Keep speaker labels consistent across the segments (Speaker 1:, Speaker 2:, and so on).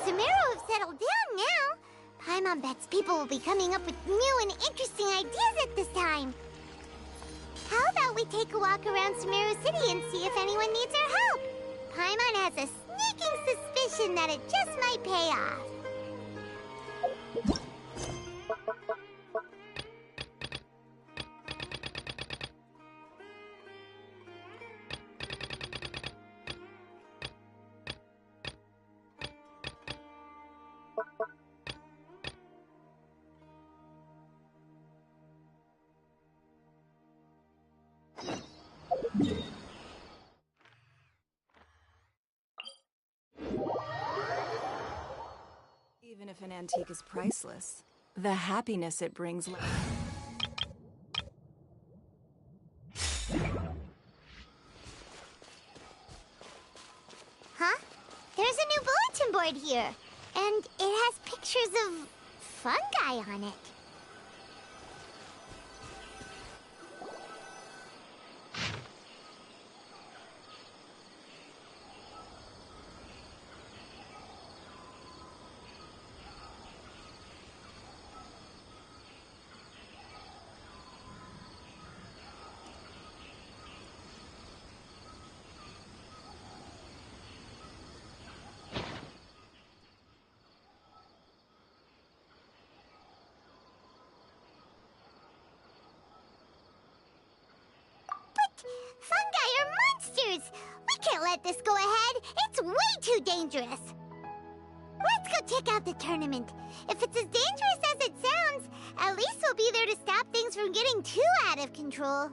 Speaker 1: Sumeru have settled down now. Paimon bets people will be coming up with new and interesting ideas at this time. How about we take a walk around Sumeru City and see if anyone needs our help? Paimon has a sneaking suspicion that it just might pay off.
Speaker 2: Even if an antique is priceless, the happiness it brings...
Speaker 1: Huh? There's a new bulletin board here, and it has pictures of fungi on it. Fungi are monsters! We can't let this go ahead! It's way too dangerous! Let's go check out the tournament. If it's as dangerous as it sounds, at least we'll be there to stop things from getting too out of control.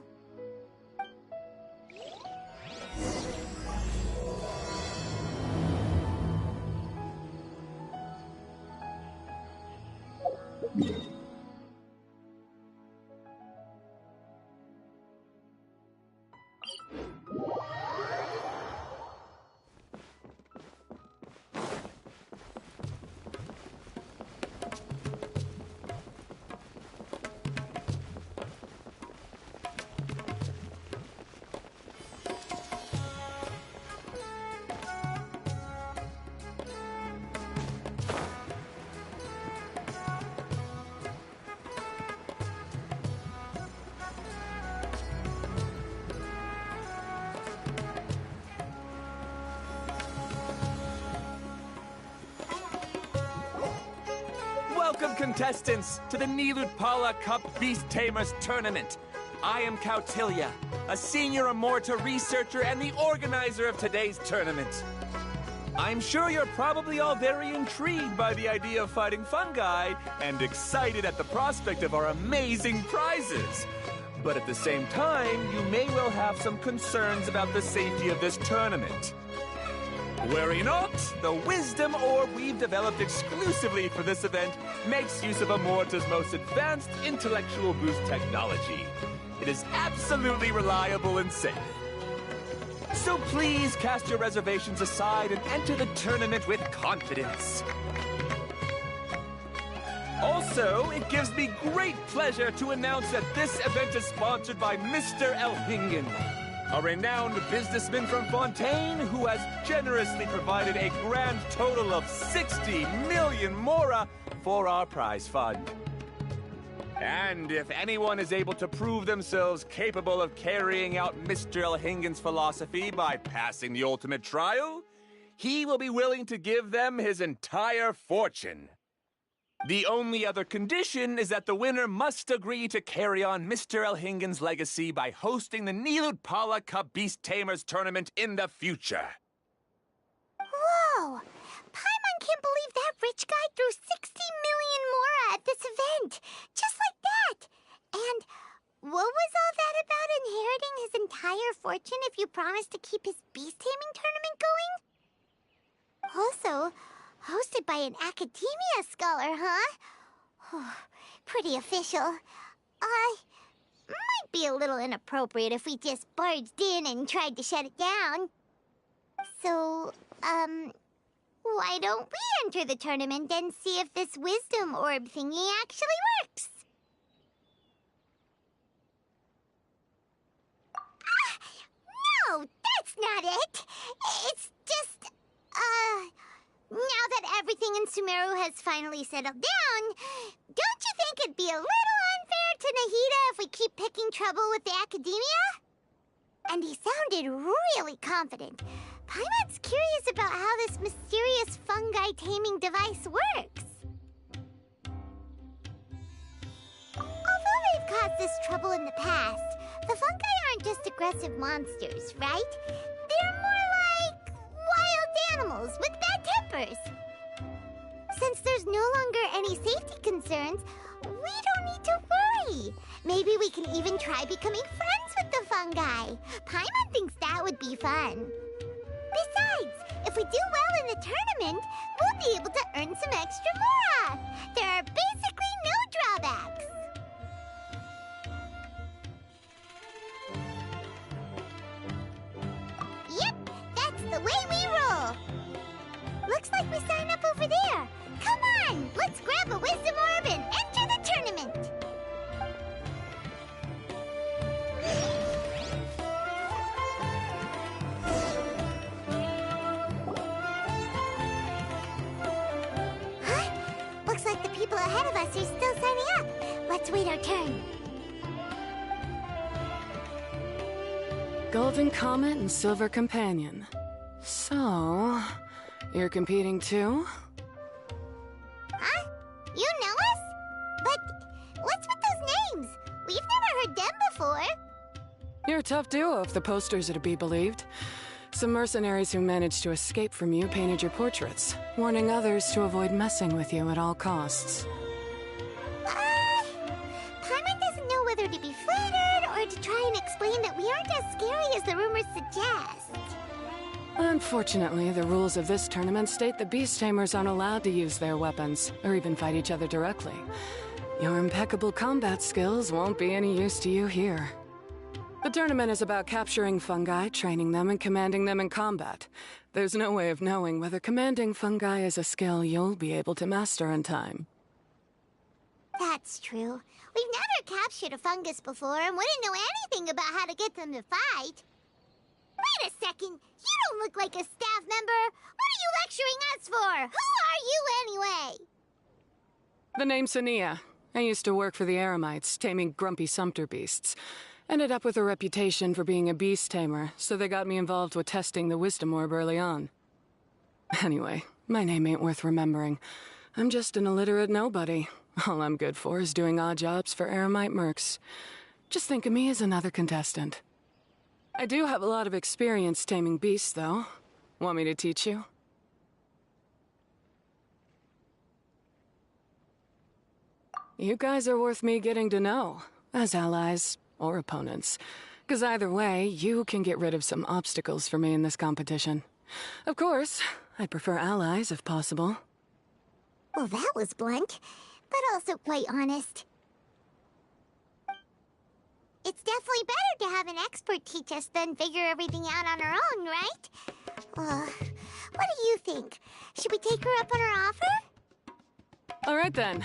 Speaker 3: Welcome, contestants, to the Nilutpala Cup Beast Tamers Tournament. I am Cautilia, a senior Amorta researcher and the organizer of today's tournament. I'm sure you're probably all very intrigued by the idea of fighting fungi and excited at the prospect of our amazing prizes. But at the same time, you may well have some concerns about the safety of this tournament. Worry not, the Wisdom Orb we've developed exclusively for this event makes use of Amorta's most advanced intellectual boost technology. It is absolutely reliable and safe. So please cast your reservations aside and enter the tournament with confidence. Also, it gives me great pleasure to announce that this event is sponsored by Mr. Elhingen, a renowned businessman from Fontaine who has generously provided a grand total of 60 million mora for our prize fund. And if anyone is able to prove themselves capable of carrying out Mr. Elhingen's philosophy by passing the ultimate trial, he will be willing to give them his entire fortune. The only other condition is that the winner must agree to carry on Mr. Elhingen's legacy by hosting the Nilutpala Cup Beast Tamers Tournament in the future.
Speaker 1: Whoa! Paimon can't believe that rich guy threw 60 million mora at this event! Just like that! And what was all that about inheriting his entire fortune if you promised to keep his beast taming tournament going? Also, hosted by an academia scholar, huh? Pretty official. Might be a little inappropriate if we just barged in and tried to shut it down. So, why don't we enter the tournament and see if this wisdom orb thingy actually works? No, that's not it! It's just, Now that everything in Sumeru has finally settled down, don't you think it'd be a little unfair to Nahida if we keep picking trouble with the academia? And he sounded really confident. Paimon's curious about how this mysterious fungi taming device works. Although they've caused us trouble in the past, the fungi aren't just aggressive monsters, right? They're more like wild animals with bad tempers. Since there's no longer any safety concerns, we don't need to worry. Maybe we can even try becoming friends with the fungi. Paimon thinks that would be fun. Besides, if we do well in the tournament, we'll be able to earn some extra mora. There are basically no drawbacks. Yep, that's the way we roll. Looks like we sign up over there. Come on, let's grab a wisdom orb and enter the tournament. Huh? Looks like the people ahead of us are still signing up. Let's wait our turn.
Speaker 2: Golden Comet and Silver Companion. So, you're competing too?
Speaker 1: Huh? You know us? But what's with those names? We've never heard them before.
Speaker 2: You're a tough duo if the posters are to be believed. Some mercenaries who managed to escape from you painted your portraits, warning others to avoid messing with you at all costs.
Speaker 1: Paimon doesn't know whether to be flattered or to try and explain that we aren't as scary as the rumors suggest.
Speaker 2: Unfortunately, the rules of this tournament state the beast tamers aren't allowed to use their weapons, or even fight each other directly. Your impeccable combat skills won't be any use to you here. The tournament is about capturing fungi, training them, and commanding them in combat. There's no way of knowing whether commanding fungi is a skill you'll be able to master in time.
Speaker 1: That's true. We've never captured a fungus before and wouldn't know anything about how to get them to fight. Wait a second! You don't look like a staff member! What are you lecturing us for? Who are you anyway?
Speaker 2: The name's Sania. I used to work for the Eremites, taming grumpy sumpter beasts. Ended up with a reputation for being a beast tamer, so they got me involved with testing the wisdom orb early on. Anyway, my name ain't worth remembering. I'm just an illiterate nobody. All I'm good for is doing odd jobs for Eremite mercs. Just think of me as another contestant. I do have a lot of experience taming beasts, though. Want me to teach you? You guys are worth me getting to know, as allies or opponents. 'Cause either way, you can get rid of some obstacles for me in this competition. Of course, I'd prefer allies if possible.
Speaker 1: Well, that was blunt, but also quite honest. It's definitely better to have an expert teach us than figure everything out on our own, right? What do you think? Should we take her up on her offer?
Speaker 2: All right then.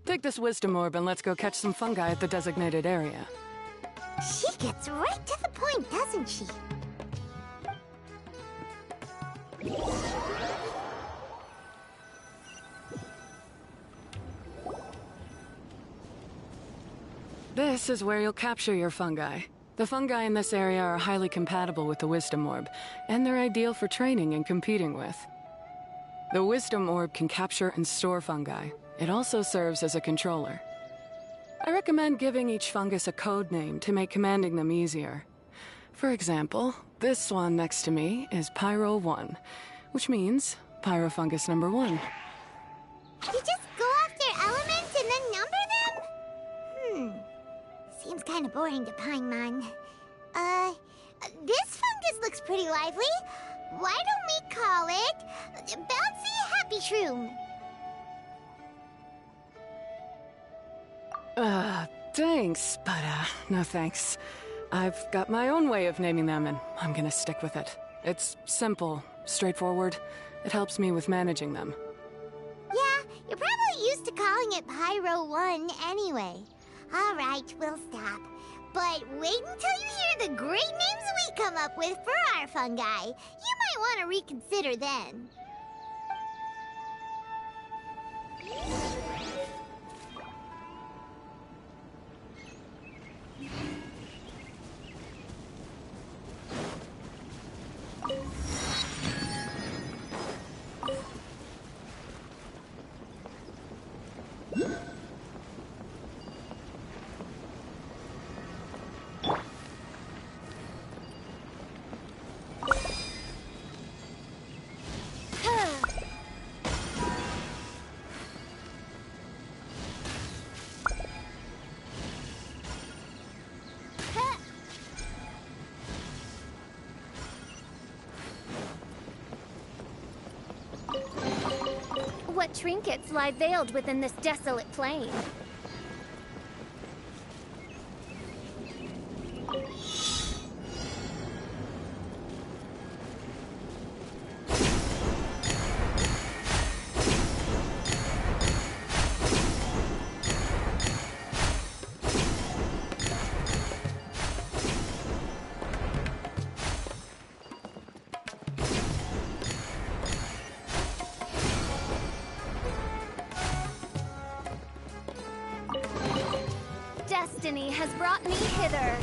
Speaker 2: Take this wisdom orb and let's go catch some fungi at the designated area.
Speaker 1: She gets right to the point, doesn't she?
Speaker 2: This is where you'll capture your fungi. The fungi in this area are highly compatible with the wisdom orb, and they're ideal for training and competing with. The wisdom orb can capture and store fungi. It also serves as a controller. I recommend giving each fungus a code name to make commanding them easier. For example, this one next to me is Pyro 1, which means Pyrofungus number 1.
Speaker 1: You just go off their elements and then number them? Seems kind of boring to Paimon. This fungus looks pretty lively. Why don't we call it Bouncy Happy Shroom?
Speaker 2: Thanks, but no thanks. I've got my own way of naming them, and I'm gonna stick with it. It's simple, straightforward. It helps me with managing them.
Speaker 1: Yeah, you're probably used to calling it Pyro 1 anyway. All right, we'll stop. But wait until you hear the great names we come up with for our fungi. You might want to reconsider then.
Speaker 4: trinkets lie veiled within this desolate plain. Destiny has brought me hither.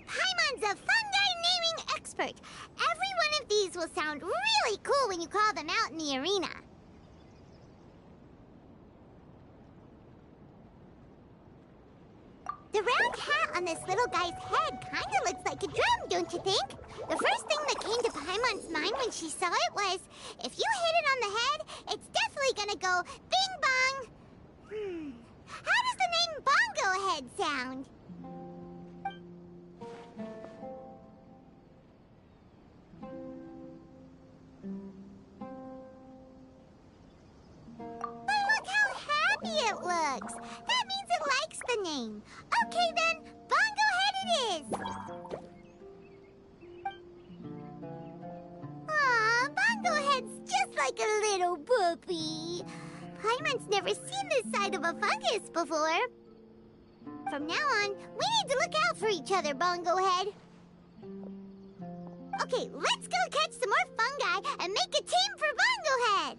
Speaker 1: Paimon's a fungi naming expert. Every one of these will sound really cool when you call them out in the arena. The round hat on this little guy's head kinda looks like a drum, don't you think? The first thing that came to Paimon's mind when she saw it was, if you hit it on the head, it's definitely gonna go bing bong. How does the name Bongo Head sound? bugs. That means it likes the name. Okay then, Bongo Head it is. Aw, Bongo Head's just like a little puppy. Paimon's never seen this side of a fungus before. From now on, we need to look out for each other, Bongo Head. Okay, let's go catch some more fungi and make a team for Bongo Head.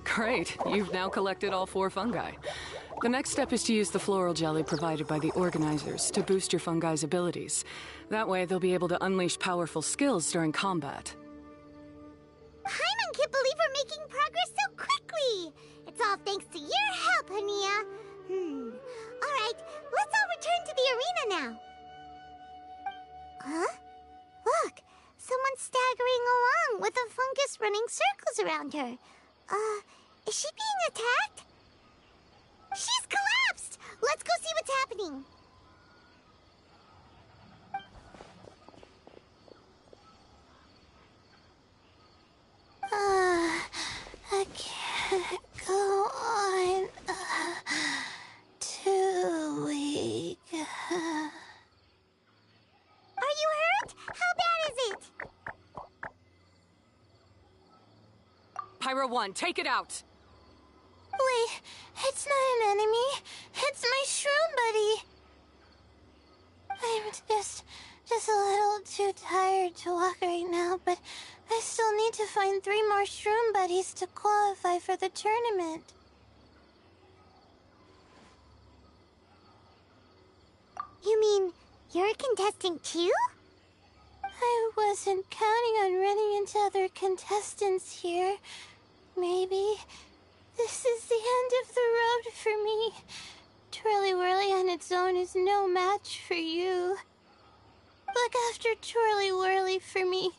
Speaker 2: Great, you've now collected all 4 fungi. The next step is to use the floral jelly provided by the organizers to boost your fungi's abilities. That way, they'll be able to unleash powerful skills during combat.
Speaker 1: Paimon can't believe we're making progress so quickly. It's all thanks to your help, Hania. All right, let's all return to the arena now. Huh? Look, someone's staggering along with a fungus running circles around her. Is she being attacked? She's collapsed! Let's go see what's happening. I can't go on. Too weak. Are you hurt? How bad is it?
Speaker 2: Pyro 1, take it out!
Speaker 1: Wait, it's not an enemy. It's my shroom buddy. I'm just a little too tired to walk right now, but I still need to find 3 more shroom buddies to qualify for the tournament. You mean you're a contestant too? I wasn't counting on running into other contestants here. Maybe this is the end of the road for me. Twirly Whirly on its own is no match for you. Look after Twirly Whirly for me.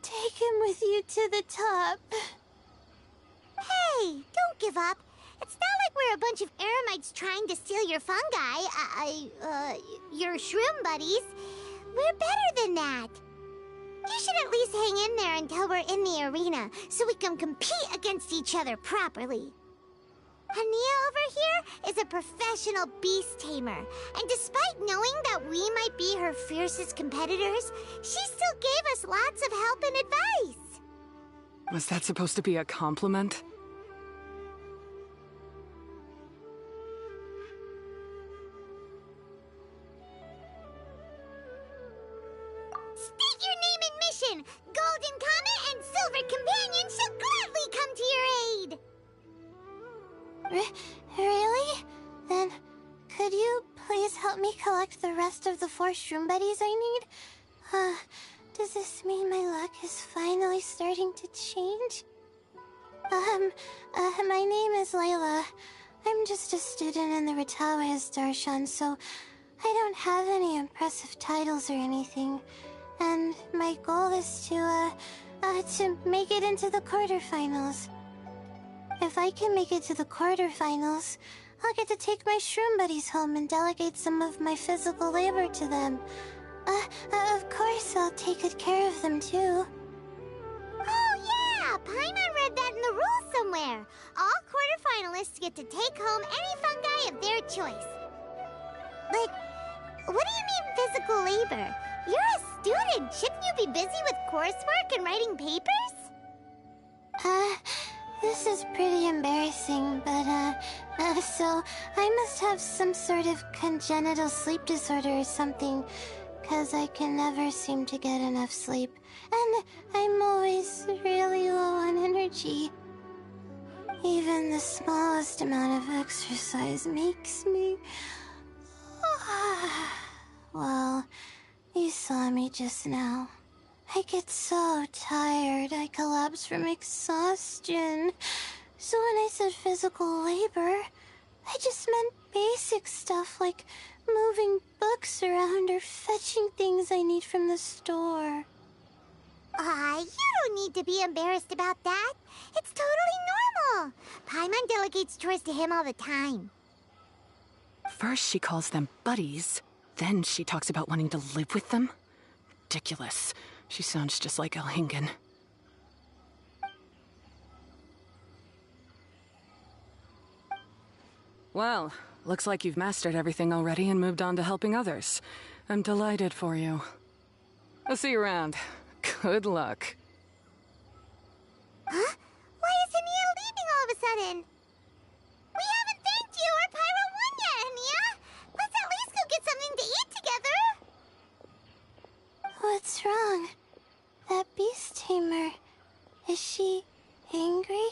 Speaker 1: Take him with you to the top. Hey, don't give up. It's not like we're a bunch of eremites trying to steal your fungi. Your shroom buddies. We're better than that. You should at least hang in there until we're in the arena, so we can compete against each other properly. Hania over here is a professional beast tamer, and despite knowing that we might be her fiercest competitors, she still gave us lots of help and advice.
Speaker 2: Was that supposed to be a compliment?
Speaker 1: State your name and mission! Golden Comet and Silver Companion shall gladly come to your aid! Really? Then, could you please help me collect the rest of the 4 shroom buddies I need? Does this mean my luck is finally starting to change? My name is Layla. I'm just a student in the Ratawa's Darshan, so I don't have any impressive titles or anything. And my goal is to make it into the quarterfinals. If I can make it to the quarterfinals, I'll get to take my shroom buddies home and delegate some of my physical labor to them. Of course, I'll take good care of them too. Oh yeah! Paimon read that in the rules somewhere. All quarterfinalists get to take home any fungi of their choice. But what do you mean physical labor? You're a student. Shouldn't you be busy with coursework and writing papers? This is pretty embarrassing, but, so I must have some sort of congenital sleep disorder or something, 'cause I can never seem to get enough sleep, and I'm always really low on energy. Even the smallest amount of exercise makes me... Well, you saw me just now. I get so tired, I collapse from exhaustion. So when I said physical labor, I just meant basic stuff like moving books around or fetching things I need from the store. You don't need to be embarrassed about that. It's totally normal. Paimon delegates chores to him all the time.
Speaker 2: First she calls them buddies, then she talks about wanting to live with them? Ridiculous. She sounds just like Elhingen. Well, looks like you've mastered everything already and moved on to helping others. I'm delighted for you. I'll see you around. Good luck.
Speaker 1: Huh? Why is Hania leaving all of a sudden? We haven't thanked you or Pyro won yet, Hania! Let's at least go get something to eat together! What's wrong? That beast tamer... is she... angry?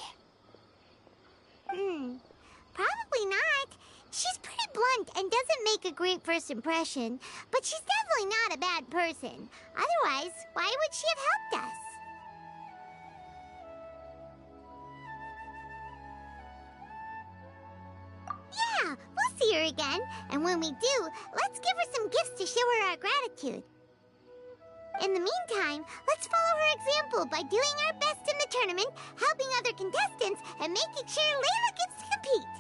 Speaker 1: Probably not. She's pretty blunt and doesn't make a great first impression, but she's definitely not a bad person. Otherwise, why would she have helped us? Yeah, we'll see her again, and when we do, let's give her some gifts to show her our gratitude. In the meantime, let's follow her example by doing our best in the tournament, helping other contestants, and making sure Layla gets to compete.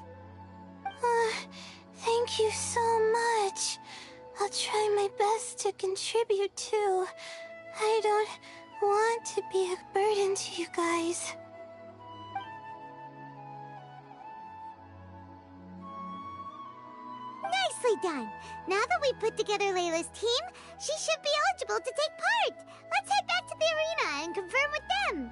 Speaker 1: Thank you so much. I'll try my best to contribute too. I don't want to be a burden to you guys. Nicely done. Now that we put together Layla's team, she should be eligible to take part. Let's head back to the arena and confirm with them.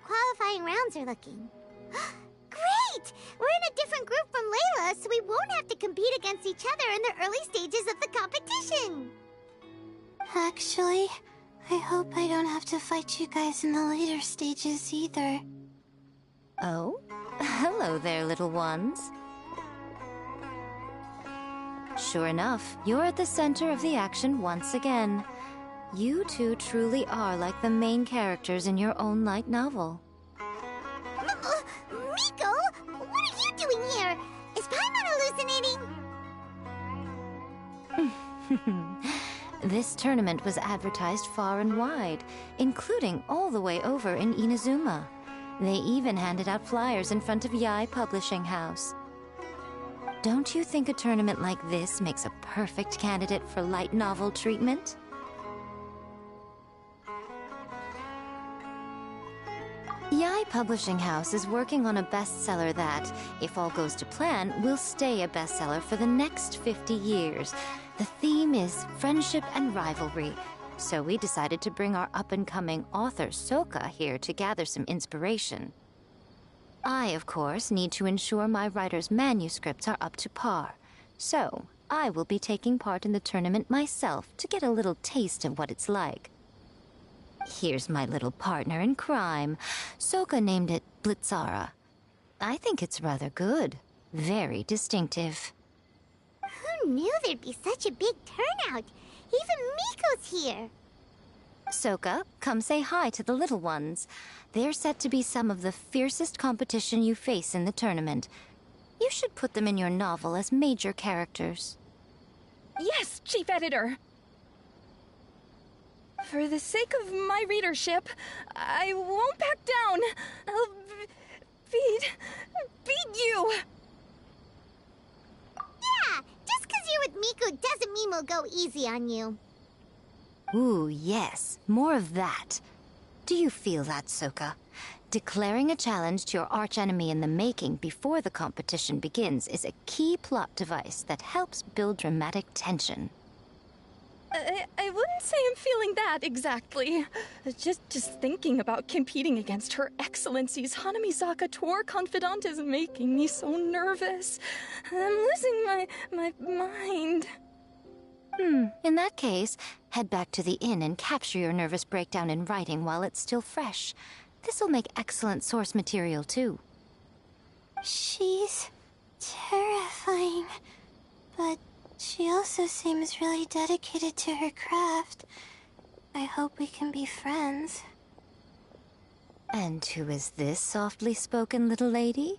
Speaker 1: qualifying rounds are looking. Great! We're in a different group from Layla, so we won't have to compete against each other in the early stages of the competition.
Speaker 5: Actually, I hope I don't have to fight you guys in the later stages either.
Speaker 6: Oh? Hello there, little ones. Sure enough, you're at the center of the action once again. You two truly are like the main characters in your own light novel.
Speaker 1: Miko, what are you doing here? Is Paimon hallucinating?
Speaker 6: This tournament was advertised far and wide, including all the way over in Inazuma. They even handed out flyers in front of Yae Publishing House. Don't you think a tournament like this makes a perfect candidate for light novel treatment? Yae Publishing House is working on a bestseller that, if all goes to plan, will stay a bestseller for the next 50 years. The theme is friendship and rivalry, so we decided to bring our up-and-coming author Soka here to gather some inspiration. I, of course, need to ensure my writer's manuscripts are up to par, so I will be taking part in the tournament myself to get a little taste of what it's like. Here's my little partner in crime. Soka named it Blitzara. I think it's rather good. Very distinctive.
Speaker 1: Who knew there'd be such a big turnout? Even Miko's here.
Speaker 6: Soka, come say hi to the little ones. They're set to be some of the fiercest competition you face in the tournament. You should put them in your novel as major characters.
Speaker 7: Yes, Chief Editor! For the sake of my readership, I won't back down. I'll beat you!
Speaker 1: Yeah, just 'cause you're with Miko doesn't mean we'll go easy on you.
Speaker 6: Ooh, yes. More of that. Do you feel that, Soka? Declaring a challenge to your archenemy in the making before the competition begins is a key plot device that helps build dramatic tension.
Speaker 7: I wouldn't say I'm feeling that exactly. Just thinking about competing against Her Excellency's Hanamizaka tour confidant is making me so nervous. I'm losing my mind.
Speaker 6: In that case, head back to the inn and capture your nervous breakdown in writing while it's still fresh. This'll make excellent source material, too.
Speaker 5: She's terrifying, but she also seems really dedicated to her craft. I hope we can be friends.
Speaker 6: And who is this softly spoken little lady?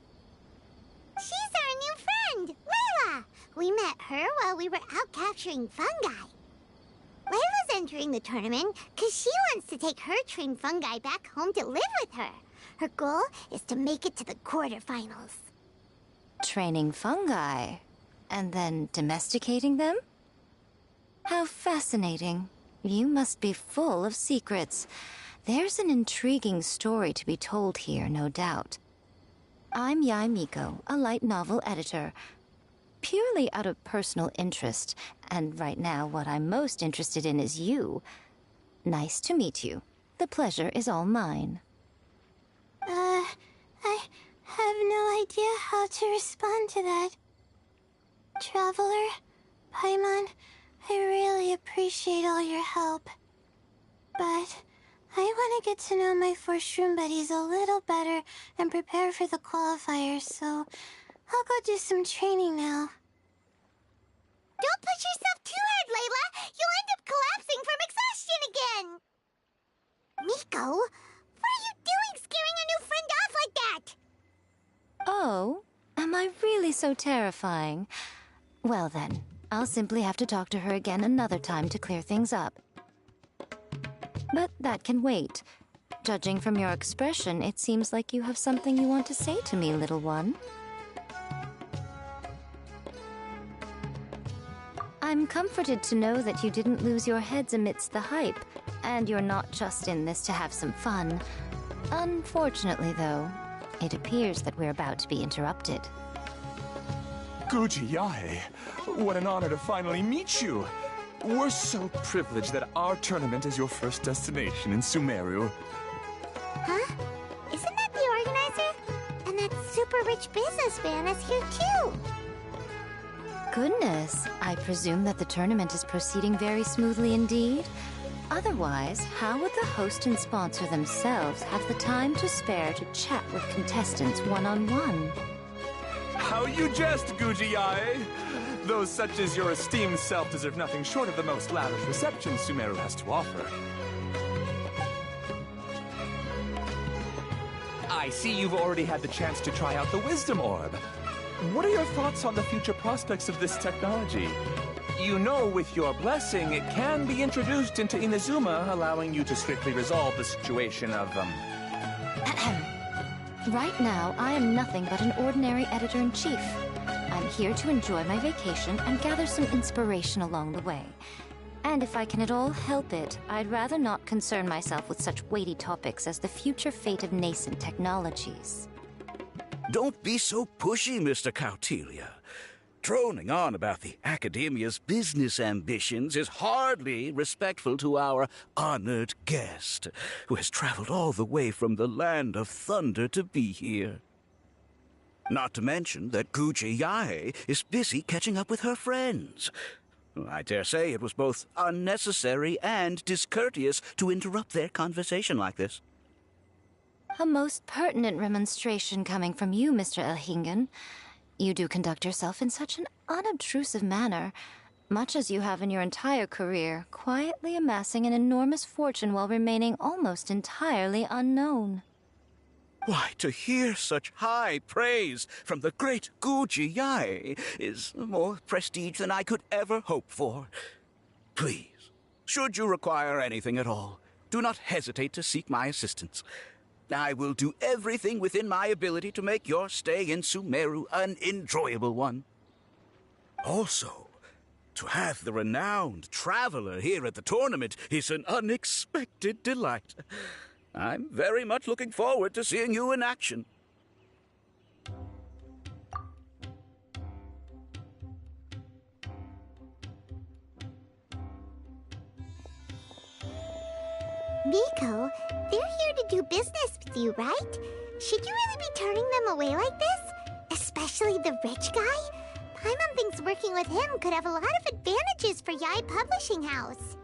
Speaker 1: She's our new friend, Layla! We met her while we were out capturing fungi. Layla's entering the tournament because she wants to take her trained fungi back home to live with her. Her goal is to make it to the quarterfinals.
Speaker 6: Training fungi, and then domesticating them? How fascinating. You must be full of secrets. There's an intriguing story to be told here, no doubt. I'm Yae Miko, a light novel editor. Purely out of personal interest, and right now what I'm most interested in is you. Nice to meet you. The pleasure is all mine.
Speaker 5: I have no idea how to respond to that. Traveler, Paimon, I really appreciate all your help. But I want to get to know my four shroom buddies a little better and prepare for the qualifiers, so I'll go do some training now.
Speaker 1: Don't push yourself too hard, Layla! You'll end up collapsing from exhaustion again! Miko, what are you doing scaring a new friend off like that?
Speaker 6: Oh, am I really so terrifying? Well then, I'll simply have to talk to her again another time to clear things up. But that can wait. Judging from your expression, it seems like you have something you want to say to me, little one. I'm comforted to know that you didn't lose your heads amidst the hype, and you're not just in this to have some fun. Unfortunately, though, it appears that we're about to be interrupted.
Speaker 3: Guji Yae, what an honor to finally meet you. We're so privileged that our tournament is your first destination in Sumeru.
Speaker 1: Huh? Isn't that the organizer? And that super rich businessman is here too!
Speaker 6: Goodness, I presume that the tournament is proceeding very smoothly indeed. Otherwise, how would the host and sponsor themselves have the time to spare to chat with contestants one-on-one?
Speaker 3: How you jest, Guji Yae! Those such as your esteemed self deserve nothing short of the most lavish reception Sumeru has to offer. I see you've already had the chance to try out the Wisdom Orb. What are your thoughts on the future prospects of this technology? You know, with your blessing, it can be introduced into Inazuma, allowing you to swiftly resolve the situation of,
Speaker 6: Right now, I am nothing but an ordinary editor-in-chief. I'm here to enjoy my vacation and gather some inspiration along the way. And if I can at all help it, I'd rather not concern myself with such weighty topics as the future fate of nascent technologies.
Speaker 8: Don't be so pushy, Mr. Kautelia. Droning on about the Academia's business ambitions is hardly respectful to our honored guest, who has traveled all the way from the land of thunder to be here. Not to mention that Guji Yae is busy catching up with her friends. I dare say it was both unnecessary and discourteous to interrupt their conversation like this.
Speaker 6: A most pertinent remonstration coming from you, Mr. Elhingen. You do conduct yourself in such an unobtrusive manner, much as you have in your entire career, quietly amassing an enormous fortune while remaining almost entirely unknown.
Speaker 8: Why, to hear such high praise from the great Guji Yae is more prestige than I could ever hope for. Please, should you require anything at all, do not hesitate to seek my assistance. I will do everything within my ability to make your stay in Sumeru an enjoyable one. Also, to have the renowned traveler here at the tournament is an unexpected delight. I'm very much looking forward to seeing you in action.
Speaker 1: Miko, they're here to do business with you, right? Should you really be turning them away like this? Especially the rich guy? Paimon thinks working with him could have a lot of advantages for Yae Publishing House.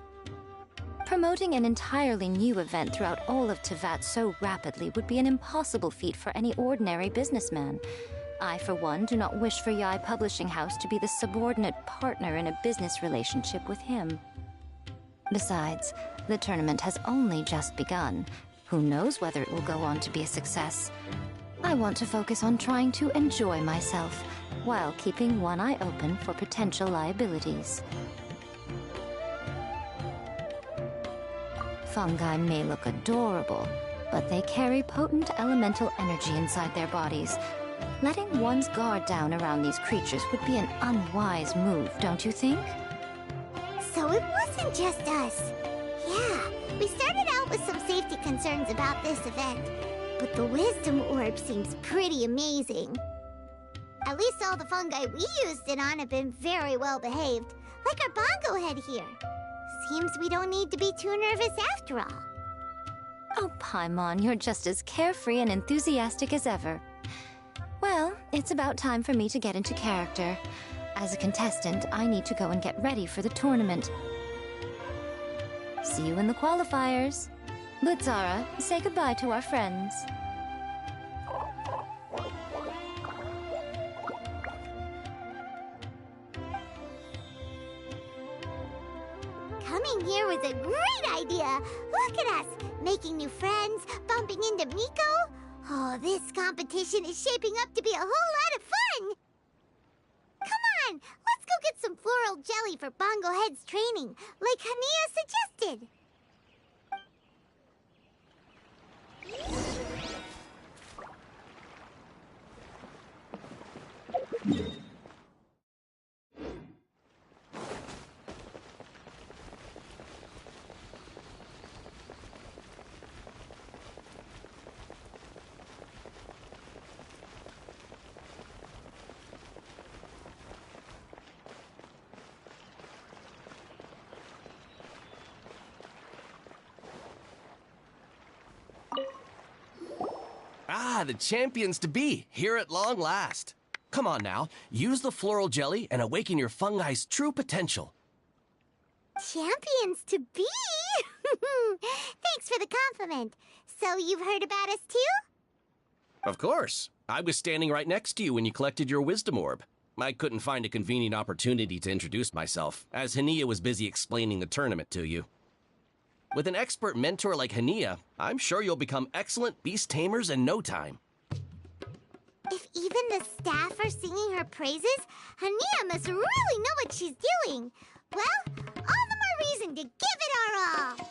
Speaker 6: Promoting an entirely new event throughout all of Teyvat so rapidly would be an impossible feat for any ordinary businessman. I, for one, do not wish for Yae Publishing House to be the subordinate partner in a business relationship with him. Besides, the tournament has only just begun. Who knows whether it will go on to be a success? I want to focus on trying to enjoy myself, while keeping one eye open for potential liabilities. Fungi may look adorable, but they carry potent elemental energy inside their bodies. Letting one's guard down around these creatures would be an unwise move, don't you think?
Speaker 1: So it wasn't just us. Yeah, we started out with some safety concerns about this event, but the wisdom orb seems pretty amazing. At least all the fungi we used it on have been very well behaved, like our bongo head here. Seems we don't need to be too nervous after all.
Speaker 6: Oh, Paimon, you're just as carefree and enthusiastic as ever. Well, it's about time for me to get into character. As a contestant, I need to go and get ready for the tournament. See you in the qualifiers. Blitzara, say goodbye to our friends.
Speaker 1: Coming here was a great idea. Look at us, making new friends, bumping into Miko. Oh, this competition is shaping up to be a whole lot of fun. Come on, let's go get some floral jelly for Bongo Head's training, like Hania suggested.
Speaker 9: Ah, the champions to be, here at long last. Come on now, use the floral jelly and awaken your fungi's true potential.
Speaker 1: Champions to be? Thanks for the compliment. So you've heard about us too?
Speaker 9: Of course. I was standing right next to you when you collected your wisdom orb. I couldn't find a convenient opportunity to introduce myself, as Hania was busy explaining the tournament to you. With an expert mentor like Hania, I'm sure you'll become excellent beast tamers in no time.
Speaker 1: If even the staff are singing her praises, Hania must really know what she's doing. Well, all the more reason to give it our all.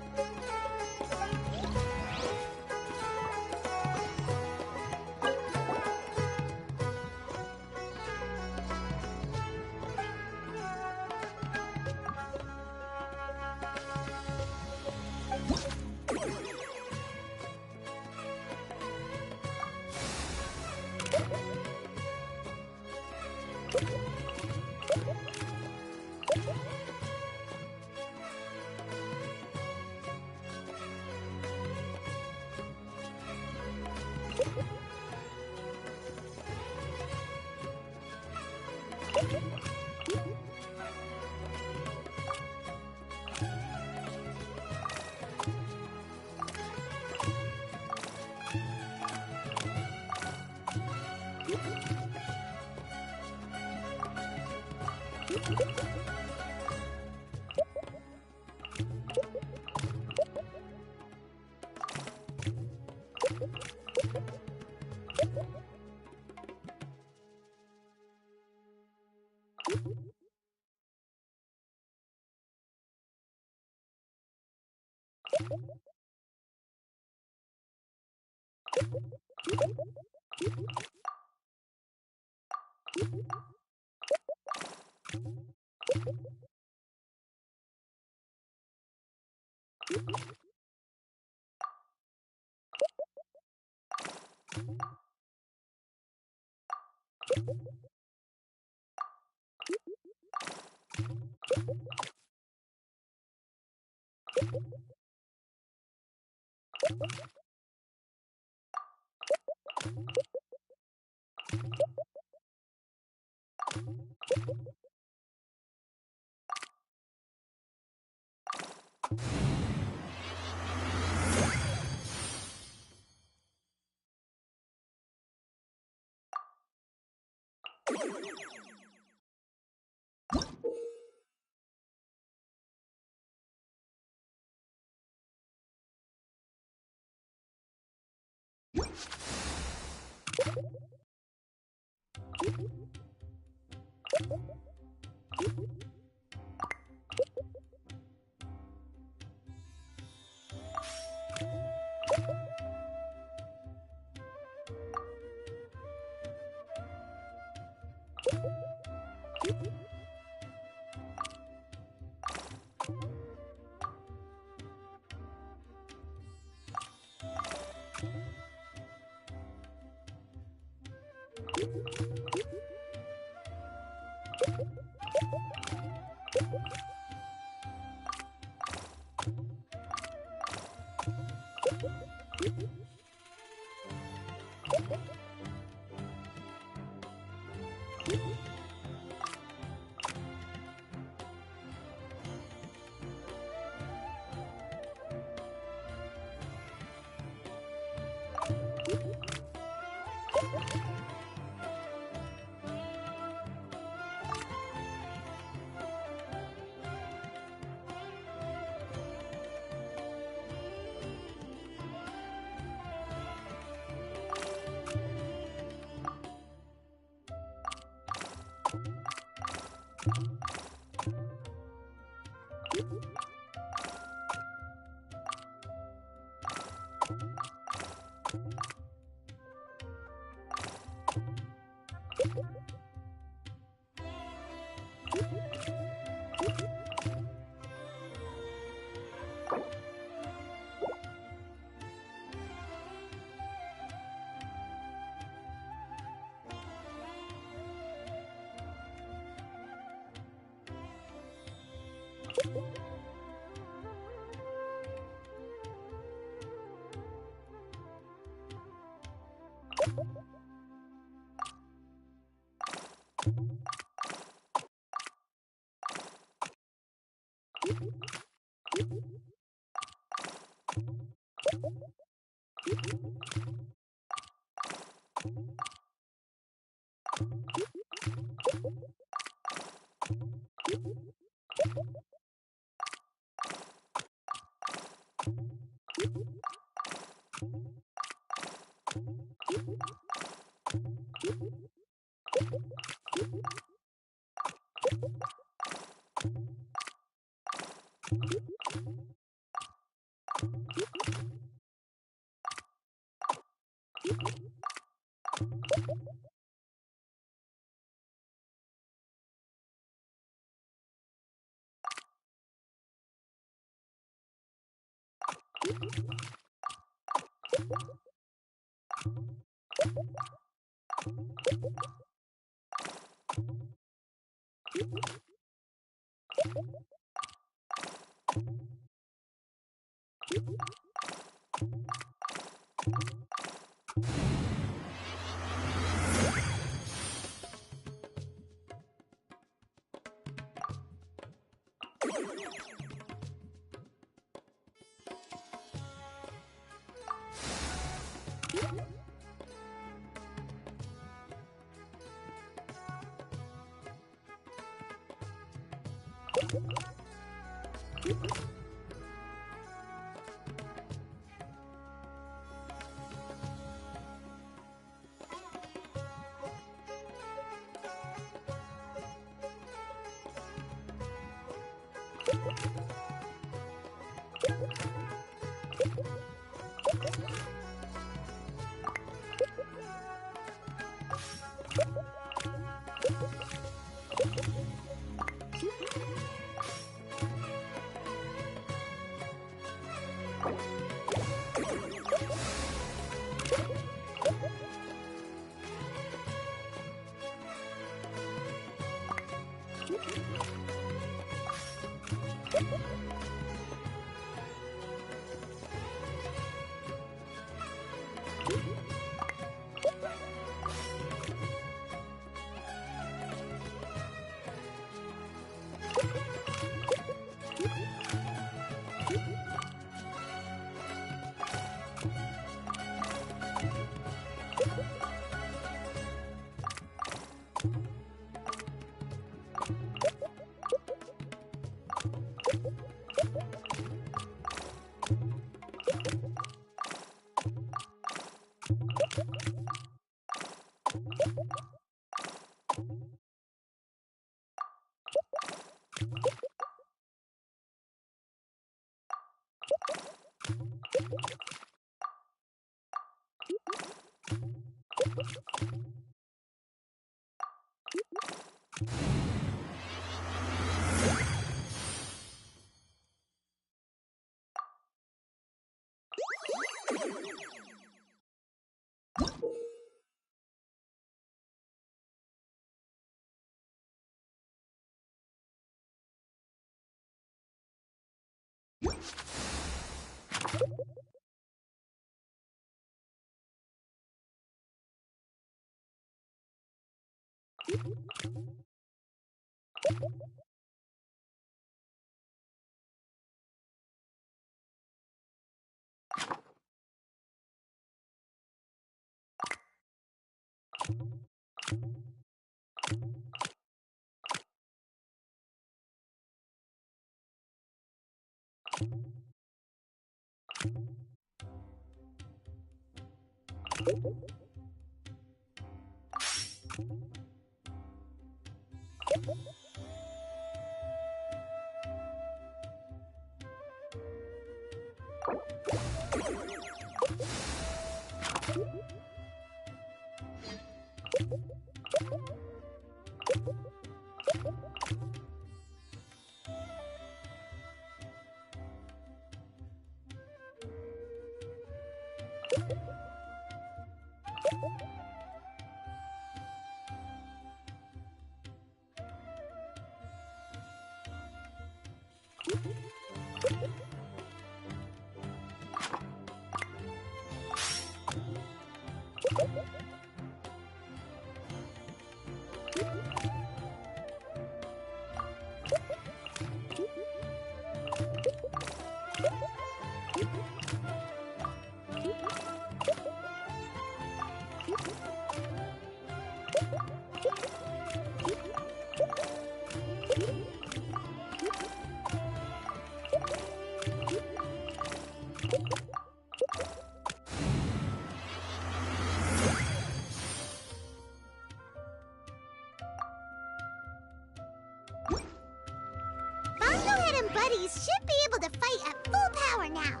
Speaker 1: Bongohead and buddies should be able to fight at full power now.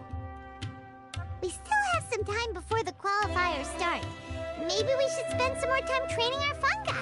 Speaker 1: We still have some time before the qualifiers start. Maybe we should spend some more time training our fungi.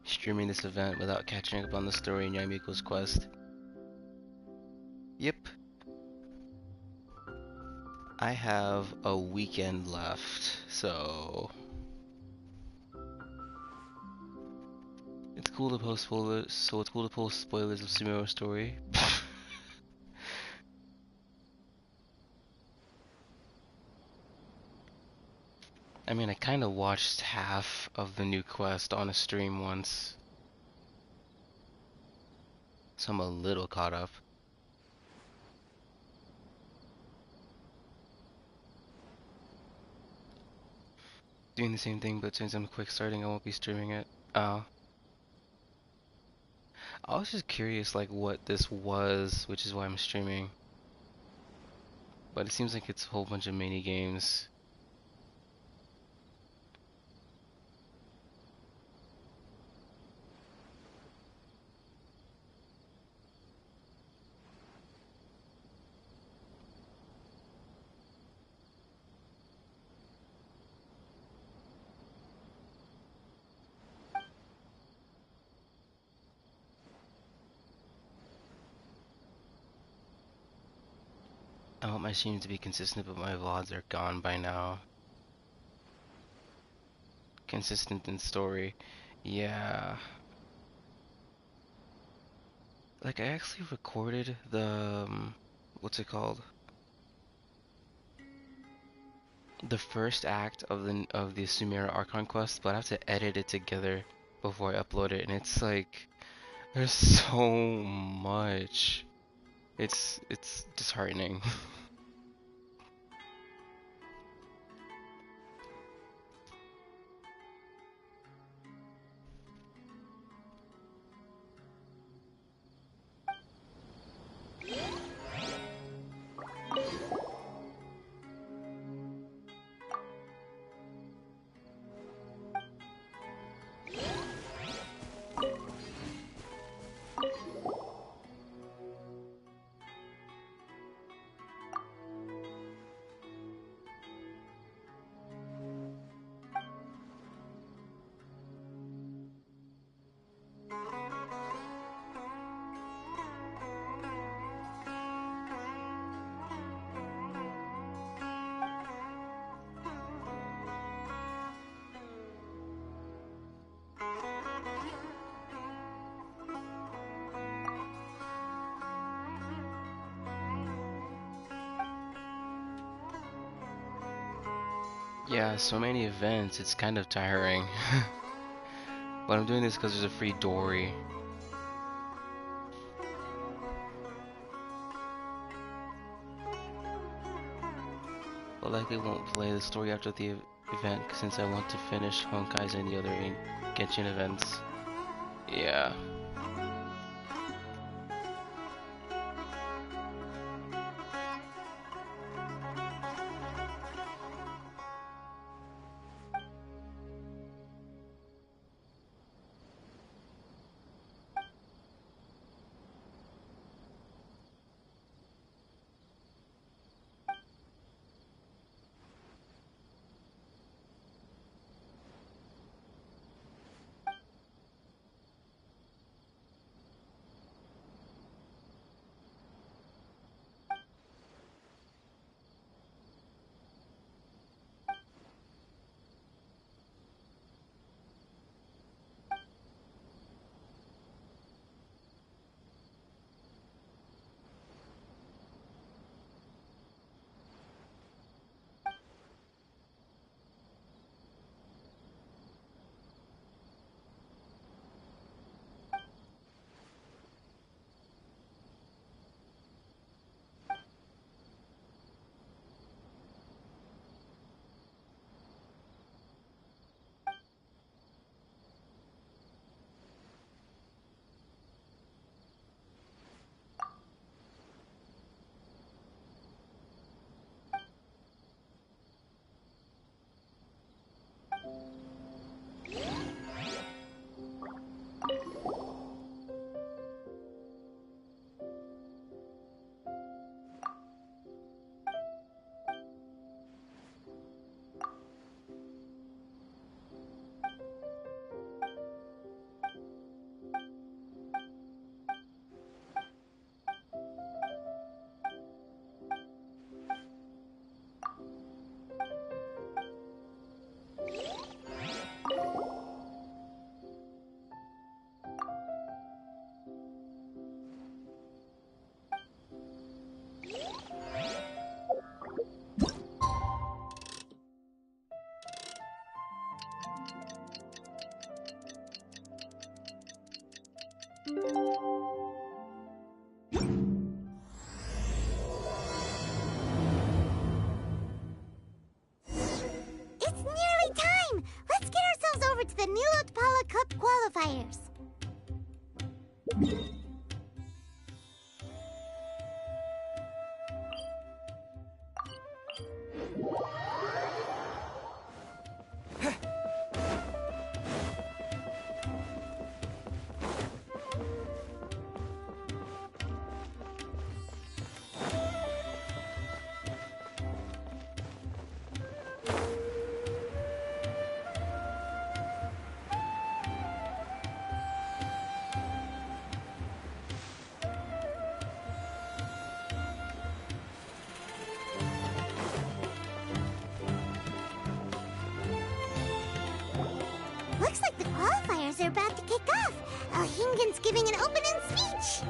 Speaker 10: Streaming this event without catching up on the story in Yamiko's quest. Yep. I have a weekend left, so it's cool to post spoilers. So it's cool to post spoilers of Sumeru's story. I mean, I kind of watched half of the new quest on a stream once, so I'm a little caught up. Doing the same thing, but since I'm quick starting, I won't be streaming it. I was just curious, like, what this was, which is why I'm streaming. But it seems like it's a whole bunch of mini games. I want my streams to be consistent, but my VODs are gone by now. Consistent in story. Yeah. Like, I actually recorded the, what's it called? The first act of the Sumeru Archon quest, but I have to edit it together before I upload it, and it's like, there's so much. It's disheartening. Yeah, so many events, it's kind of tiring. But I'm doing this because there's a free Dory. But likely won't play the story after the event since I want to finish Honkai's and the other Genshin events. Yeah.
Speaker 1: It's nearly time! Let's get ourselves over to the Nilotpala Cup qualifiers. Looks like the qualifiers are about to kick off. Alhingen's giving an opening speech.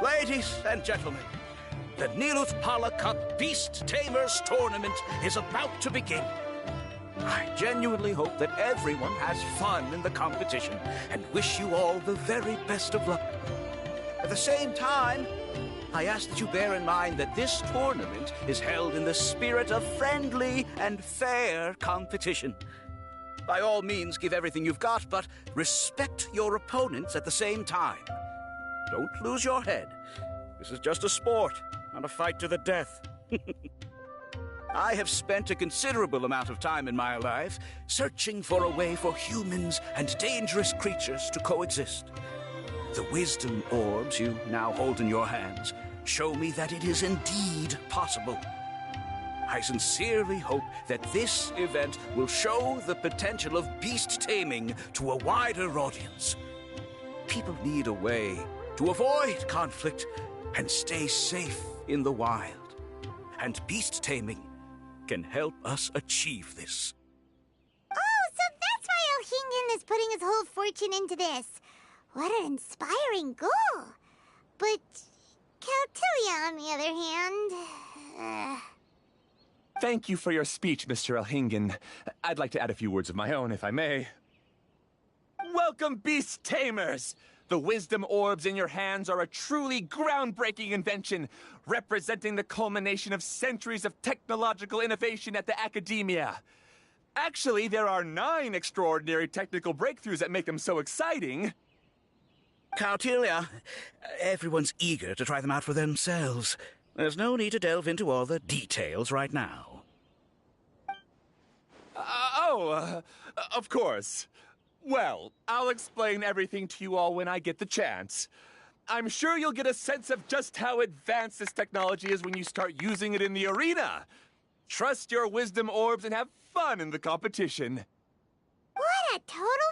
Speaker 8: Ladies and gentlemen, the Nilotpala Cup Beast Tamers Tournament is about to begin. I genuinely hope that everyone has fun in the competition and wish you all the very best of luck. At the same time, I ask that you bear in mind that this tournament is held in the spirit of friendly and fair competition. By all means, give everything you've got, but respect your opponents at the same time. Don't lose your head. This is just a sport, not a fight to the death. I have spent a considerable amount of time in my life searching for a way for humans and dangerous creatures to coexist. The wisdom orbs you now hold in your hands show me that it is indeed possible. I sincerely hope that this event will show the potential of beast taming to a wider audience. People need a way to avoid conflict and stay safe in the wild. And beast taming can help us achieve this.
Speaker 1: Oh, so that's why Alhingen is putting his whole fortune into this. What an inspiring goal. But Caltilia, on the other hand...
Speaker 3: Thank you for your speech, Mr. Elhingen. I'd like to add a few words of my own, if I may. Welcome, Beast Tamers! The wisdom orbs in your hands are a truly groundbreaking invention, representing the culmination of centuries of technological innovation at the academia. Actually, there are 9 extraordinary technical breakthroughs that make them so exciting.
Speaker 8: Cautilia, everyone's eager to try them out for themselves. There's no need to delve into all the details right now.
Speaker 3: Of course. Well, I'll explain everything to you all when I get the chance. I'm sure you'll get a sense of just how advanced this technology is when you start using it in the arena. Trust your wisdom orbs and have fun in the competition.
Speaker 1: What a total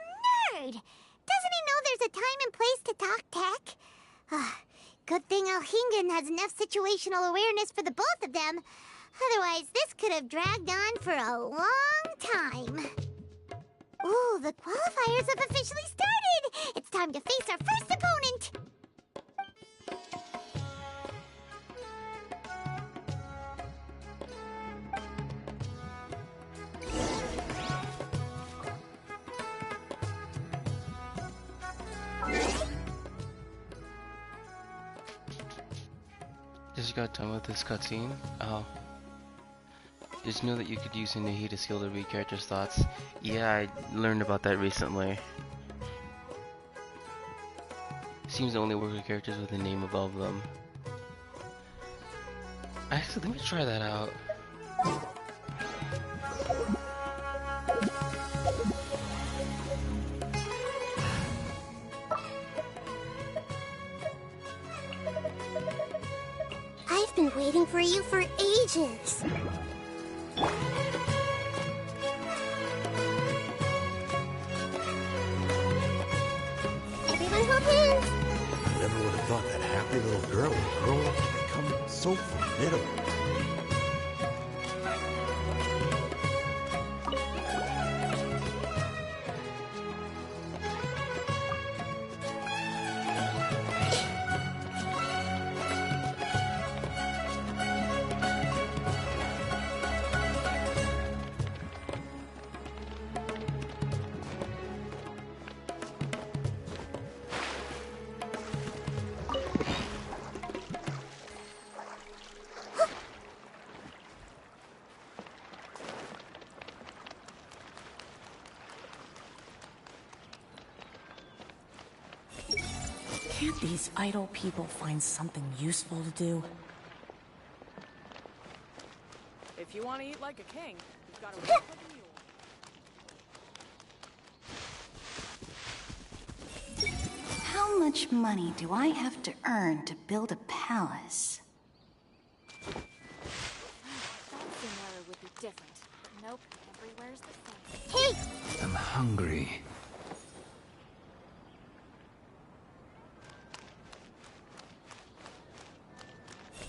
Speaker 1: nerd! Doesn't he know there's a time and place to talk tech? Good thing Elhingen has enough situational awareness for the both of them. Otherwise, this could have dragged on for a long time. Ooh, the qualifiers have officially started! It's time to face our first opponent!
Speaker 10: Just got done with this cutscene? Oh. Did you know that you could use Hinehi to skill to read characters' thoughts? Yeah, I learned about that recently. Seems to only work with characters with a name above them. Actually, let me try that out.
Speaker 1: I've been waiting for you for ages. Everyone hold hands.
Speaker 11: I never would have thought that happy little girl would grow up to become so formidable.
Speaker 12: Can't these idle people find something useful to do?
Speaker 2: If you want to eat like a king, you've got to work like a mule.
Speaker 12: How much money do I have to earn to build a palace?
Speaker 4: Somewhere would be different. Nope, everywhere's the same.
Speaker 1: Hey!
Speaker 11: I'm hungry.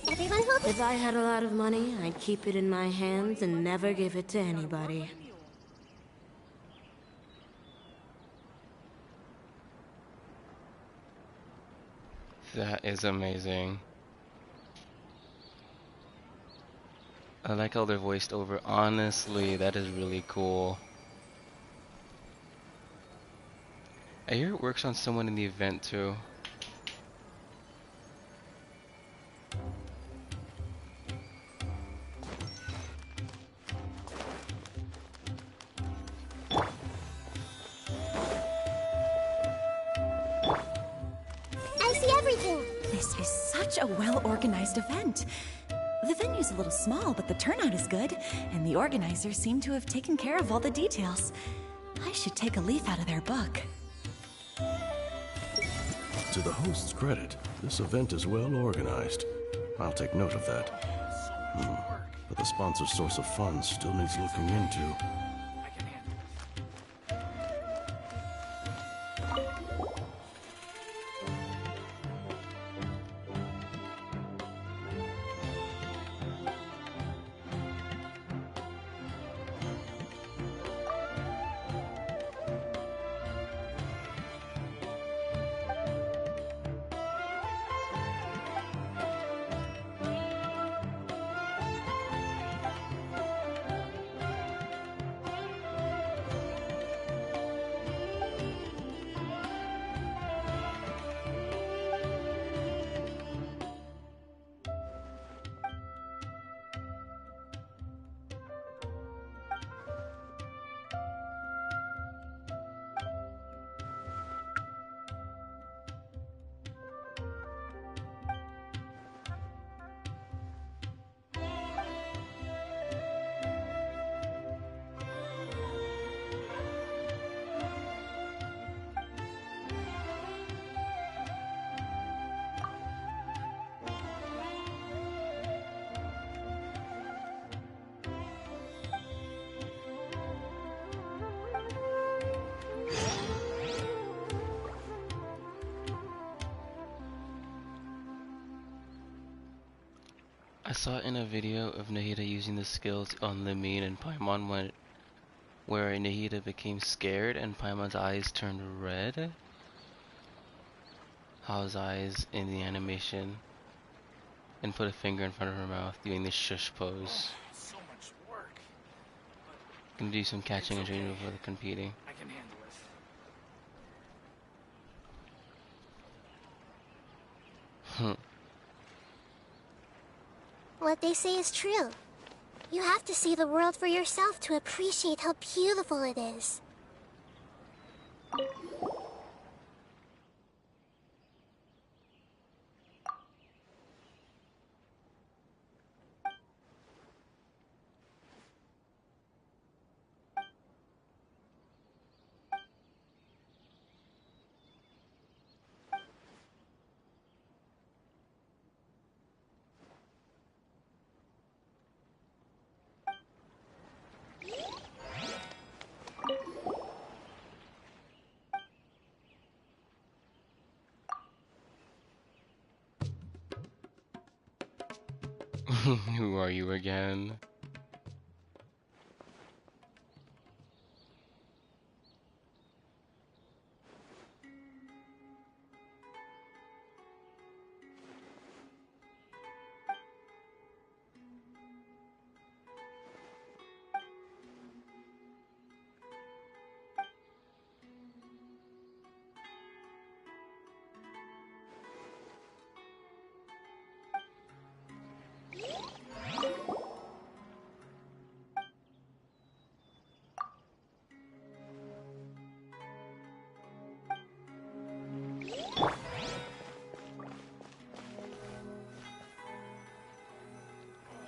Speaker 1: Everyone hold hands.
Speaker 13: If I had a lot of money, I'd keep it in my hands and never give it to anybody.
Speaker 10: That is amazing. I like how they're voiced over. Honestly, that is really cool. I hear it works on someone in the event too.
Speaker 1: I see everything.
Speaker 12: This is such a well-organized event. The venue's a little small, but the turnout is good, and the organizers seem to have taken care of all the details. I should take a leaf out of their book.
Speaker 11: To the host's credit, this event is well organized. I'll take note of that. But the sponsor's source of funds still needs looking into.
Speaker 10: saw in a video of Nahida using the skills on Limine and Paimon where Nahida became scared and Paimon's eyes turned red. Hao's eyes in the animation and put a finger in front of her mouth doing the shush pose.
Speaker 3: So much work.
Speaker 10: Gonna do some catching and training before the competing.
Speaker 3: I can handle it.
Speaker 5: What they say is true. You have to see the world for yourself to appreciate how beautiful it is.
Speaker 10: Who are you again?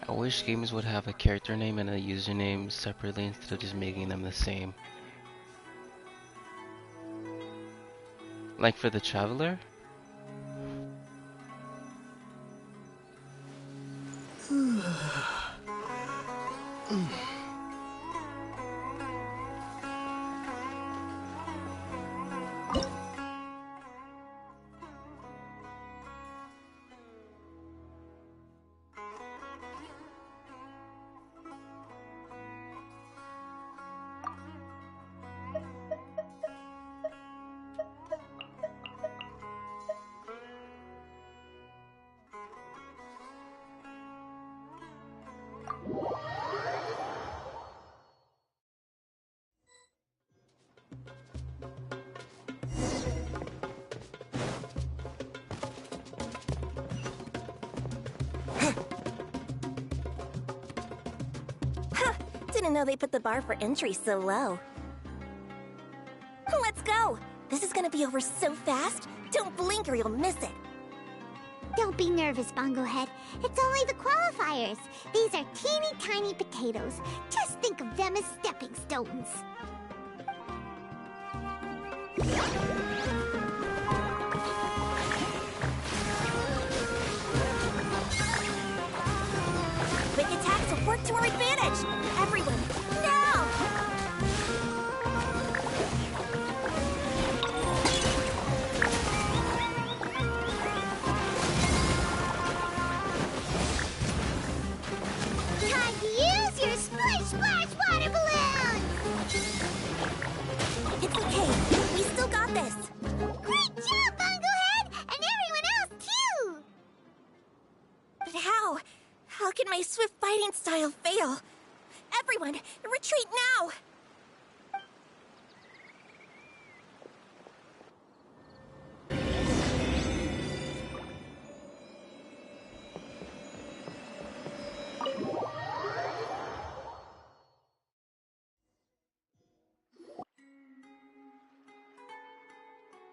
Speaker 10: I wish games would have a character name and a username separately instead of just making them the same. Like for the Traveler?
Speaker 14: Didn't know they put the bar for entry so low. Let's go! This is gonna be over so fast. Don't blink or you'll miss it.
Speaker 1: Don't be nervous, Bongo Head. It's only the qualifiers. These are teeny tiny potatoes. Just think of them as stepping stones.
Speaker 14: Quick attacks will work to our advantage! Everyone, now!
Speaker 1: Time to use your splish splash water balloon!
Speaker 14: It's okay. We still got this.
Speaker 1: Great job, Bongo Head! And everyone else, too!
Speaker 14: But how? How can my swift fighting style fail? Everyone, retreat now!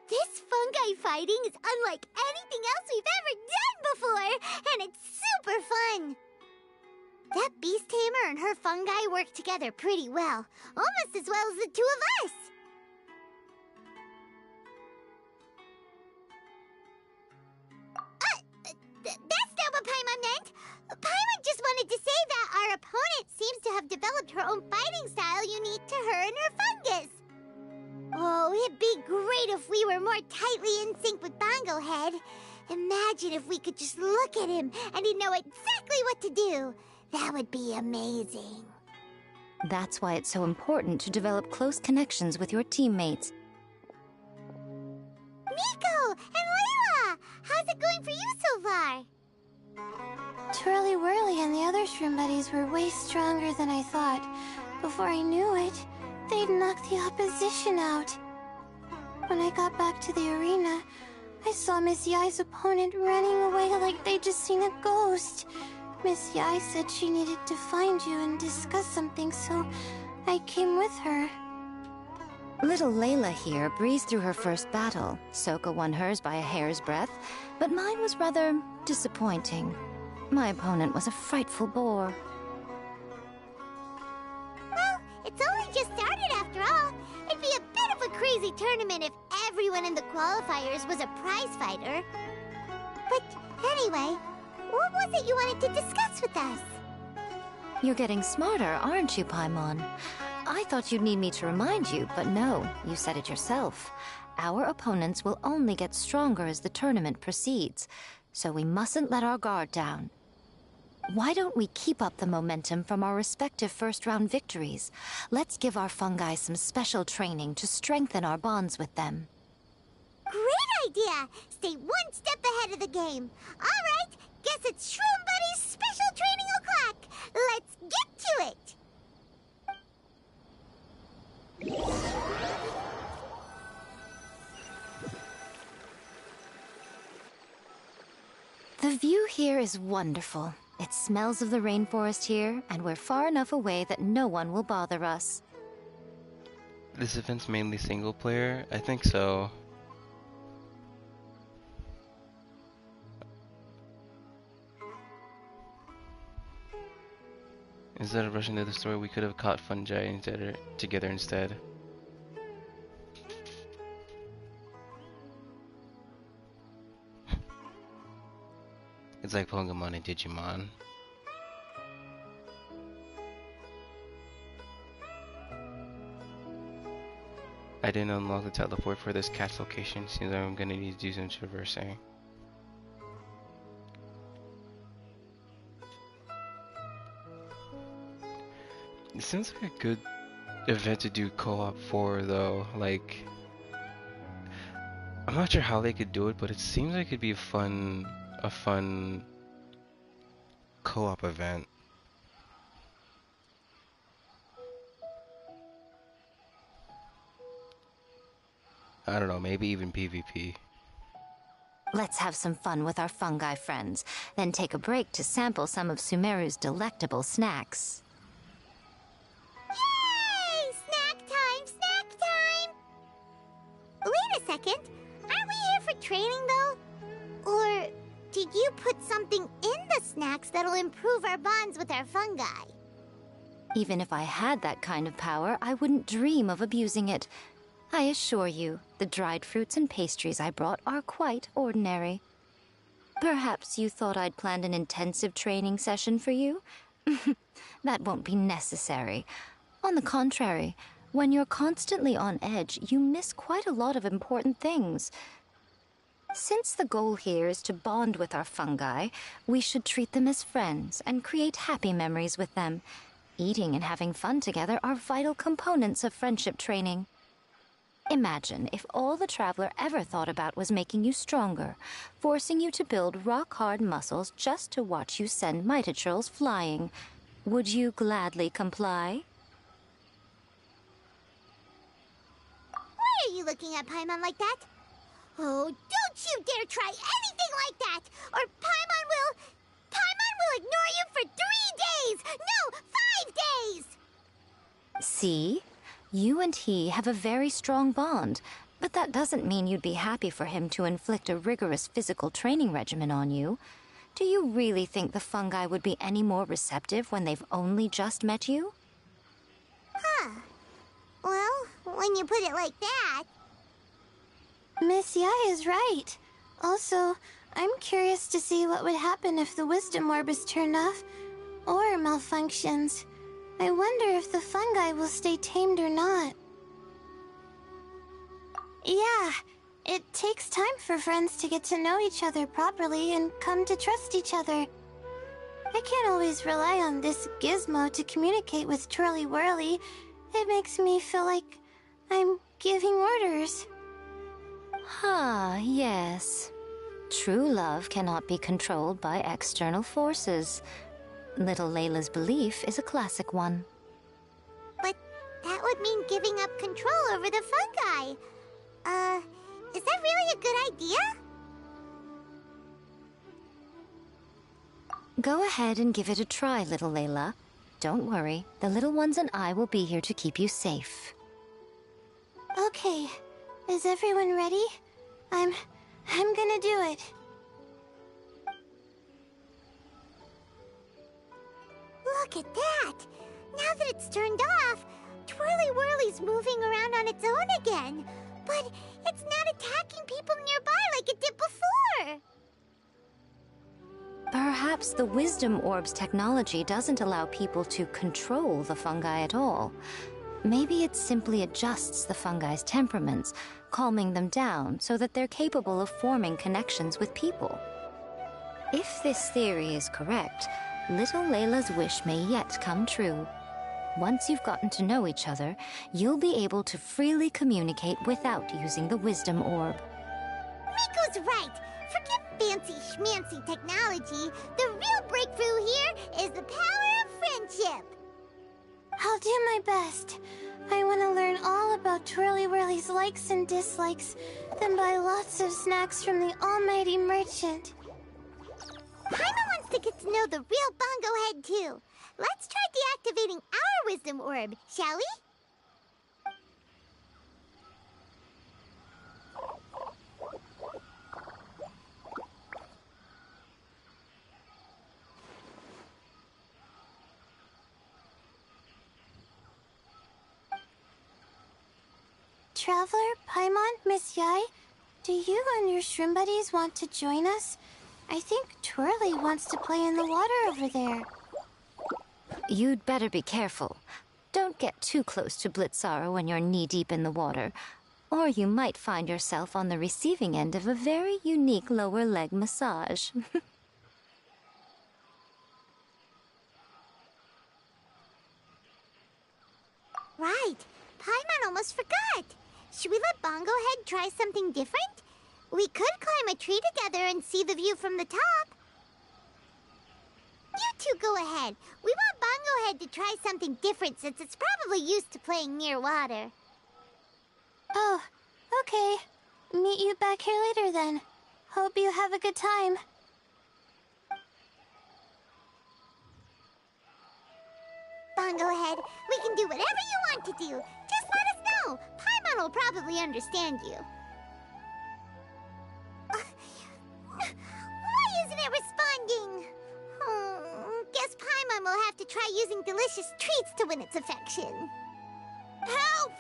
Speaker 1: This fungi fighting is unlike anything else we've ever done before, and it's super fun! That beast tamer and her fungi work together pretty well, almost as well as the two of us! That's not what Paimon meant! Paimon just wanted to say that our opponent seems to have developed her own fighting style unique to her and her fungus! Oh, it'd be great if we were more tightly in sync with Bongo Head. Imagine if we could just look at him and he'd know exactly what to do. That would be amazing.
Speaker 6: That's why it's so important to develop close connections with your teammates.
Speaker 1: Nico and Layla! How's it going for you so far?
Speaker 5: Twirly Whirly and the other shroom buddies were way stronger than I thought. Before I knew it, they'd knocked the opposition out. When I got back to the arena, I saw Miss Yai's opponent running away like they'd just seen a ghost. Miss Yai said she needed to find you and discuss something, so I came with her.
Speaker 6: Little Layla here breezed through her first battle. Soka won hers by a hair's breadth, but mine was rather disappointing. My opponent was a frightful bore.
Speaker 1: Well, it's only just started after all. It'd be a bit of a crazy tournament if everyone in the qualifiers was a prize fighter. But anyway, what was it you wanted to discuss with us?
Speaker 6: You're getting smarter, aren't you, Paimon? I thought you'd need me to remind you, but no, you said it yourself. Our opponents will only get stronger as the tournament proceeds, so we mustn't let our guard down. Why don't we keep up the momentum from our respective first-round victories? Let's give our fungi some special training to strengthen our bonds with them.
Speaker 1: Great idea! Stay one step ahead of the game. All right, guess it's Shroom Buddy's special training o'clock. Let's get to it!
Speaker 6: The view here is wonderful. It smells of the rainforest here, and we're far enough away that no one will bother us.
Speaker 10: This event's mainly single player? I think so. Instead of rushing to the store, we could have caught fungi together instead. It's like Pokemon and Digimon. I didn't unlock the teleport for this cat's location, seems like I'm gonna need to do some traversing. It seems like a good event to do co-op for though, like I'm not sure how they could do it, but it seems like it'd be a fun co-op event. I don't know, maybe even PvP.
Speaker 6: Let's have some fun with our fungi friends, then take a break to sample some of Sumeru's delectable snacks.
Speaker 1: Yay! Snack time! Snack time! Wait a second. Aren't we here for training, though? Or did you put something in the snacks that'll improve our bonds with our fungi?
Speaker 6: Even if I had that kind of power, I wouldn't dream of abusing it. I assure you, the dried fruits and pastries I brought are quite ordinary. Perhaps you thought I'd planned an intensive training session for you? That won't be necessary. On the contrary, when you're constantly on edge, you miss quite a lot of important things. Since the goal here is to bond with our fungi, we should treat them as friends and create happy memories with them. Eating and having fun together are vital components of friendship training. Imagine if all the Traveler ever thought about was making you stronger, forcing you to build rock-hard muscles just to watch you send Mitatrolls flying. Would you gladly comply?
Speaker 1: Why are you looking at Paimon like that? Oh, don't you dare try anything like that! Or Paimon will ignore you for 3 days! No, 5 days!
Speaker 6: See? You and he have a very strong bond, but that doesn't mean you'd be happy for him to inflict a rigorous physical training regimen on you. Do you really think the fungi would be any more receptive when they've only just met you?
Speaker 1: Huh. Well, when you put it like that...
Speaker 5: Miss Yai is right. Also, I'm curious to see what would happen if the wisdom orb is turned off or malfunctions. I wonder if the fungi will stay tamed or not. Yeah, It takes time for friends to get to know each other properly and come to trust each other. I can't always rely on this gizmo to communicate with Twirly Whirly. It makes me feel like I'm giving orders.
Speaker 6: Ah, yes. True love cannot be controlled by external forces. Little Layla's belief is a classic one.
Speaker 1: But that would mean giving up control over the fungi. Is that really a good idea?
Speaker 6: Go ahead and give it a try, little Layla. Don't worry, the little ones and I will be here to keep you safe.
Speaker 5: Okay, is everyone ready? I'm gonna do it.
Speaker 1: Look at that! Now that it's turned off, Twirly Whirly's moving around on its own again. But it's not attacking people nearby like it did before.
Speaker 6: Perhaps the Wisdom Orb's technology doesn't allow people to control the fungi at all. Maybe it simply adjusts the fungi's temperaments, calming them down so that they're capable of forming connections with people. If this theory is correct, little Layla's wish may yet come true. Once you've gotten to know each other, you'll be able to freely communicate without using the Wisdom Orb.
Speaker 1: Miko's right. Forget fancy schmancy technology. The real breakthrough here is the power of friendship.
Speaker 5: I'll do my best. I want to learn all about Twirly Whirly's likes and dislikes, then buy lots of snacks from the almighty merchant.
Speaker 1: Paimon wants to get to know the real Bongo Head, too. Let's try deactivating our Wisdom Orb, shall we?
Speaker 5: Traveler, Paimon, Miss Yai, do you and your shrimp buddies want to join us? I think Twirly wants to play in the water over there.
Speaker 6: You'd better be careful. Don't get too close to Blitzara when you're knee-deep in the water, or you might find yourself on the receiving end of a very unique lower leg massage.
Speaker 1: Right. Paimon almost forgot. Should we let Bongo Head try something different? We could climb a tree together and see the view from the top. You two go ahead. We want Bongo Head to try something different since it's probably used to playing near water.
Speaker 5: Oh, okay. Meet you back here later then. Hope you have a good time.
Speaker 1: Bongo Head, we can do whatever you want to do. Just let us know. Paimon will probably understand you. Why isn't it responding? Guess Paimon will have to try using delicious treats to win its affection.
Speaker 14: Help!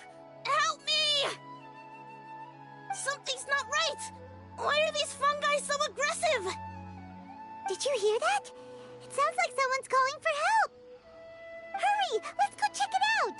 Speaker 14: Help me! Something's not right! Why are these fungi so aggressive?
Speaker 1: Did you hear that? It sounds like someone's calling for help. Hurry! Let's go check it out!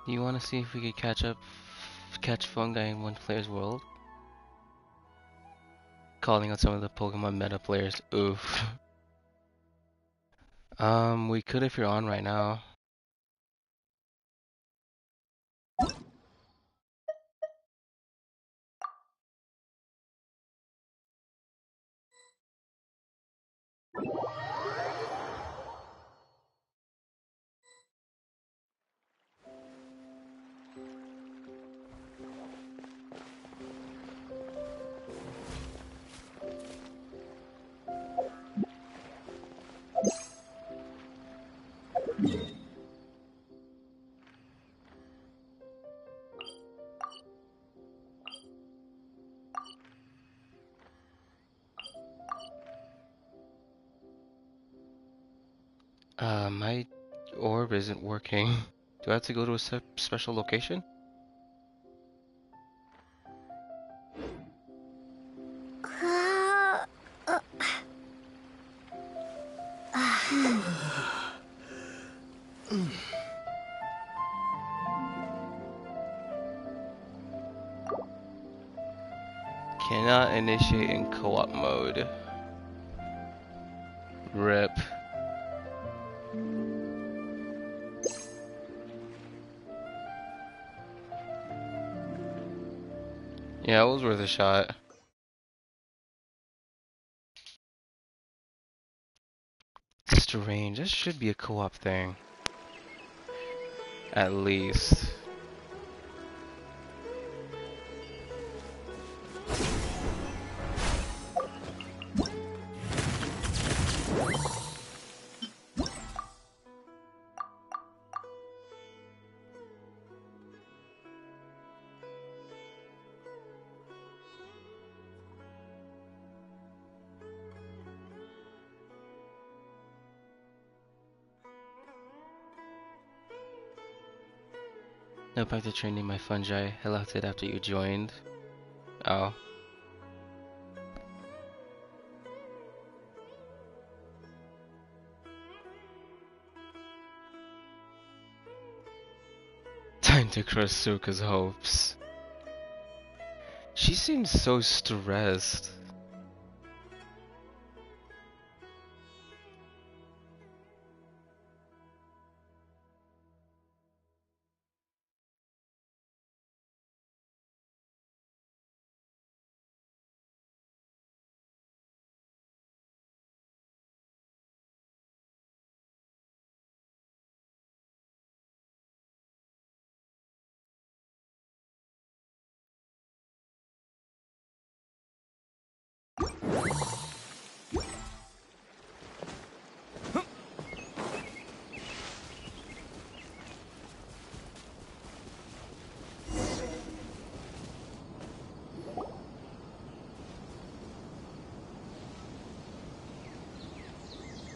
Speaker 10: You want to see if we could catch fungi in one player's world? Calling out some of the Pokemon meta players. Oof. We could if you're on right now. My orb isn't working. Do I have to go to a special location? Cannot initiate in co-op mode. RIP. Yeah, it was worth a shot. Strange. This should be a co-op thing. At least. No back to training my fungi. I left it after you joined. Oh. Time to crush Suka's hopes. She seems so stressed.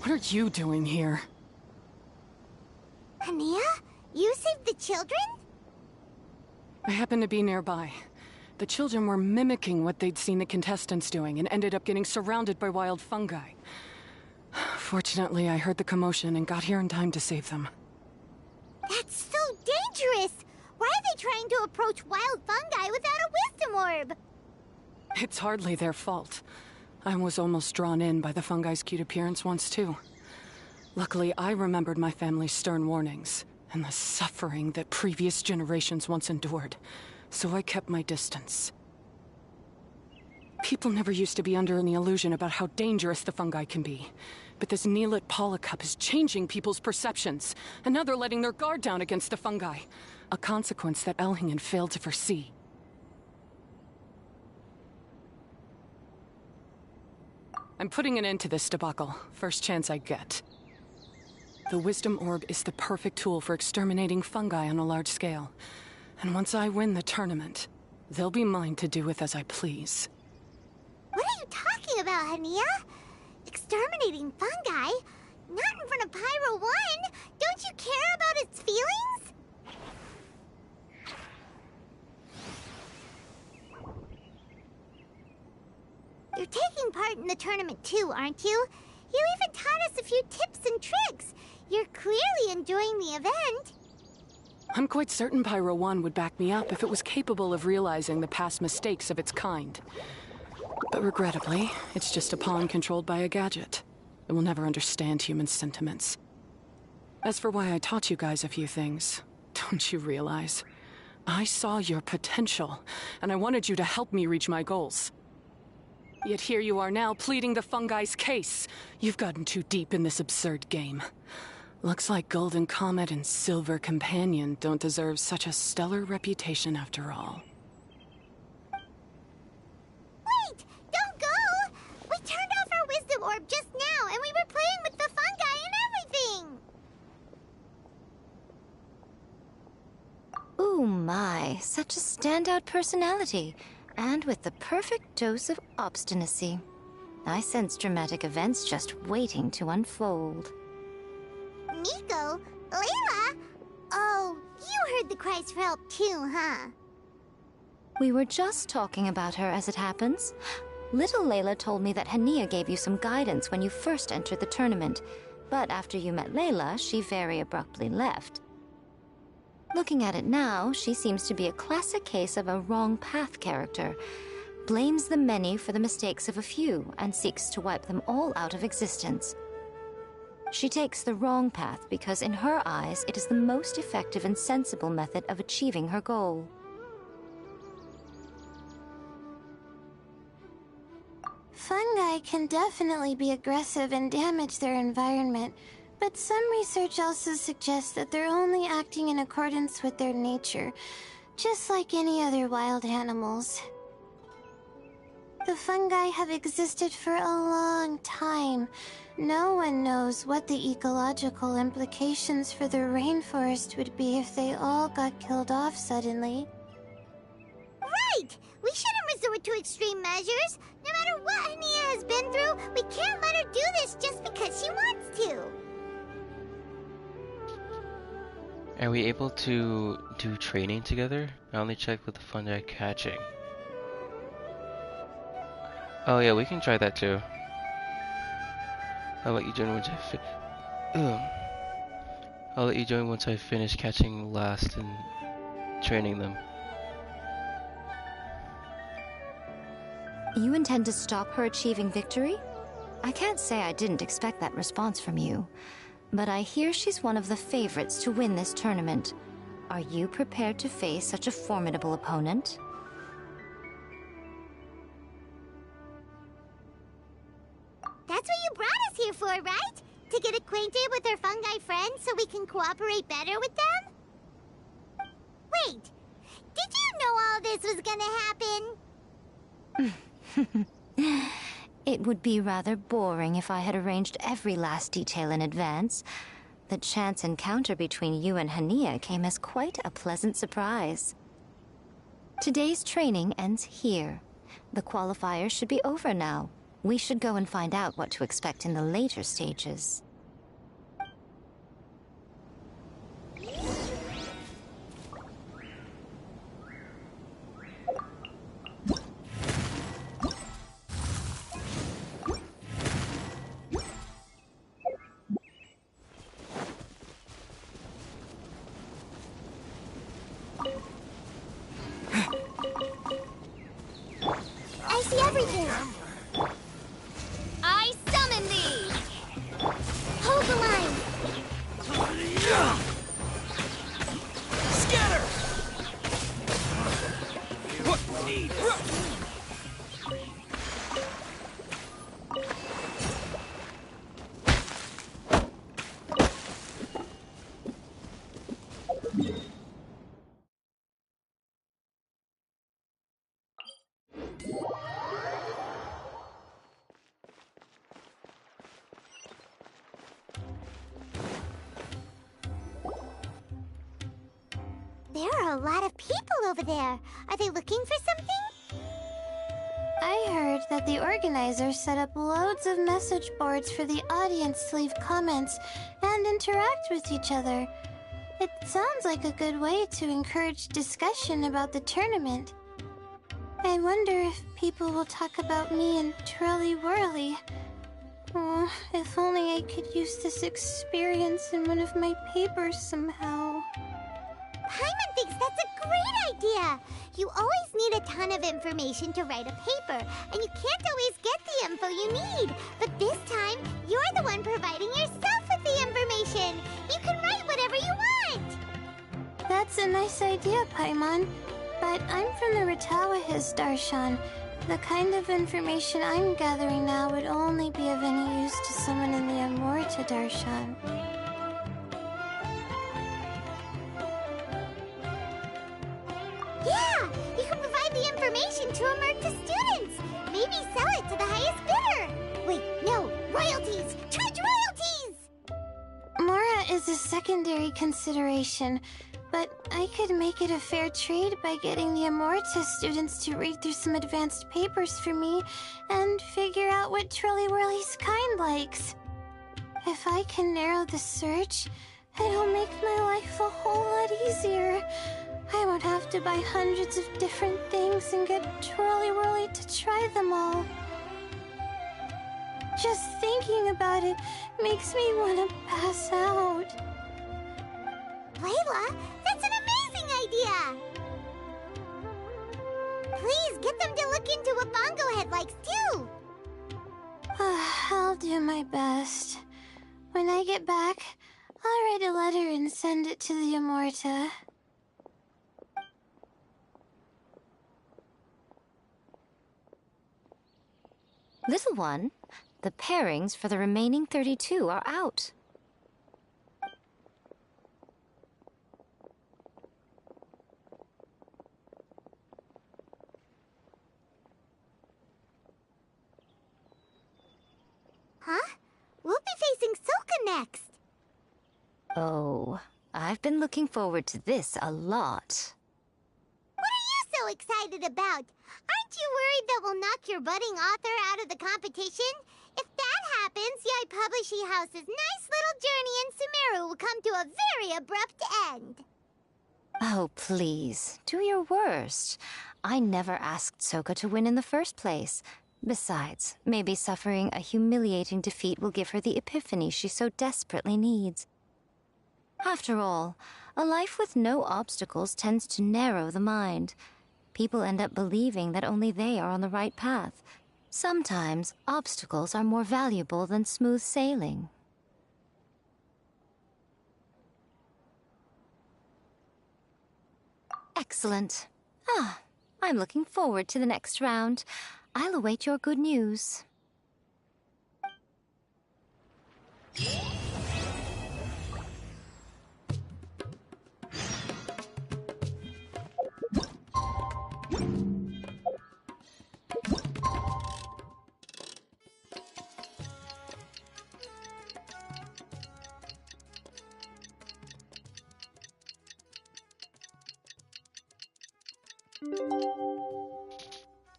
Speaker 2: What are you doing here?
Speaker 1: Hania? You saved the children?
Speaker 2: I happened to be nearby. The children were mimicking what they'd seen the contestants doing and ended up getting surrounded by wild fungi. Fortunately, I heard the commotion and got here in time to save them.
Speaker 1: That's so dangerous! Why are they trying to approach wild fungi without a wisdom orb?
Speaker 2: It's hardly their fault. I was almost drawn in by the fungi's cute appearance once, too. Luckily, I remembered my family's stern warnings and the suffering that previous generations once endured, so I kept my distance. People never used to be under any illusion about how dangerous the fungi can be. But this Neelit polycup is changing people's perceptions, and now they're letting their guard down against the fungi. A consequence that Elhingen failed to foresee. I'm putting an end to this debacle, first chance I get. The Wisdom Orb is the perfect tool for exterminating fungi on a large scale. And once I win the tournament, they'll be mine to do with as I please.
Speaker 1: What are you talking about, Hania? Exterminating fungi? Not in front of Pyro 1! Don't you care about its feelings? You're taking part in the tournament too, aren't you? You even taught us a few tips and tricks. You're clearly enjoying the event.
Speaker 2: I'm quite certain Pyro 1 would back me up if it was capable of realizing the past mistakes of its kind. But regrettably, it's just a pawn controlled by a gadget. It will never understand human sentiments. As for why I taught you guys a few things, don't you realize? I saw your potential, and I wanted you to help me reach my goals. Yet here you are now, pleading the fungi's case. You've gotten too deep in this absurd game. Looks like Golden Comet and Silver Companion don't deserve such a stellar reputation after all.
Speaker 1: Wait! Don't go! We turned off our Wisdom Orb just now, and we were playing with the fungi and everything!
Speaker 6: Ooh my, such a standout personality. And with the perfect dose of obstinacy. I sense dramatic events just waiting to unfold.
Speaker 1: Nico? Layla? Oh, You heard the cries for help too, huh?
Speaker 6: We were just talking about her as it happens. Little Layla told me that Hania gave you some guidance when you first entered the tournament, but after you met Layla, she very abruptly left. Looking at it now, she seems to be a classic case of a wrong path character. Blames the many for the mistakes of a few and seeks to wipe them all out of existence. She takes the wrong path because in her eyes it is the most effective and sensible method of achieving her goal.
Speaker 5: Fungi can definitely be aggressive and damage their environment, but some research also suggests that they're only acting in accordance with their nature, just like any other wild animals. The fungi have existed for a long time. No one knows what the ecological implications for the rainforest would be if they all got killed off suddenly.
Speaker 1: Right! We shouldn't resort to extreme measures. No matter what Hania has been through, we can't let her do this just because she wants to.
Speaker 10: Are we able to do training together? I only checked with the fungi catching. Oh yeah, we can try that too. I'll let you join once I'll let you join once I finish catching last and training them.
Speaker 6: You intend to stop her achieving victory? I can't say I didn't expect that response from you, but I hear she's one of the favorites to win this tournament. Are you prepared to face such a formidable opponent?
Speaker 1: That's what you brought us here for, right? To get acquainted with our fungi friends so we can cooperate better with them? Wait, did you know all this was gonna happen?
Speaker 6: It would be rather boring if I had arranged every last detail in advance. The chance encounter between you and Hania came as quite a pleasant surprise. Today's training ends here. The qualifiers should be over now. We should go and find out what to expect in the later stages.
Speaker 1: I see everything. I summon thee. Hold the line.
Speaker 3: Scatter!
Speaker 1: There are a lot of people over there. Are they looking for something?
Speaker 5: I heard that the organizers set up loads of message boards for the audience to leave comments and interact with each other. It sounds like a good way to encourage discussion about the tournament. I wonder if people will talk about me and Twirly Whirly. Oh, if only I could use this experience in one of my papers somehow.
Speaker 1: Paimon thinks that's a great idea. You always need a ton of information to write a paper, and you can't always get the info you need. But this time, you're the one providing yourself with the information. You can write whatever you want.
Speaker 5: That's a nice idea, Paimon. But I'm from the Ratawahiz, Darshan. The kind of information I'm gathering now would only be of any use to someone in the Amorta, Darshan.
Speaker 1: Yeah, you can provide the information to Amorta students. Maybe sell it to the highest bidder. Wait, no, royalties! Charge royalties!
Speaker 5: Mora is a secondary consideration, but I could make it a fair trade by getting the Amorta students to read through some advanced papers for me and figure out what Twirly Whirly's kind likes. If I can narrow the search, It'll make my life a whole lot easier. I won't have to buy hundreds of different things and get twirly-whirly to try them all. Just thinking about it makes me want to pass out.
Speaker 1: Layla, that's an amazing idea! Please, get them to look into what Bongo Head likes, too!
Speaker 5: I'll do my best. When I get back, I'll write a letter and send it to the Amorta.
Speaker 6: Little one, the pairings for the remaining 32 are out.
Speaker 1: Huh? We'll be facing Soka next!
Speaker 6: Oh, I've been looking forward to this a lot.
Speaker 1: What are you so excited about? Aren't you worried that we'll knock your budding author out of the competition? If that happens, Yai Publishing House's nice little journey in Sumeru will come to a very abrupt end.
Speaker 6: Oh, please, do your worst. I never asked Soka to win in the first place. Besides, maybe suffering a humiliating defeat will give her the epiphany she so desperately needs. After all, a life with no obstacles tends to narrow the mind. People end up believing that only they are on the right path. Sometimes, obstacles are more valuable than smooth sailing. Excellent. I'm looking forward to the next round. I'll await your good news.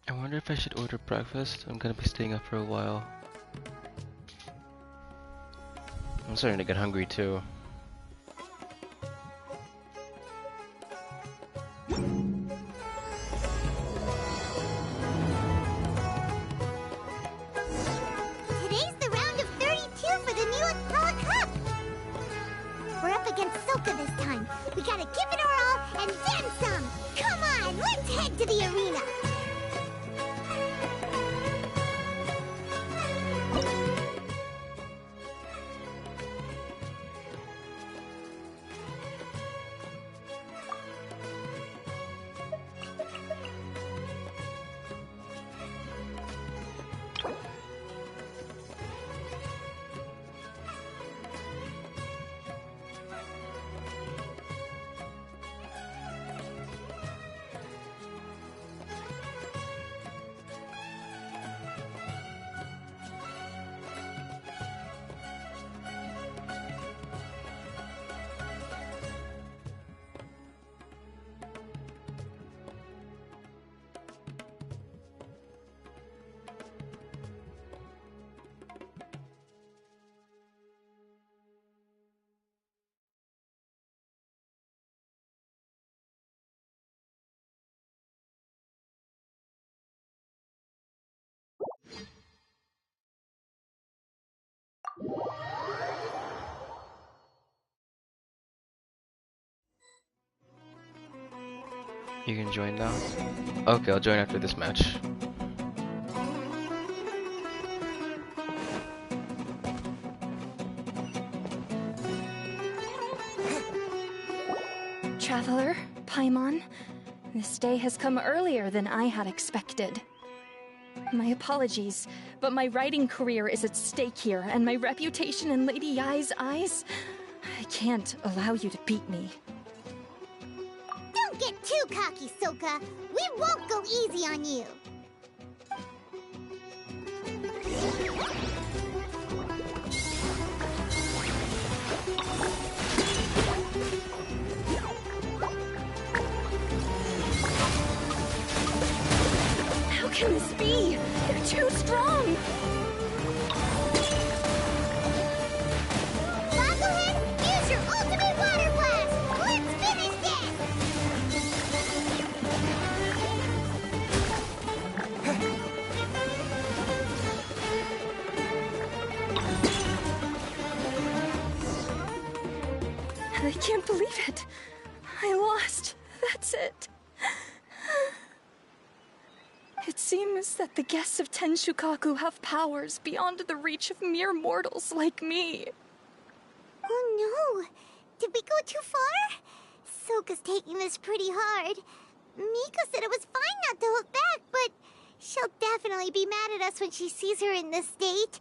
Speaker 10: I wonder if I should order breakfast. I'm gonna be staying up for a while. I'm starting to get hungry too.
Speaker 1: Today's the round of 32 for the New Impala Cup! We're up against Soka this time. We gotta give it our all and then some! Come on, let's head to the arena!
Speaker 10: You can join now? Okay, I'll join after this match.
Speaker 7: Traveler, Paimon, this day has come earlier than I had expected. My apologies, but my writing career is at stake here, and my reputation in Lady Yai's eyes, I can't allow you to beat me.
Speaker 1: Don't get too cocky, Soka. We won't go easy on you.
Speaker 7: How can this be? They're too strong!
Speaker 1: Bogglehead, use your ultimate
Speaker 7: I can't believe it. I lost. That's it. It seems that the guests of Tenshukaku have powers beyond the reach of mere mortals like me.
Speaker 1: Oh no! Did we go too far? Soka's taking this pretty hard. Miko said it was fine not to look back, but she'll definitely be mad at us when she sees her in this state.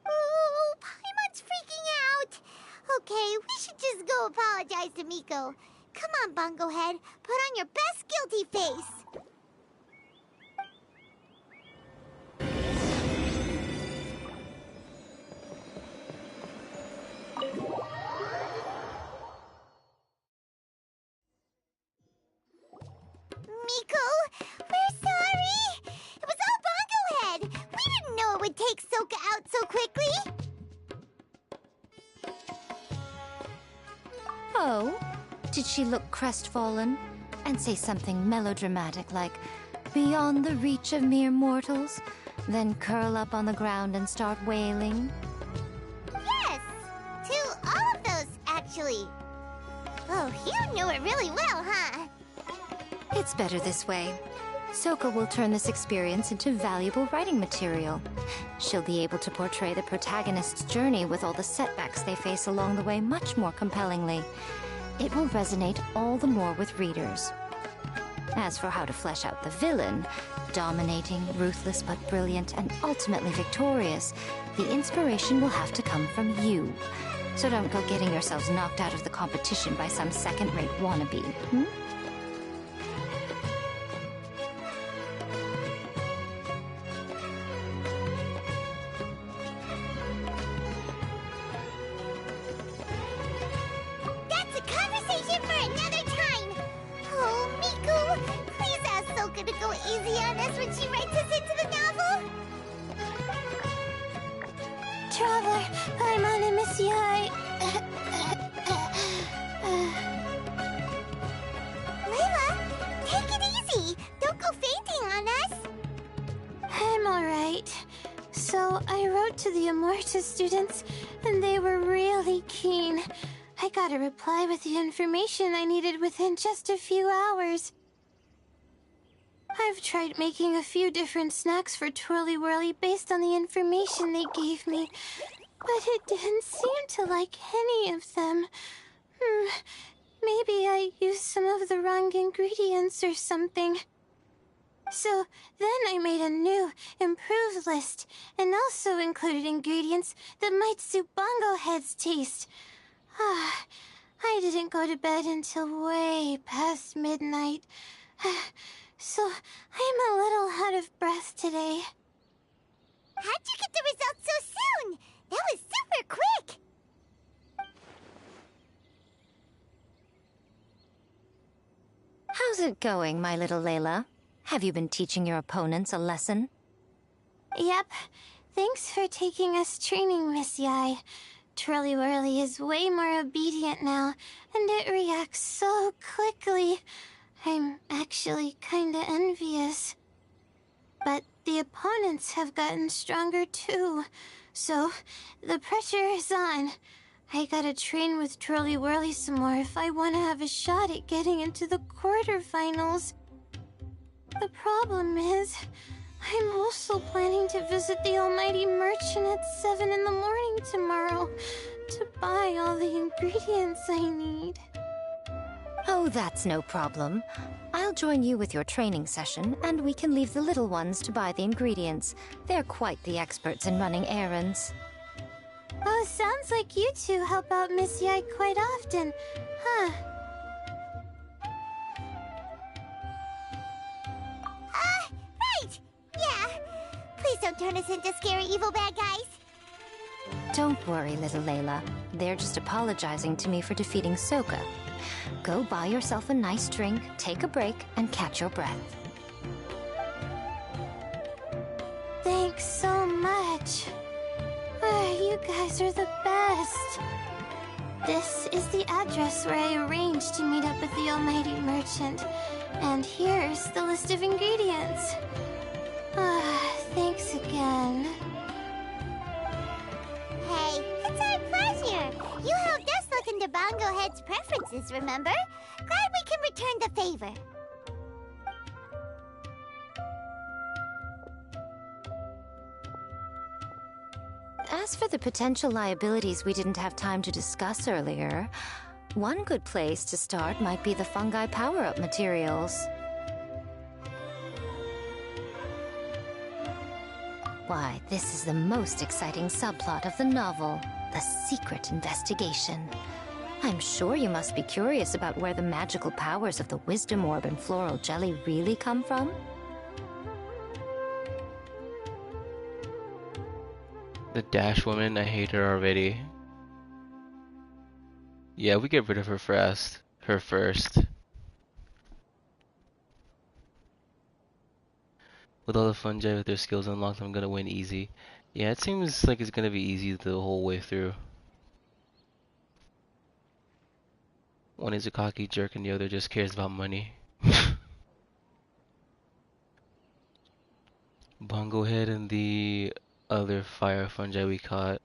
Speaker 1: Oh, Paimon's freaking out. Okay, we should just go apologize to Miko. Come on, Bungo Head. Put on your best guilty face. Miko, we're sorry. It was all Bungo Head. We didn't know it would take Soka out so quickly.
Speaker 6: Oh? Did she look crestfallen and say something melodramatic like, beyond the reach of mere mortals, then curl up on the ground and start wailing?
Speaker 1: Yes, to all of those, actually. Oh, you knew it really well, huh?
Speaker 6: It's better this way. Soka will turn this experience into valuable writing material. She'll be able to portray the protagonist's journey with all the setbacks they face along the way much more compellingly. It will resonate all the more with readers. As for how to flesh out the villain, dominating, ruthless but brilliant, and ultimately victorious, the inspiration will have to come from you. So don't go getting yourselves knocked out of the competition by some second-rate wannabe, hmm?
Speaker 1: That's a conversation for another time. Oh, Miku, please ask Soka to go easy on us when she writes us into the novel.
Speaker 5: Traveler, Paimon and Miss Yai.
Speaker 1: Layla, take it easy. Don't go fainting on us.
Speaker 5: I'm alright. So, I wrote to the Amorta students, and they were really keen. I got a reply with the information I needed within just a few hours. I've tried making a few different snacks for Twirly Whirly based on the information they gave me, but it didn't seem to like any of them. Maybe I used some of the wrong ingredients or something. So then I made a new, improved list, and also included ingredients that might suit Bongo Head's taste. I didn't go to bed until way past midnight, so I'm a little out of breath today.
Speaker 1: How'd you get the results so soon? That was super quick.
Speaker 6: How's it going, my little Layla? Have you been teaching your opponents a lesson?
Speaker 5: Yep. Thanks for taking us training, Miss Yai. Twirly Whirly is way more obedient now, and it reacts so quickly. I'm actually kinda envious. But the opponents have gotten stronger too, so the pressure is on. I gotta train with Twirly Whirly some more if I want to have a shot at getting into the quarterfinals. The problem is, I'm also planning to visit the Almighty Merchant at 7 in the morning tomorrow to buy all the ingredients I need.
Speaker 6: Oh, that's no problem. I'll join you with your training session, and we can leave the little ones to buy the ingredients. They're quite the experts in running errands.
Speaker 5: Oh, sounds like you two help out Miss Yai quite often, huh?
Speaker 1: Right. Yeah. Please don't turn us into scary evil bad guys.
Speaker 6: Don't worry, little Layla. They're just apologizing to me for defeating Soka. Go buy yourself a nice drink, take a break, and catch your breath.
Speaker 5: Thanks so much. You guys are the best. This is the address where I arranged to meet up with the Almighty Merchant. And here's the list of ingredients. Thanks again.
Speaker 1: Hey, it's our pleasure. You helped us look into to Bongo Head's preferences, remember? Glad we can return the favor.
Speaker 6: As for the potential liabilities we didn't have time to discuss earlier, one good place to start might be the fungi power-up materials. Why, this is the most exciting subplot of the novel, the secret investigation. I'm sure you must be curious about where the magical powers of the Wisdom Orb and Floral Jelly really come from.
Speaker 10: The Dash woman, I hate her already. Yeah, we get rid of her first. With all the fungi with their skills unlocked, I'm gonna win easy. Yeah, it seems like it's gonna be easy the whole way through. One is a cocky jerk and the other just cares about money. Bongo Head and the other fire fungi we caught,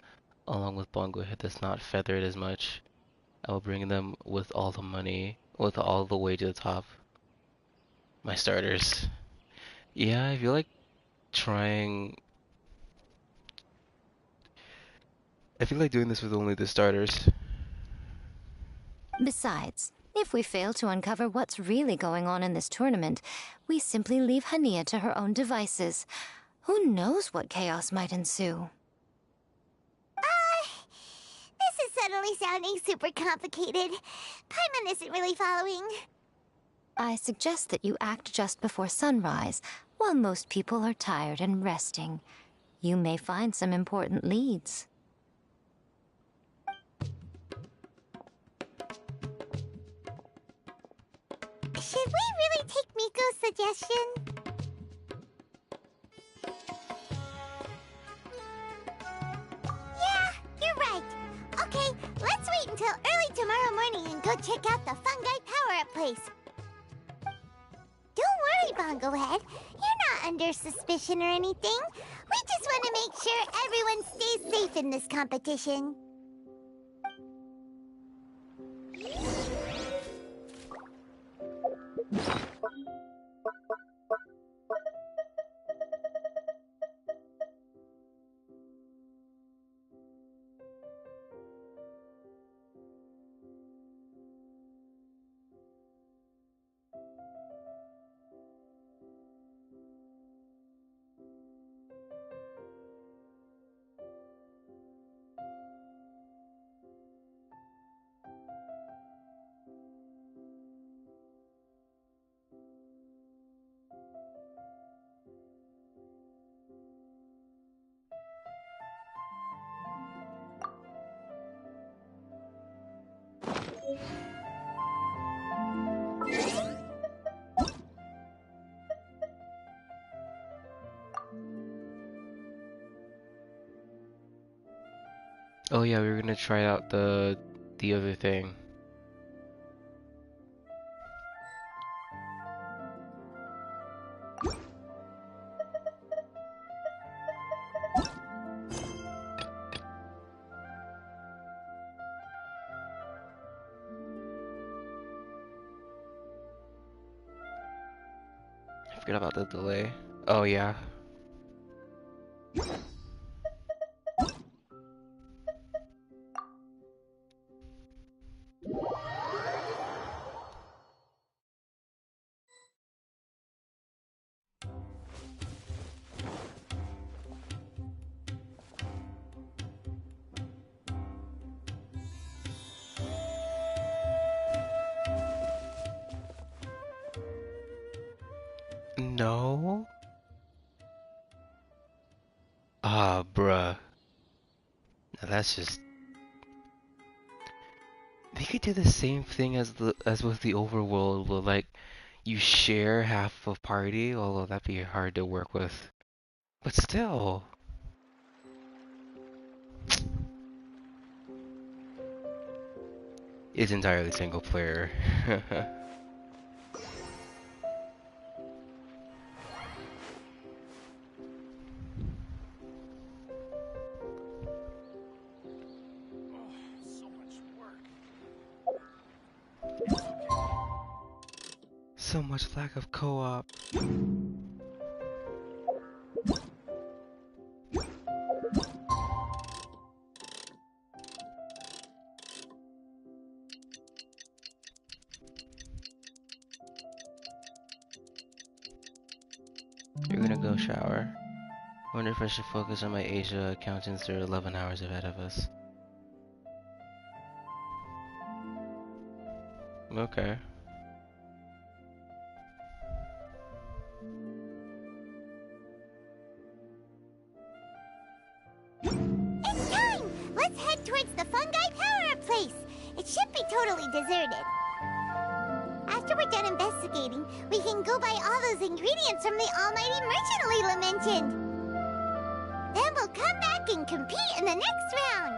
Speaker 10: along with Bongo Head that's not feathered as much. I will bring them with all the money, with all the way to the top. My starters. Yeah, I feel like trying... I feel like doing this with only the starters.
Speaker 6: Besides, if we fail to uncover what's really going on in this tournament, we simply leave Hania to her own devices. Who knows what chaos might ensue?
Speaker 1: This is suddenly sounding super complicated. Paimon isn't really following.
Speaker 6: I suggest that you act just before sunrise, while most people are tired and resting. You may find some important leads.
Speaker 1: Should we really take Miko's suggestion? Yeah, you're right. Okay, let's wait until early tomorrow morning and go check out the fungi power-up place. Don't worry, Bongo Head. You're not under suspicion or anything. We just want to make sure everyone stays safe in this competition.
Speaker 10: Oh yeah, we were gonna try out the other thing. I forgot about the delay. Oh yeah. No? Ah, bruh. Now that's just... They could do the same thing as with the overworld, where like you share half of party, although that'd be hard to work with. But still. It's entirely single player. So much lack of co-op. You're gonna go shower. Wonder if I should focus on my Asia accountants. They're 11 hours ahead of us. Okay.
Speaker 1: It's time! Let's head towards the fungi power-up place. It should be totally deserted. After we're done investigating, we can go buy all those ingredients from the almighty merchant Leela mentioned. Then we'll come back and compete in the next round.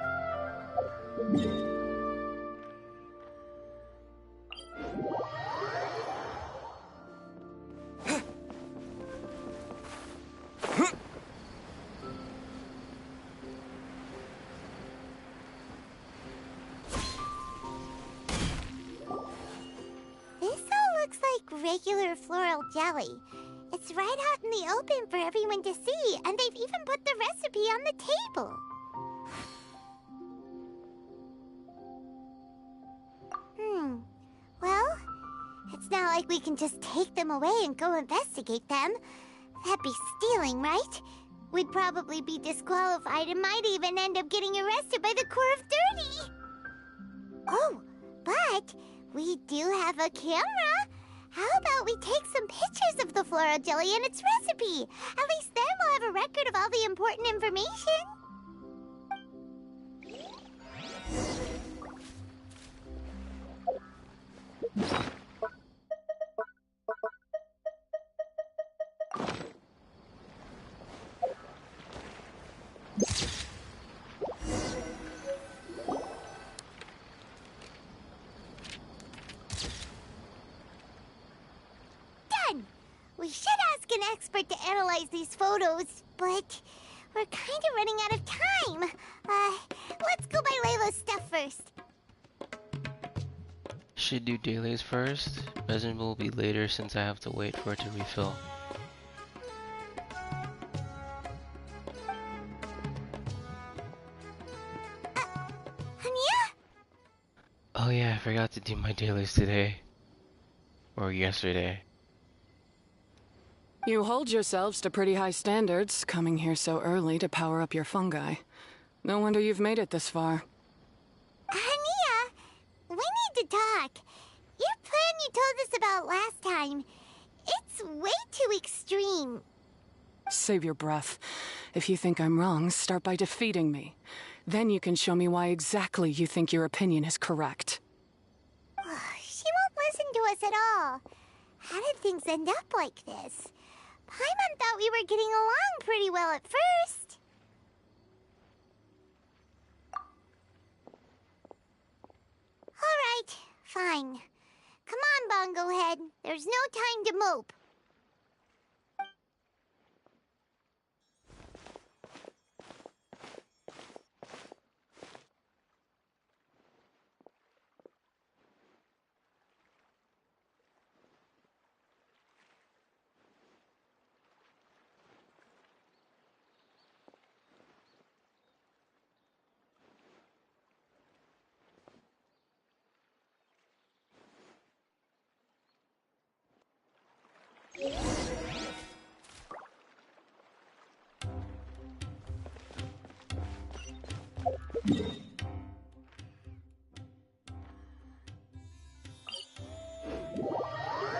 Speaker 1: Regular floral jelly. It's right out in the open for everyone to see, and they've even put the recipe on the table. Well, it's not like we can just take them away and go investigate them. That'd be stealing, right? We'd probably be disqualified and might even end up getting arrested by the Corps of 30. Oh, but we do have a camera. How about we take some pictures of the floral jelly and its recipe? At least then we'll have a record of all the important information. We should ask an expert to analyze these photos, but we're kind of running out of time. Let's go buy Layla's stuff first.
Speaker 10: Should do dailies first. Resin will be later since I have to wait for it to refill.
Speaker 1: Hania?
Speaker 10: Oh yeah, I forgot to do my dailies today. Or yesterday.
Speaker 2: You hold yourselves to pretty high standards, coming here so early to power up your fungi. No wonder you've made it this far.
Speaker 1: Hania, we need to talk. Your plan you told us about last time, it's way too extreme.
Speaker 2: Save your breath. If you think I'm wrong, start by defeating me. Then you can show me why exactly you think your opinion is correct.
Speaker 1: She won't listen to us at all. How did things end up like this? Paimon thought we were getting along pretty well at first. All right, fine. Come on, Bongo Head. There's no time to mope.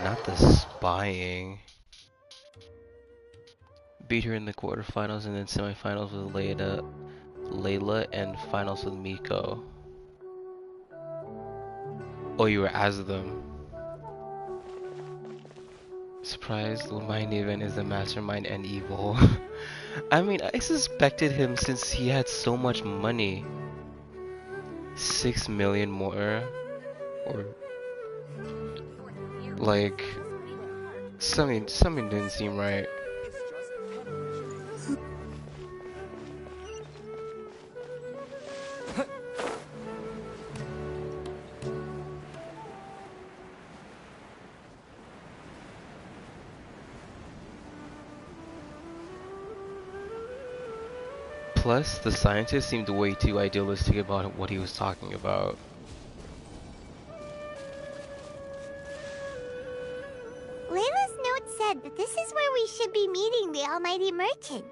Speaker 10: Not the spying. Beat her in the quarterfinals and then semifinals with Layla, and finals with Miko. Oh, you were as them. Surprised my event is the mastermind and evil. I mean, I suspected him since he had so much money. 6 million more, or like something didn't seem right. Plus, the scientist seemed way too idealistic about what he was talking about.
Speaker 1: Layla's note said that this is where we should be meeting the Almighty Merchant.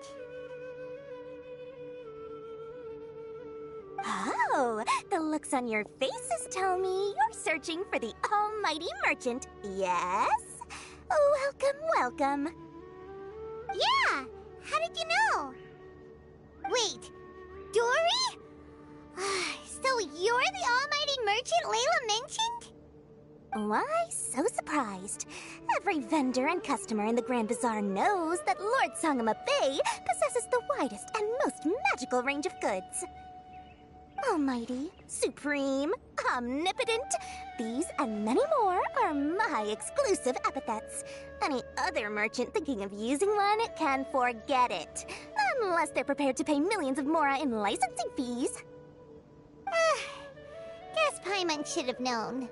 Speaker 14: Oh, the looks on your faces tell me you're searching for the Almighty Merchant, yes? Welcome, welcome.
Speaker 1: Yeah! How did you know? Wait, Dory? So you're the Almighty Merchant Layla mentioned?
Speaker 14: Why so surprised? Every vendor and customer in the Grand Bazaar knows that Lord Sangama Bay possesses the widest and most magical range of goods. Almighty, supreme, omnipotent, these and many more are my exclusive epithets. Any other merchant thinking of using one can forget it, unless they're prepared to pay millions of mora in licensing fees.
Speaker 1: Guess Paimon should have known.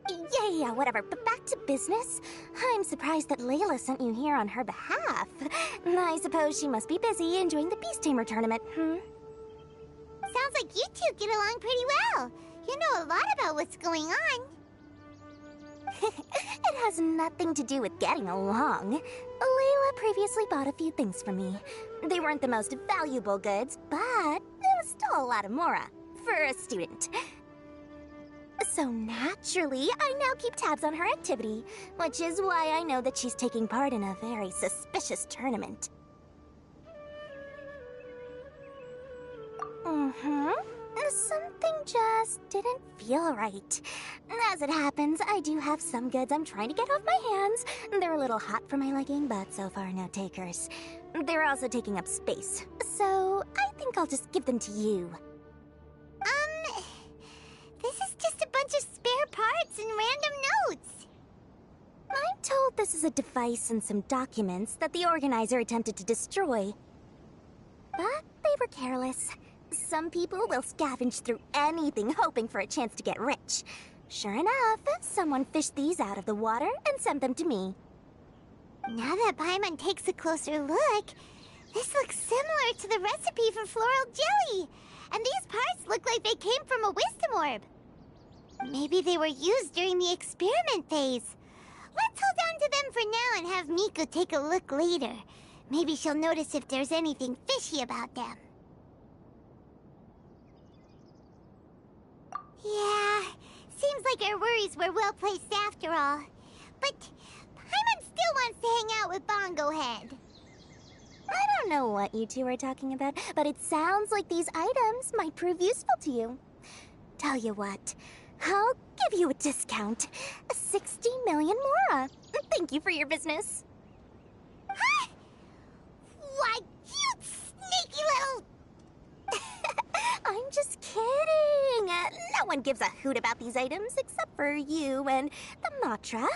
Speaker 14: Yeah, whatever, but back to business. I'm surprised that Layla sent you here on her behalf. I suppose she must be busy enjoying the Beast Tamer tournament,
Speaker 1: Sounds like you two get along pretty well. You know a lot about what's going on.
Speaker 14: It has nothing to do with getting along. Layla previously bought a few things for me. They weren't the most valuable goods, but it was still a lot of mora for a student. So naturally, I now keep tabs on her activity, which is why I know that she's taking part in a very suspicious tournament. Something just didn't feel right. As it happens, I do have some goods I'm trying to get off my hands. They're a little hot for my liking, but so far no takers. They're also taking up space, so I think I'll just give them to you.
Speaker 1: This is just a bunch of spare parts and random notes.
Speaker 14: I'm told this is a device and some documents that the organizer attempted to destroy. But they were careless. Some people will scavenge through anything hoping for a chance to get rich. Sure enough, someone fished these out of the water and sent them to me.
Speaker 1: Now that Paimon takes a closer look, this looks similar to the recipe for floral jelly. And these parts look like they came from a wisdom orb. Maybe they were used during the experiment phase. Let's hold on to them for now and have Miku take a look later. Maybe she'll notice if there's anything fishy about them. Yeah, seems like our worries were well placed after all. But Paimon still wants to hang out with Bongo Head.
Speaker 14: I don't know what you two are talking about, but it sounds like these items might prove useful to you. Tell you what, I'll give you a discount. 60 million mora. Thank you for your business.
Speaker 1: Huh? Why, you sneaky little...
Speaker 14: I'm just kidding. No one gives a hoot about these items except for you and the Matra.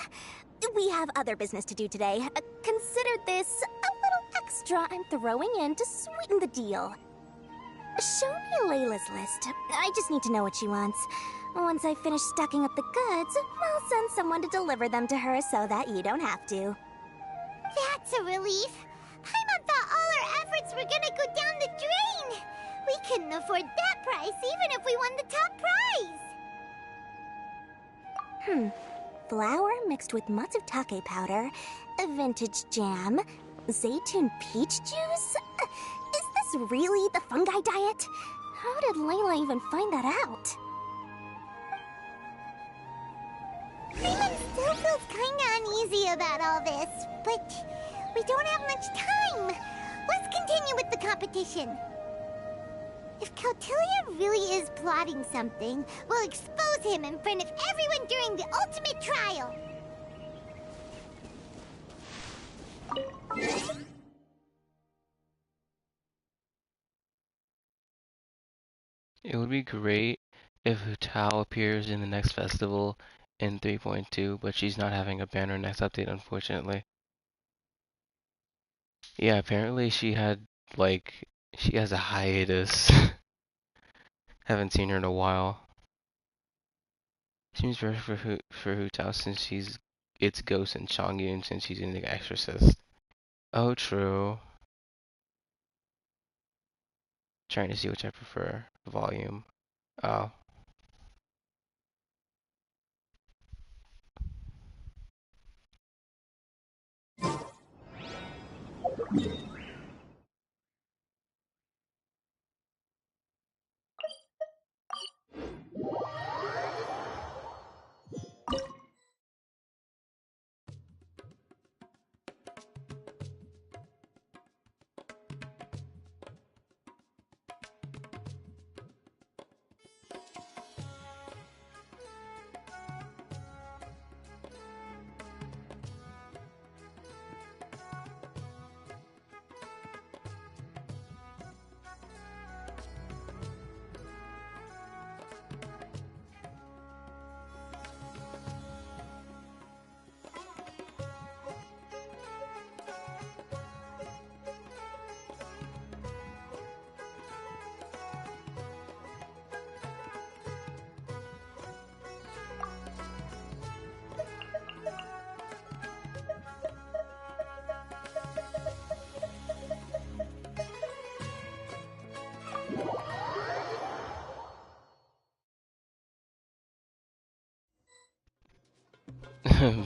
Speaker 14: We have other business to do today. Consider this a little extra I'm throwing in to sweeten the deal. Show me Layla's list. I just need to know what she wants. Once I finish stacking up the goods, I'll send someone to deliver them to her so that you don't have to.
Speaker 1: That's a relief. Paimon thought all our efforts were gonna go down the drain. We couldn't afford that price even if we won the top prize.
Speaker 14: Flour mixed with matsutake powder, a vintage jam, zaytun peach juice? Is this really the fungi diet? How did Layla even find that out?
Speaker 1: Paimon still feels kinda uneasy about all this, but we don't have much time. Let's continue with the competition. If Kautilya really is plotting something, we'll expose him in front of everyone during the ultimate trial.
Speaker 10: It would be great if Tao appears in the next festival in 3.2, but she's not having a banner next update, unfortunately. Yeah, apparently she has a hiatus. Haven't seen her in a while. Seems rare for Hu Tao since it's Ghost and Chongyun since she's in the Exorcist. Oh, true. Trying to see which I prefer. Volume. Oh.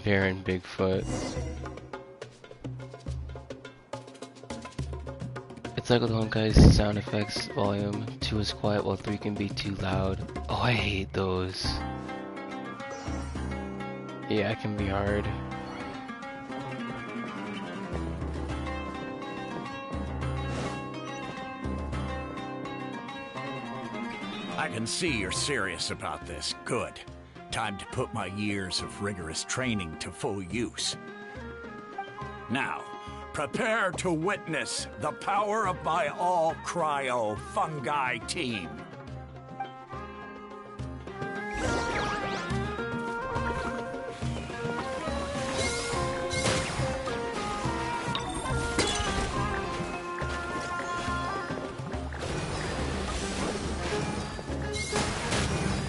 Speaker 10: Baron Bigfoot. It's like with one guy's sound effects volume. 2 is quiet while 3 can be too loud. Oh, I hate those. Yeah, it can be hard.
Speaker 8: I can see you're serious about this. Good. Time to put my years of rigorous training to full use. Now, prepare to witness the power of my all-cryo fungi team.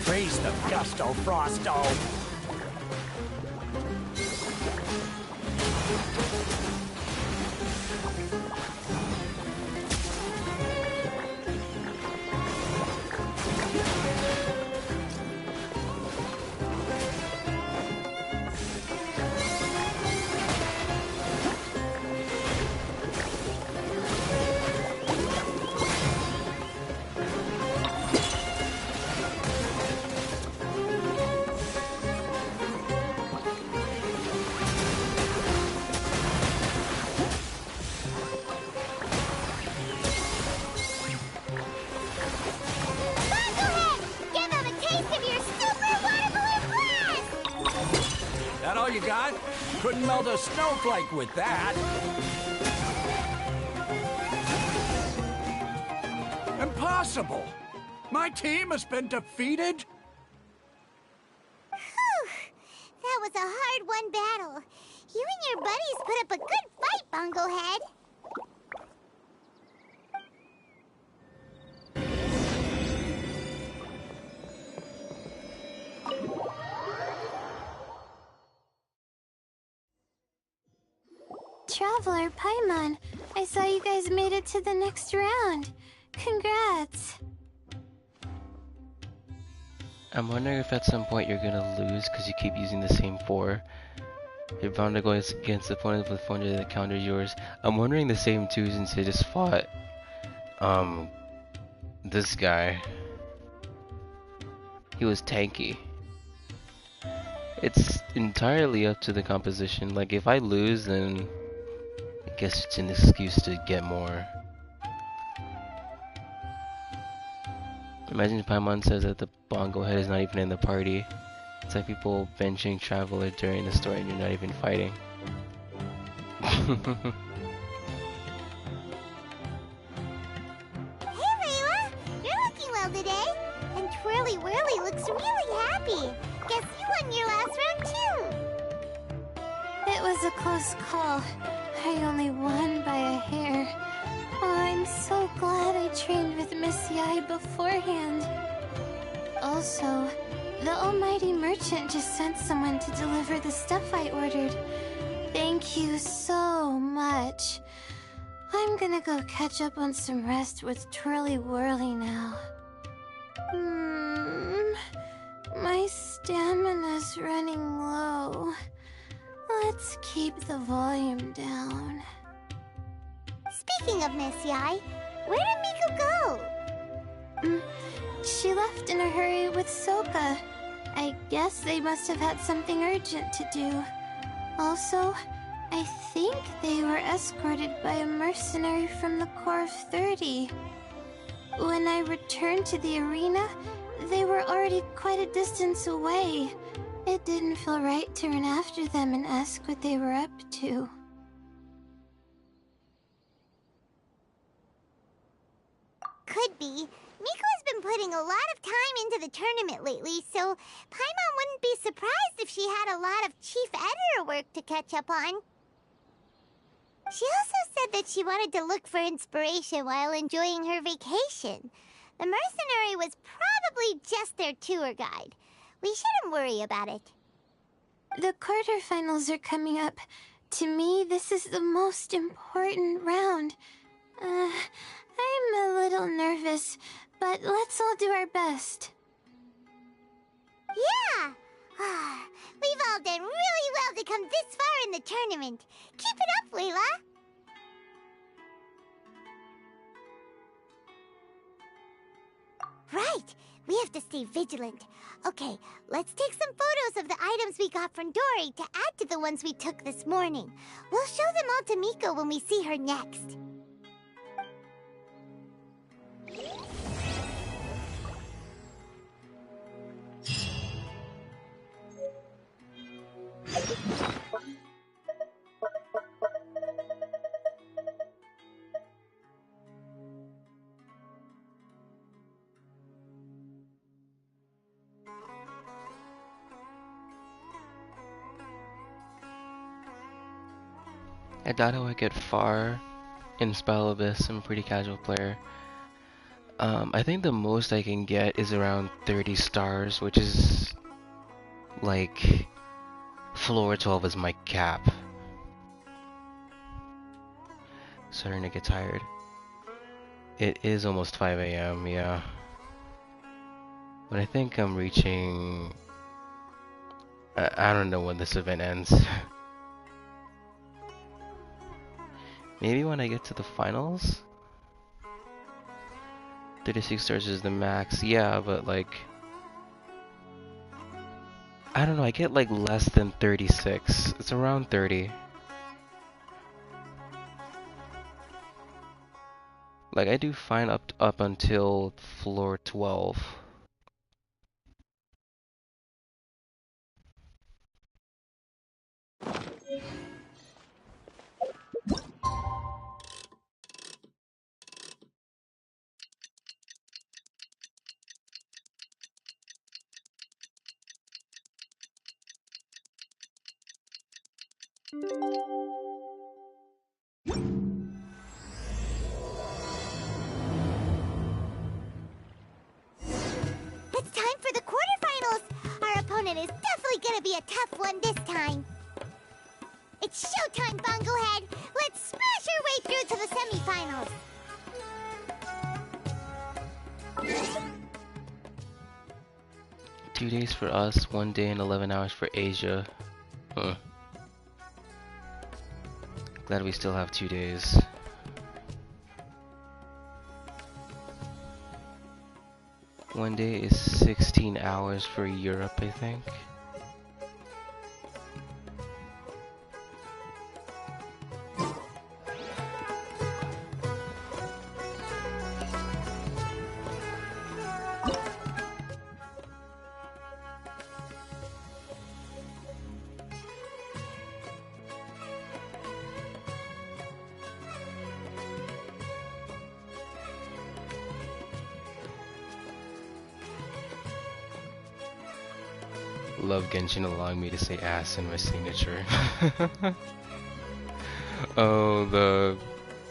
Speaker 8: Freeze the gusto, Frosto! That all you got? Couldn't melt a snowflake with that. Impossible! My team has been defeated?
Speaker 1: Whew! That was a hard-won battle. You and your buddies put up a good fight, Bongo Head.
Speaker 5: Traveler, Paimon, I saw you guys made it to the next round. Congrats.
Speaker 10: I'm wondering if at some point you're gonna lose because you keep using the same 4. You're bound to go against opponents with 400 that counter yours. I'm wondering the same 2 since I just fought this guy. He was tanky. It's entirely up to the composition. Like if I lose, then I guess it's an excuse to get more. Imagine Paimon says that the Bongo Head is not even in the party. It's like people benching Traveler during the story and you're not even fighting.
Speaker 1: Hey, Layla! You're looking well today. And Twirly Whirly looks really happy. Guess you won your last round, too.
Speaker 5: It was a close call. I only won by a hair. Oh, I'm so glad I trained with Miss Yai beforehand. Also, the almighty merchant just sent someone to deliver the stuff I ordered. Thank you so much. I'm gonna go catch up on some rest with Twirly Whirly now. My stamina's running low. Let's keep the volume down.
Speaker 1: Speaking of Miss Yai, where did Miko go?
Speaker 5: She left in a hurry with Soka. I guess they must have had something urgent to do. Also, I think they were escorted by a mercenary from the Corps of 30. When I returned to the arena, they were already quite a distance away. It didn't feel right to run after them and ask what they were up to.
Speaker 1: Could be. Miko has been putting a lot of time into the tournament lately, so Paimon wouldn't be surprised if she had a lot of chief editor work to catch up on. She also said that she wanted to look for inspiration while enjoying her vacation. The mercenary was probably just their tour guide. We shouldn't worry about it.
Speaker 5: The quarterfinals are coming up. To me, this is the most important round. I'm a little nervous, but let's all do our best.
Speaker 1: Yeah! We've all done really well to come this far in the tournament. Keep it up, Layla! Right! We have to stay vigilant. Okay, let's take some photos of the items we got from Dory to add to the ones we took this morning. We'll show them all to Miko when we see her next.
Speaker 10: I doubt I would get far in Spell Abyss. I'm a pretty casual player. I think the most I can get is around 30 stars, which is like floor 12 is my cap. Starting to get tired. It is almost 5 a.m., yeah. But I think I'm reaching... I don't know when this event ends. Maybe when I get to the finals? 36 stars is the max, yeah, but like... I don't know, I get like less than 36. It's around 30. Like I do fine up until floor 12.
Speaker 1: It's time for the quarterfinals! Our opponent is definitely gonna be a tough one this time. It's showtime, Bongohead! Let's smash our way through to the semifinals!
Speaker 10: Two days for us, 1 day and 11 hours for Asia. Glad we still have 2 days. One day is 16 hours for Europe, I think. Love Genshin allowing me to say ass in my signature. Oh, the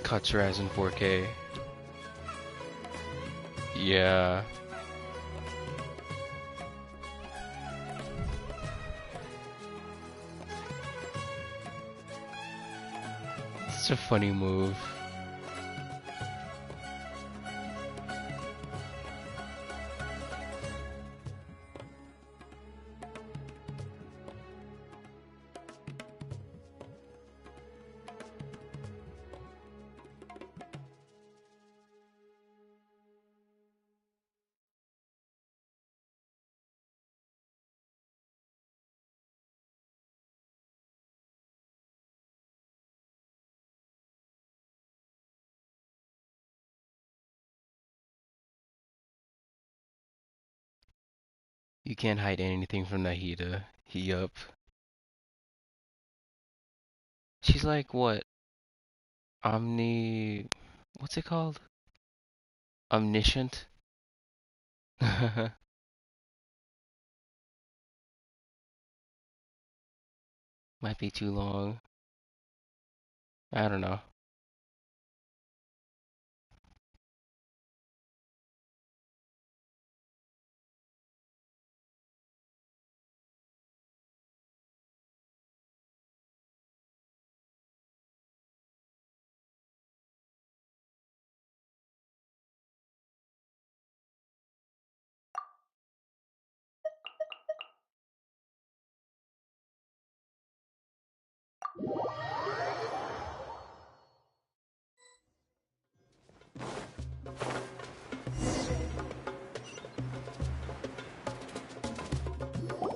Speaker 10: cut your ass in 4K. Yeah. Such a funny move. You can't hide anything from Nahida. Yup. She's like what? What's it called? Omniscient? Might be too long. I don't know.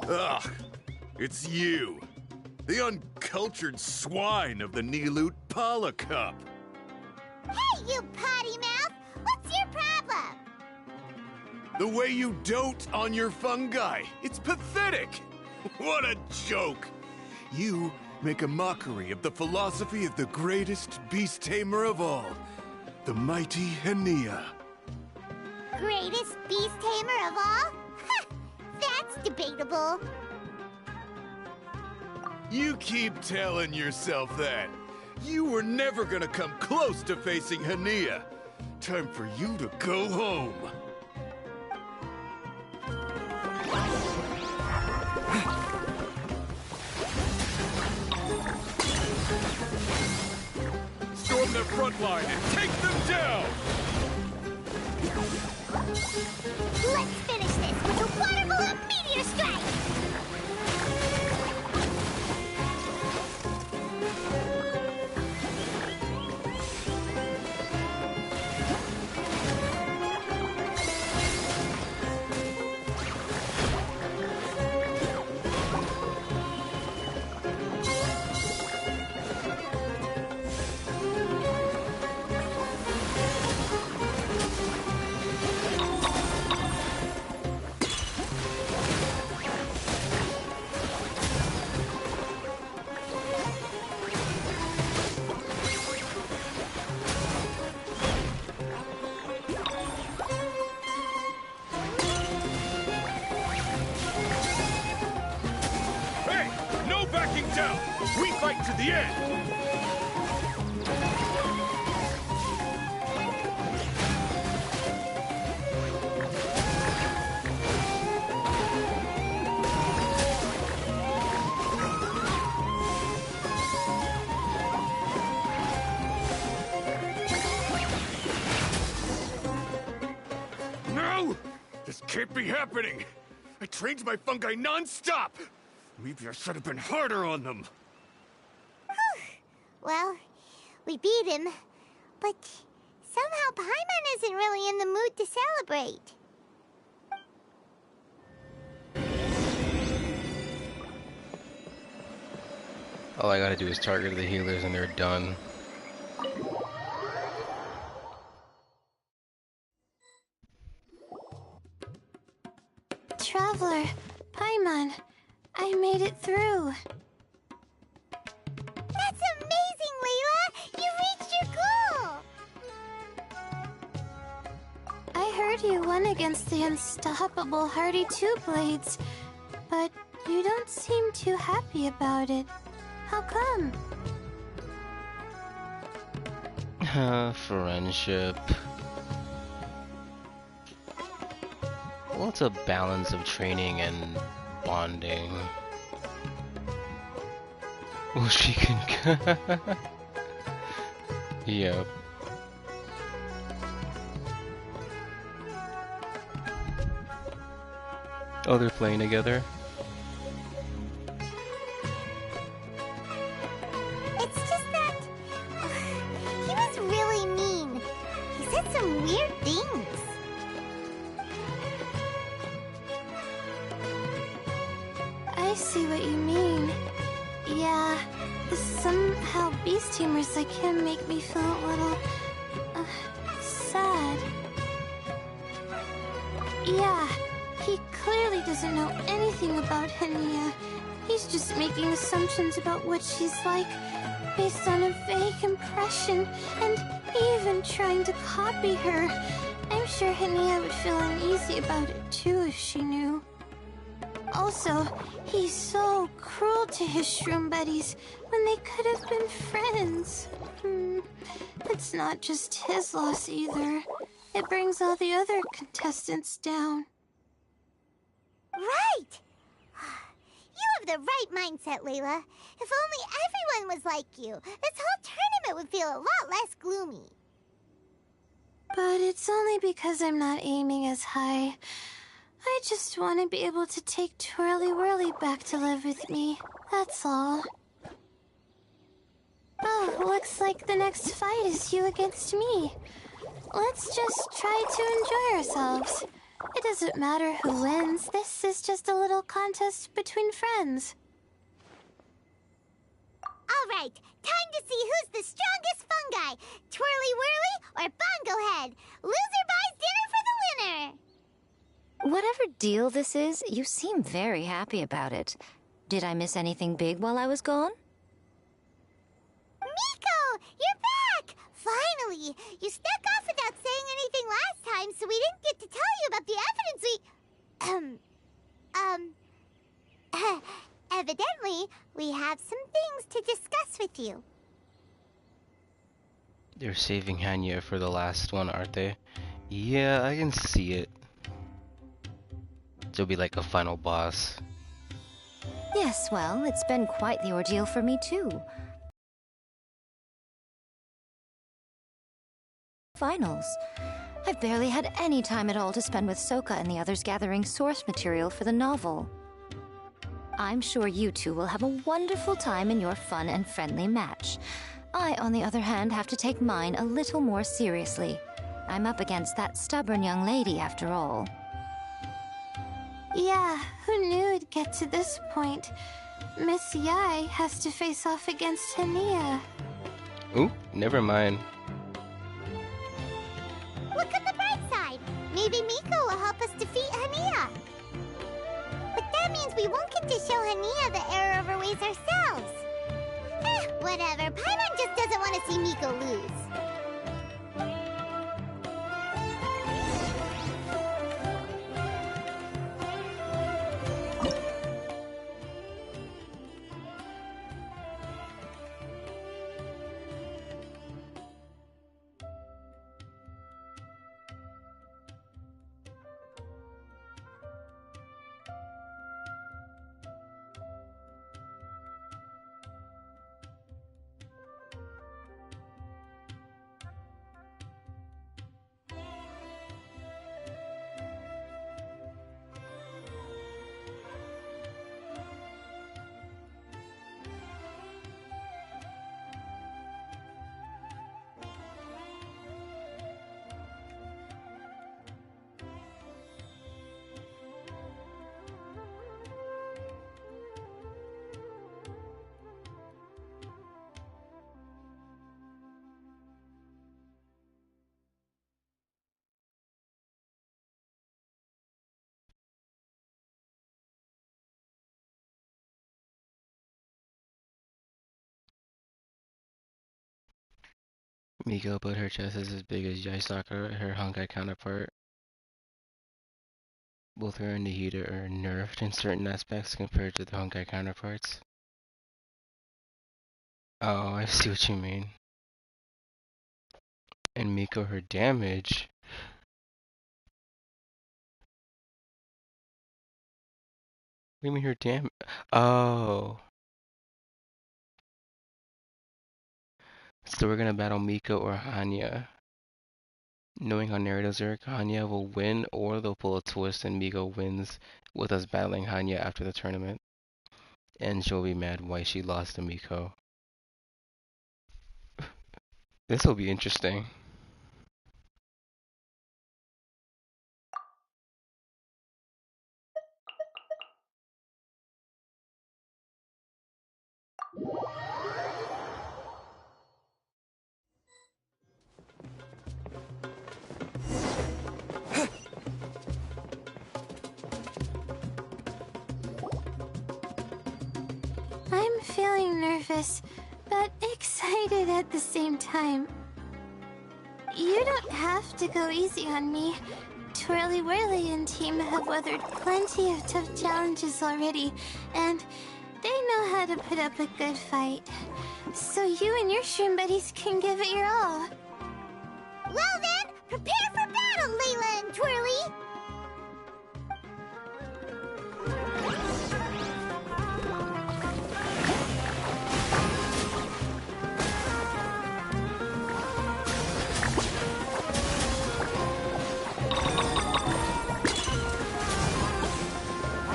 Speaker 15: Ugh, it's you. The uncultured swine of the Nilut Pala Cup.
Speaker 1: Hey, you potty mouth! What's your problem?
Speaker 15: The way you dote on your fungi. It's pathetic. What a joke. You make a mockery of the philosophy of the greatest beast tamer of all, the mighty Henia.
Speaker 1: Greatest beast tamer of all? Ha! That's debatable.
Speaker 15: You keep telling yourself that. You were never gonna come close to facing Henia. Time for you to go home. Storm their front line and take them down!
Speaker 1: Let's finish this with a water balloon meteor strike!
Speaker 15: Down! We fight to the end! No! This can't be happening! I trained my fungi non-stop! Maybe I should have been harder on them.
Speaker 1: Well, we beat him, but somehow Paimon isn't really in the mood to celebrate.
Speaker 10: All I gotta do is target the healers and they're done.
Speaker 5: Traveler, Paimon, I made it through.
Speaker 1: That's amazing, Layla! You reached your goal!
Speaker 5: I heard you won against the unstoppable Hardy Two-Blades, but you don't seem too happy about it. How come?
Speaker 10: Friendship. Well, it's a balance of training and bonding. Well, she can. Yep. Oh, they're playing together?
Speaker 1: It's just that... he was really mean. He said some weird things.
Speaker 5: I see what you mean. Yeah, somehow beast tamers like him make me feel a little... sad. Yeah, He clearly doesn't know anything about Hania. He's just making assumptions about what she's like, based on a vague impression, and even trying to copy her. I'm sure Hania would feel uneasy about it too if she knew. Also, he's so cruel to his shroom buddies when they could have been friends. It's not just his loss either. It brings all the other contestants down.
Speaker 1: Right! You have the right mindset, Layla. If only everyone was like you, this whole tournament would feel a lot less gloomy.
Speaker 5: But it's only because I'm not aiming as high. I just want to be able to take Twirly Whirly back to live with me. That's all. Oh, looks like the next fight is you against me. Let's just try to enjoy ourselves. It doesn't matter who wins. This is just a little contest between friends.
Speaker 1: All right, time to see who's the strongest fungi. Twirly Whirly or Bongo Head. Loser buys dinner for the winner.
Speaker 6: Whatever deal this is, you seem very happy about it. Did I miss anything big while I was gone?
Speaker 1: Miko, you're back! Finally! You snuck off without saying anything last time, so we didn't get to tell you about the evidence evidently, we have some things to discuss with you.
Speaker 10: They're saving Hanya for the last one, aren't they? Yeah, I can see it. There'll be like a final boss.
Speaker 6: Yes, well, it's been quite the ordeal for me too. Finals. I've barely had any time at all to spend with Soka and the others gathering source material for the novel. I'm sure you two will have a wonderful time in your fun and friendly match. I, on the other hand, have to take mine a little more seriously. I'm up against that stubborn young lady, after all.
Speaker 5: Yeah, who knew it'd get to this point? Miss Yai has to face off against Hania.
Speaker 10: Ooh, never mind.
Speaker 1: Look on the bright side. Maybe Miko will help us defeat Hania. But that means we won't get to show Hania the error of our ways ourselves. Whatever. Paimon just doesn't want to see Miko lose.
Speaker 10: Miko, but her chest is as big as Yaisaka, her Honkai counterpart. Both her and Nihida are nerfed in certain aspects compared to their Honkai counterparts. Oh, I see what you mean. And Miko, her damage. What do you mean her damage? Oh. So we're gonna battle Miko or Hanya. Knowing how narratives work, Hanya will win, or they'll pull a twist and Miko wins with us battling Hanya after the tournament. And she'll be mad why she lost to Miko. This will be interesting.
Speaker 5: feeling nervous, but excited at the same time. You don't have to go easy on me. Twirly Whirly and team have weathered plenty of tough challenges already, and they know how to put up a good fight. So you and your shroom buddies can give it your all.
Speaker 1: Well then, prepare for battle, Layla and Twirly!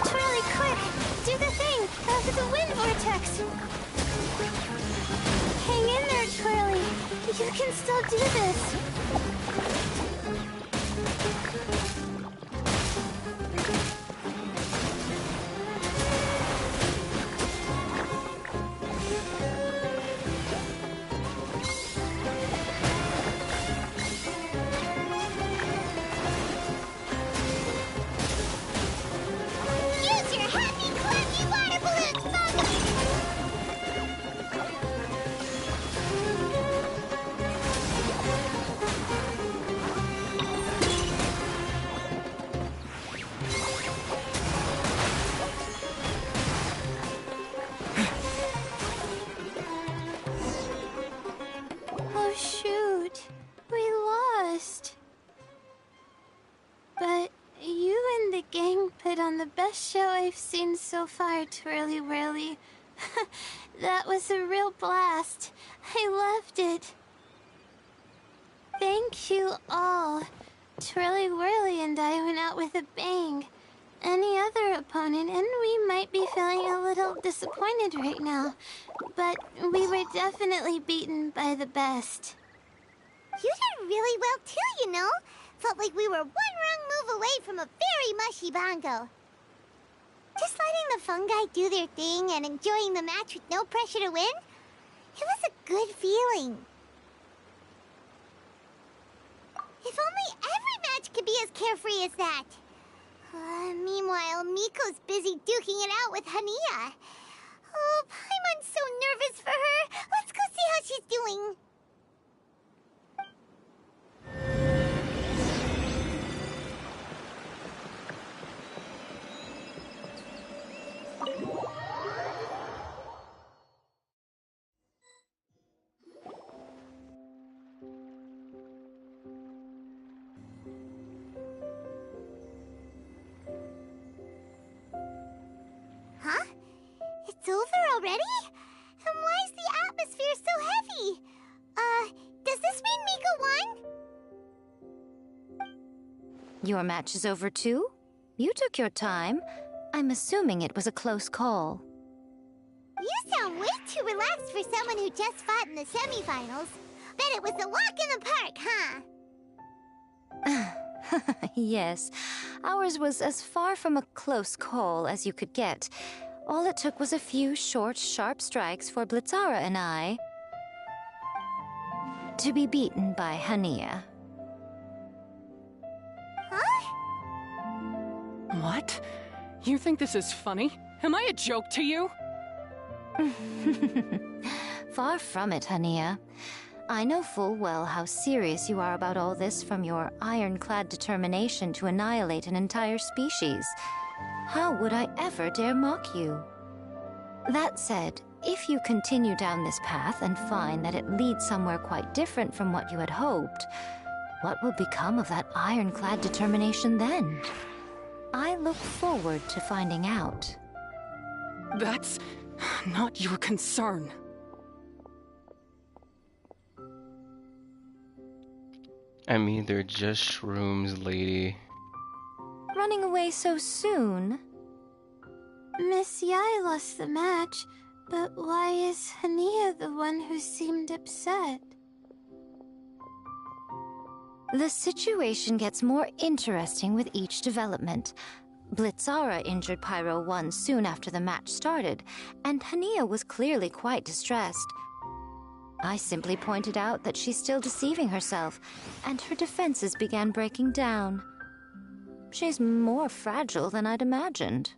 Speaker 5: Twirly, quick! Do the thing! The wind vortex! Hang in there, Twirly! You can still do this!
Speaker 1: Use your happy, clappy water balloons, Fungus!
Speaker 5: Oh shoot, we lost. But you and the gang put on the best show I've seen so far, Twirly Whirly. That was a real blast. I loved it. Thank you all. Twirly Whirly and I went out with a bang. Any other opponent, and we might be feeling a little disappointed right now, but we were definitely beaten by the best.
Speaker 1: You did really well too, you know. Felt like we were one wrong move away from a very mushy bongo. Just letting the fungi do their thing and enjoying the match with no pressure to win, it was a good feeling. If only every match could be as carefree as that. Meanwhile, Miko's busy duking it out with Hania. Oh, Paimon's so nervous for her. Let's go see how she's doing. Huh? It's over already? And why is the atmosphere so heavy? Does this mean Miko won?
Speaker 6: Your match is over too? You took your time. I'm assuming it was a close call.
Speaker 1: You sound way too relaxed for someone who just fought in the semifinals. Bet it was a walk in the park, huh?
Speaker 6: Yes, ours was as far from a close call as you could get. All it took was a few short, sharp strikes for Blitzara and I to be beaten by Hania.
Speaker 1: Huh?
Speaker 2: What? You think this is funny? Am I a joke to you?
Speaker 6: Far from it, Hania. I know full well how serious you are about all this from your ironclad determination to annihilate an entire species. How would I ever dare mock you? That said, if you continue down this path and find that it leads somewhere quite different from what you had hoped, what will become of that ironclad determination then? I look forward to finding out.
Speaker 2: That's not your concern.
Speaker 10: I mean, they're just shrooms, lady.
Speaker 6: Running away so soon?
Speaker 5: Miss Yai lost the match, but why is Hania the one who seemed upset?
Speaker 6: The situation gets more interesting with each development. Blitzara injured Pyro 1 soon after the match started, and Hania was clearly quite distressed. I simply pointed out that she's still deceiving herself, and her defenses began breaking down. She's more fragile than I'd imagined.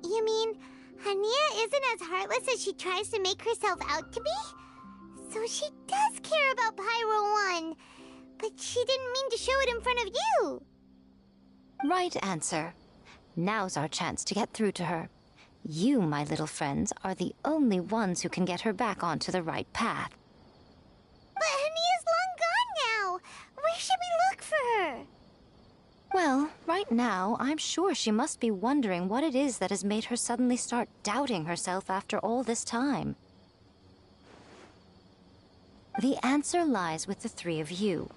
Speaker 1: You You mean, Hania isn't as heartless as she tries to make herself out to be? So she does care about Pyro 1, but she didn't mean to show it in front of you.
Speaker 6: Right answer. Now's our chance to get through to her. You, my little friends, are the only ones who can get her back onto the right path.
Speaker 1: But Hania's long gone now. Where should we look for her?
Speaker 6: Well, right now, I'm sure she must be wondering what it is that has made her suddenly start doubting herself after all this time. The answer lies with the three of you.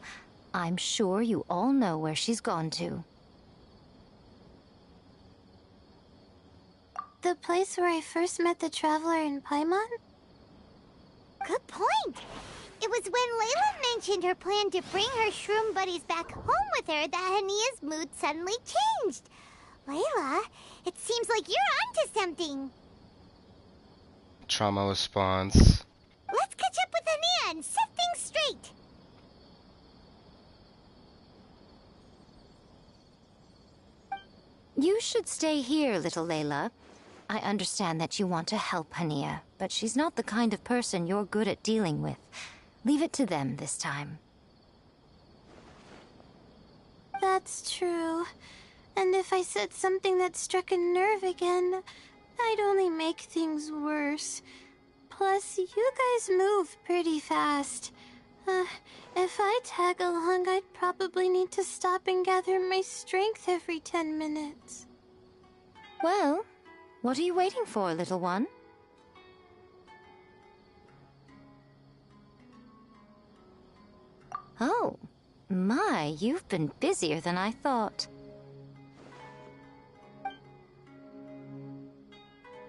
Speaker 6: I'm sure you all know where she's gone to.
Speaker 5: The place where I first met the traveler in Paimon?
Speaker 1: Good point. It was when Layla mentioned her plan to bring her shroom buddies back home with her that Hania's mood suddenly changed. Layla, it seems like you're onto something.
Speaker 10: Trauma response.
Speaker 1: Let's catch up with Hania and set things straight.
Speaker 6: You should stay here, little Layla. I understand that you want to help Hania, but she's not the kind of person you're good at dealing with. Leave it to them this time.
Speaker 5: That's true. And if I said something that struck a nerve again, I'd only make things worse. Plus, you guys move pretty fast. If I tag along, I'd probably need to stop and gather my strength every 10 minutes.
Speaker 6: Well, what are you waiting for, little one? Oh, my, you've been busier than I thought.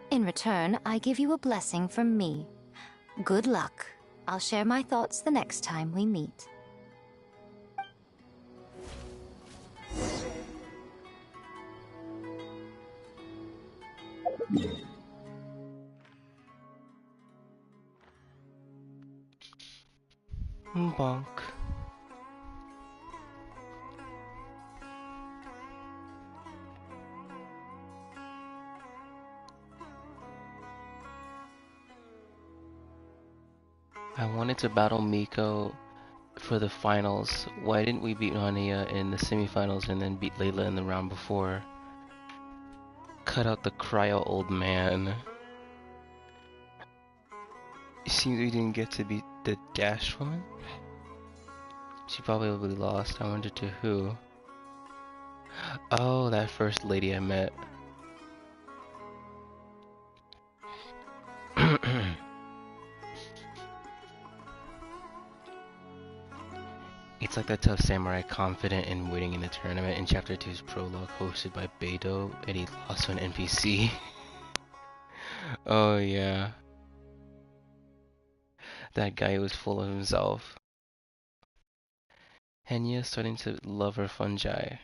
Speaker 6: In return, I give you a blessing from me. Good luck. I'll share my thoughts the next time we meet.
Speaker 10: Bonk. I wanted to battle Miko for the finals. Why didn't we beat Hania in the semifinals and then beat Layla in the round before? Cut out the cryo old man. It seems we didn't get to beat the Dash woman. She probably lost. I wonder to who. Oh, that first lady I met. It's like that tough samurai confident in winning in the tournament in Chapter 2's prologue hosted by Beidou, and he lost to an NPC. Oh yeah. That guy was full of himself. Henya starting to love her fungi.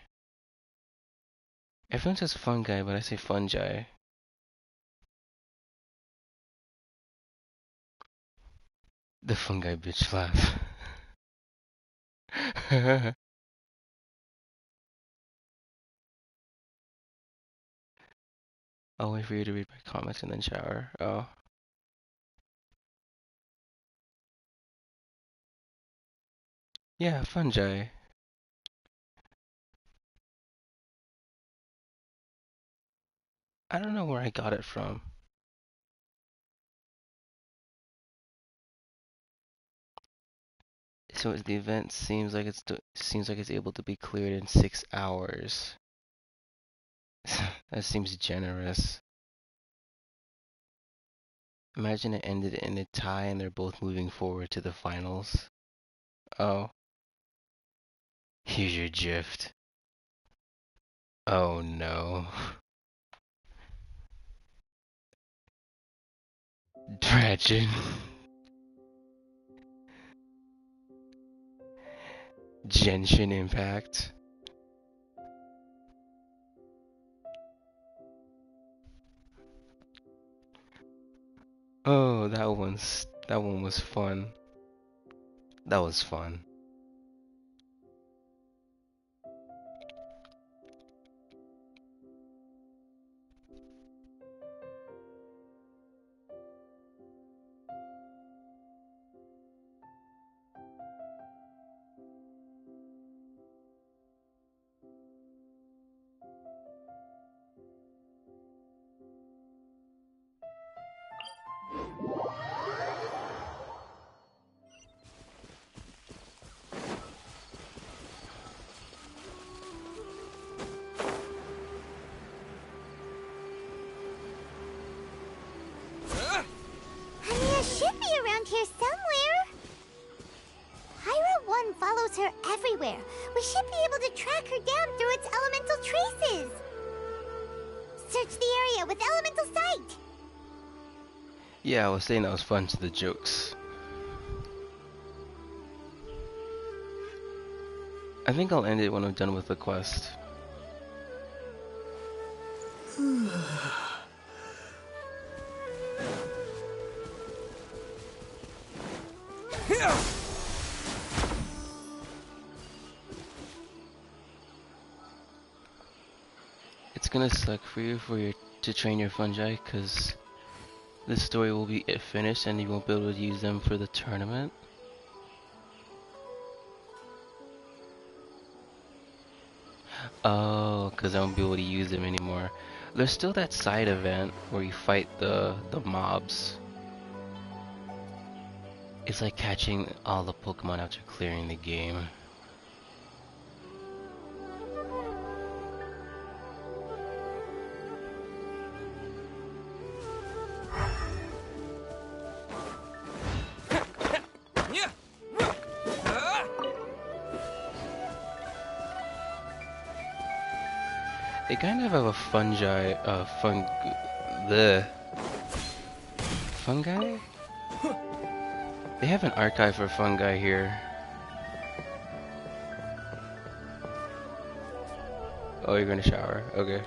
Speaker 10: Everyone says fungi, but I say fungi. The fungi bitch laugh. I'll wait for you to read my comments and then shower. Oh. Yeah, fungi. I don't know where I got it from. So the event seems like it's able to be cleared in 6 hours. That seems generous. Imagine it ended in a tie and they're both moving forward to the finals. Oh. Here's your gift. Oh no. Tragic. Genshin Impact. Oh, that one was fun. That was fun.
Speaker 1: search the area with elemental sight.
Speaker 10: Yeah, I was saying that was fun to the jokes. I think I'll end it when I'm done with the quest. It's gonna suck for you to train your fungi, cause this story will be finished and you won't be able to use them for the tournament. Oh, cause I won't be able to use them anymore. There's still that side event where you fight the mobs. It's like catching all the Pokemon after clearing the game. They kind of have a fungi, fungi? They have an archive for fungi here. Oh, you're gonna shower, okay.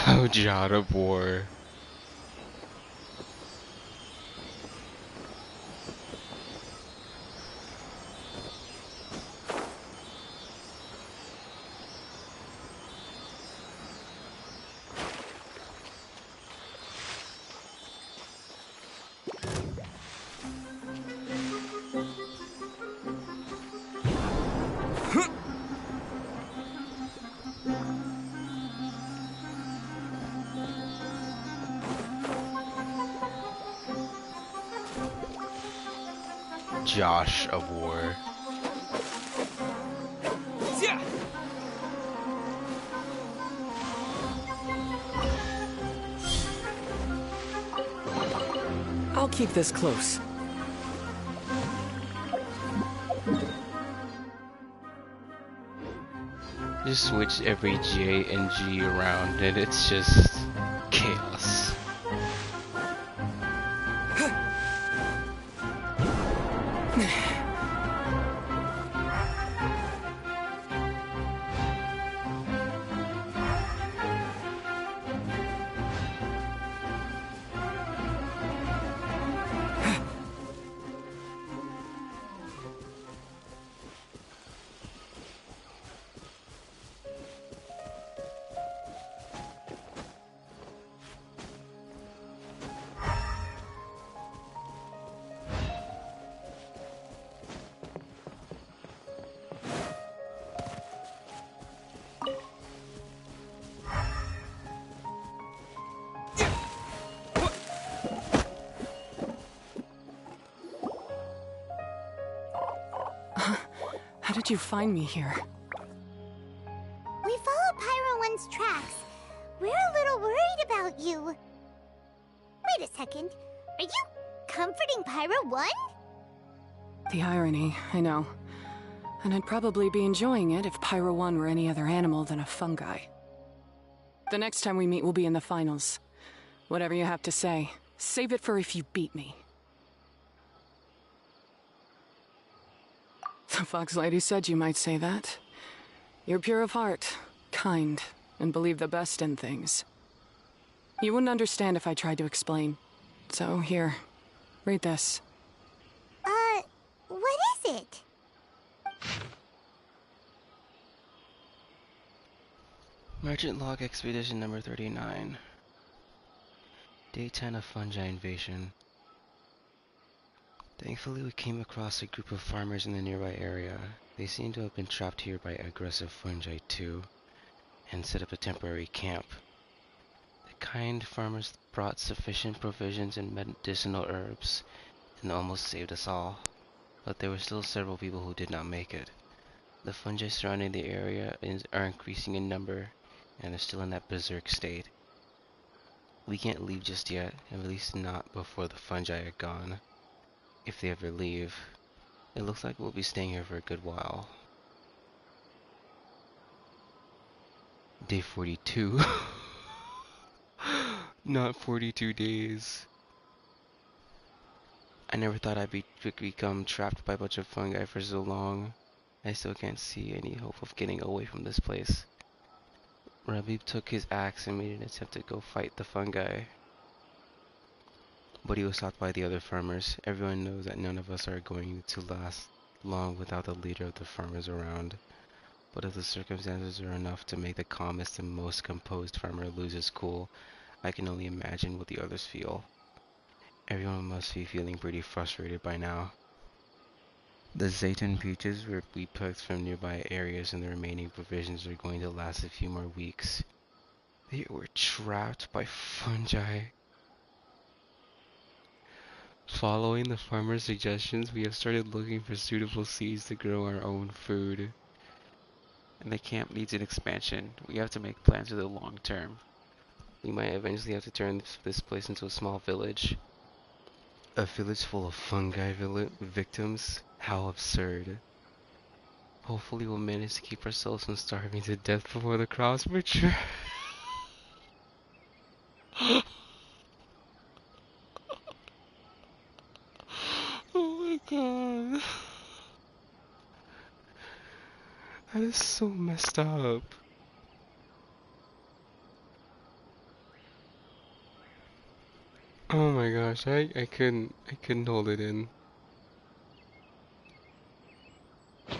Speaker 10: Oh, God of War. Josh of War.
Speaker 2: I'll keep this close.
Speaker 10: Just switch every J and G around and it's just chaos.
Speaker 2: How did you find me here?
Speaker 1: We followed Pyro 1's tracks. We're a little worried about you. Wait a second. Are you comforting Pyro 1?
Speaker 2: The irony, I know. And I'd probably be enjoying it if Pyro 1 were any other animal than a fungi. The next time we meet will be in the finals. Whatever you have to say, save it for if you beat me. The Fox Lady said you might say that. You're pure of heart, kind, and believe the best in things. You wouldn't understand if I tried to explain. So here, read this.
Speaker 1: What is it?
Speaker 10: Merchant Log Expedition number 39. Day 10 of Fungi Invasion. Thankfully, we came across a group of farmers in the nearby area. They seem to have been trapped here by aggressive fungi too, and set up a temporary camp. The kind farmers brought sufficient provisions and medicinal herbs, and almost saved us all. But there were still several people who did not make it. The fungi surrounding the area are increasing in number, and are still in that berserk state. We can't leave just yet, at least not before the fungi are gone. If they ever leave, it looks like we'll be staying here for a good while. Day 42. Not 42 days. I never thought I'd become trapped by a bunch of fungi for so long. I still can't see any hope of getting away from this place. Rabib took his axe and made an attempt to go fight the fungi. But he was stopped by the other farmers. Everyone knows that none of us are going to last long without the leader of the farmers around. But if the circumstances are enough to make the calmest and most composed farmer lose his cool, I can only imagine what the others feel. Everyone must be feeling pretty frustrated by now. The Zayton peaches were we picked from nearby areas, and the remaining provisions are going to last a few more weeks. They were trapped by fungi. Following the farmer's suggestions, we have started looking for suitable seeds to grow our own food. And the camp needs an expansion. We have to make plans for the long term. We might eventually have to turn this place into a small village. A village full of fungi victims? How absurd. Hopefully we'll manage to keep ourselves from starving to death before the crops mature. Oh my god. That is so messed up. Oh my gosh, I couldn't hold it in.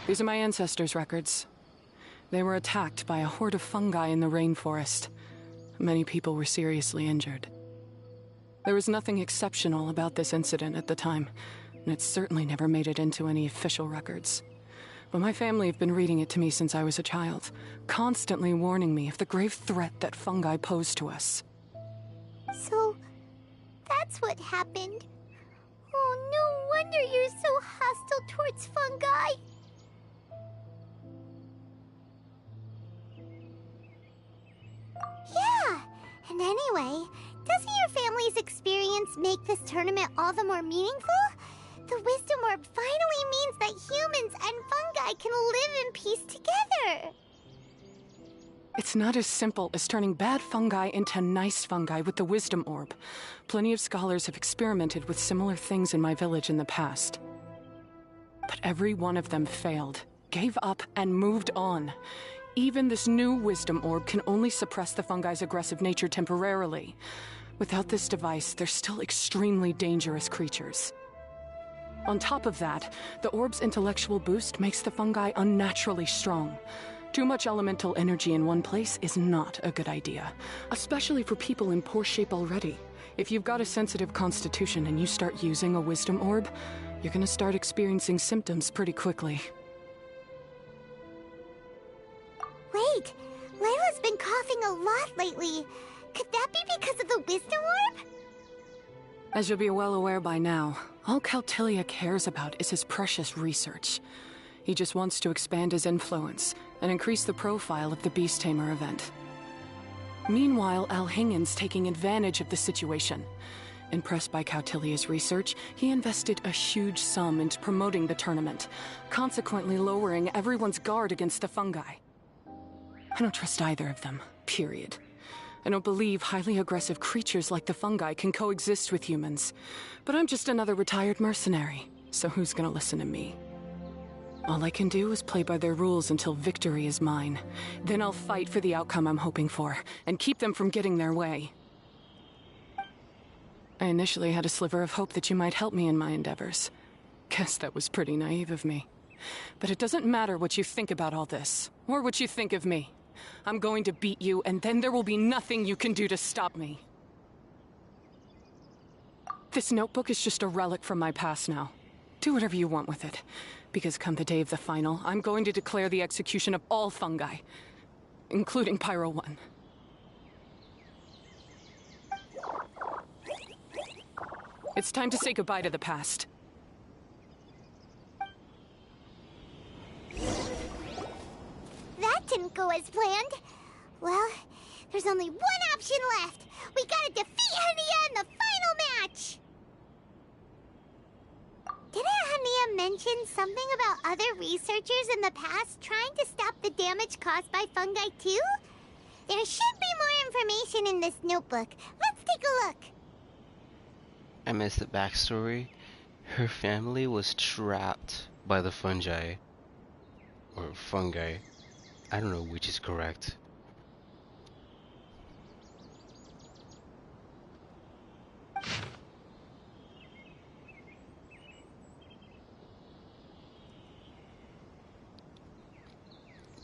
Speaker 2: These are my ancestors' records. They were attacked by a horde of fungi in the rainforest. Many people were seriously injured. There was nothing exceptional about this incident at the time, and it certainly never made it into any official records. But my family have been reading it to me since I was a child, constantly warning me of the grave threat that fungi pose to us.
Speaker 1: So, that's what happened. Oh, no wonder you're so hostile towards fungi. Yeah, and anyway, doesn't your family's experience make this tournament all the more meaningful? The Wisdom Orb finally means that humans and fungi can live in peace together.
Speaker 2: It's not as simple as turning bad fungi into nice fungi with the Wisdom Orb. Plenty of scholars have experimented with similar things in my village in the past. But every one of them failed, gave up, and moved on. Even this new Wisdom Orb can only suppress the fungi's aggressive nature temporarily. Without this device, they're still extremely dangerous creatures. On top of that, the orb's intellectual boost makes the fungi unnaturally strong. Too much elemental energy in one place is not a good idea, especially for people in poor shape already. If you've got a sensitive constitution and you start using a Wisdom Orb, you're gonna start experiencing symptoms pretty quickly.
Speaker 1: Wait, Layla's been coughing a lot lately. Could that be because of the Wisdom Orb?
Speaker 2: As you'll be well aware by now, all Caltilia cares about is his precious research. He just wants to expand his influence and increase the profile of the Beast Tamer event. Meanwhile, Alhingen's taking advantage of the situation. Impressed by Cautilia's research, he invested a huge sum into promoting the tournament, consequently lowering everyone's guard against the fungi. I don't trust either of them, period. I don't believe highly aggressive creatures like the fungi can coexist with humans. But I'm just another retired mercenary, so who's gonna listen to me? All I can do is play by their rules until victory is mine. Then I'll fight for the outcome I'm hoping for, and keep them from getting their way. I initially had a sliver of hope that you might help me in my endeavors. Guess that was pretty naive of me. But it doesn't matter what you think about all this, or what you think of me. I'm going to beat you, and then there will be nothing you can do to stop me. This notebook is just a relic from my past now. Do whatever you want with it, because come the day of the final, I'm going to declare the execution of all fungi, including Pyro 1. It's time to say goodbye to the past.
Speaker 1: That didn't go as planned. Well, there's only one option left. We gotta to defeat Hania in the final match! Didn't Hania mention something about other researchers in the past trying to stop the damage caused by fungi too? There should be more information in this notebook. Let's take a look.
Speaker 10: I missed the backstory. Her family was trapped by the fungi. Or fungi. I don't know which is correct.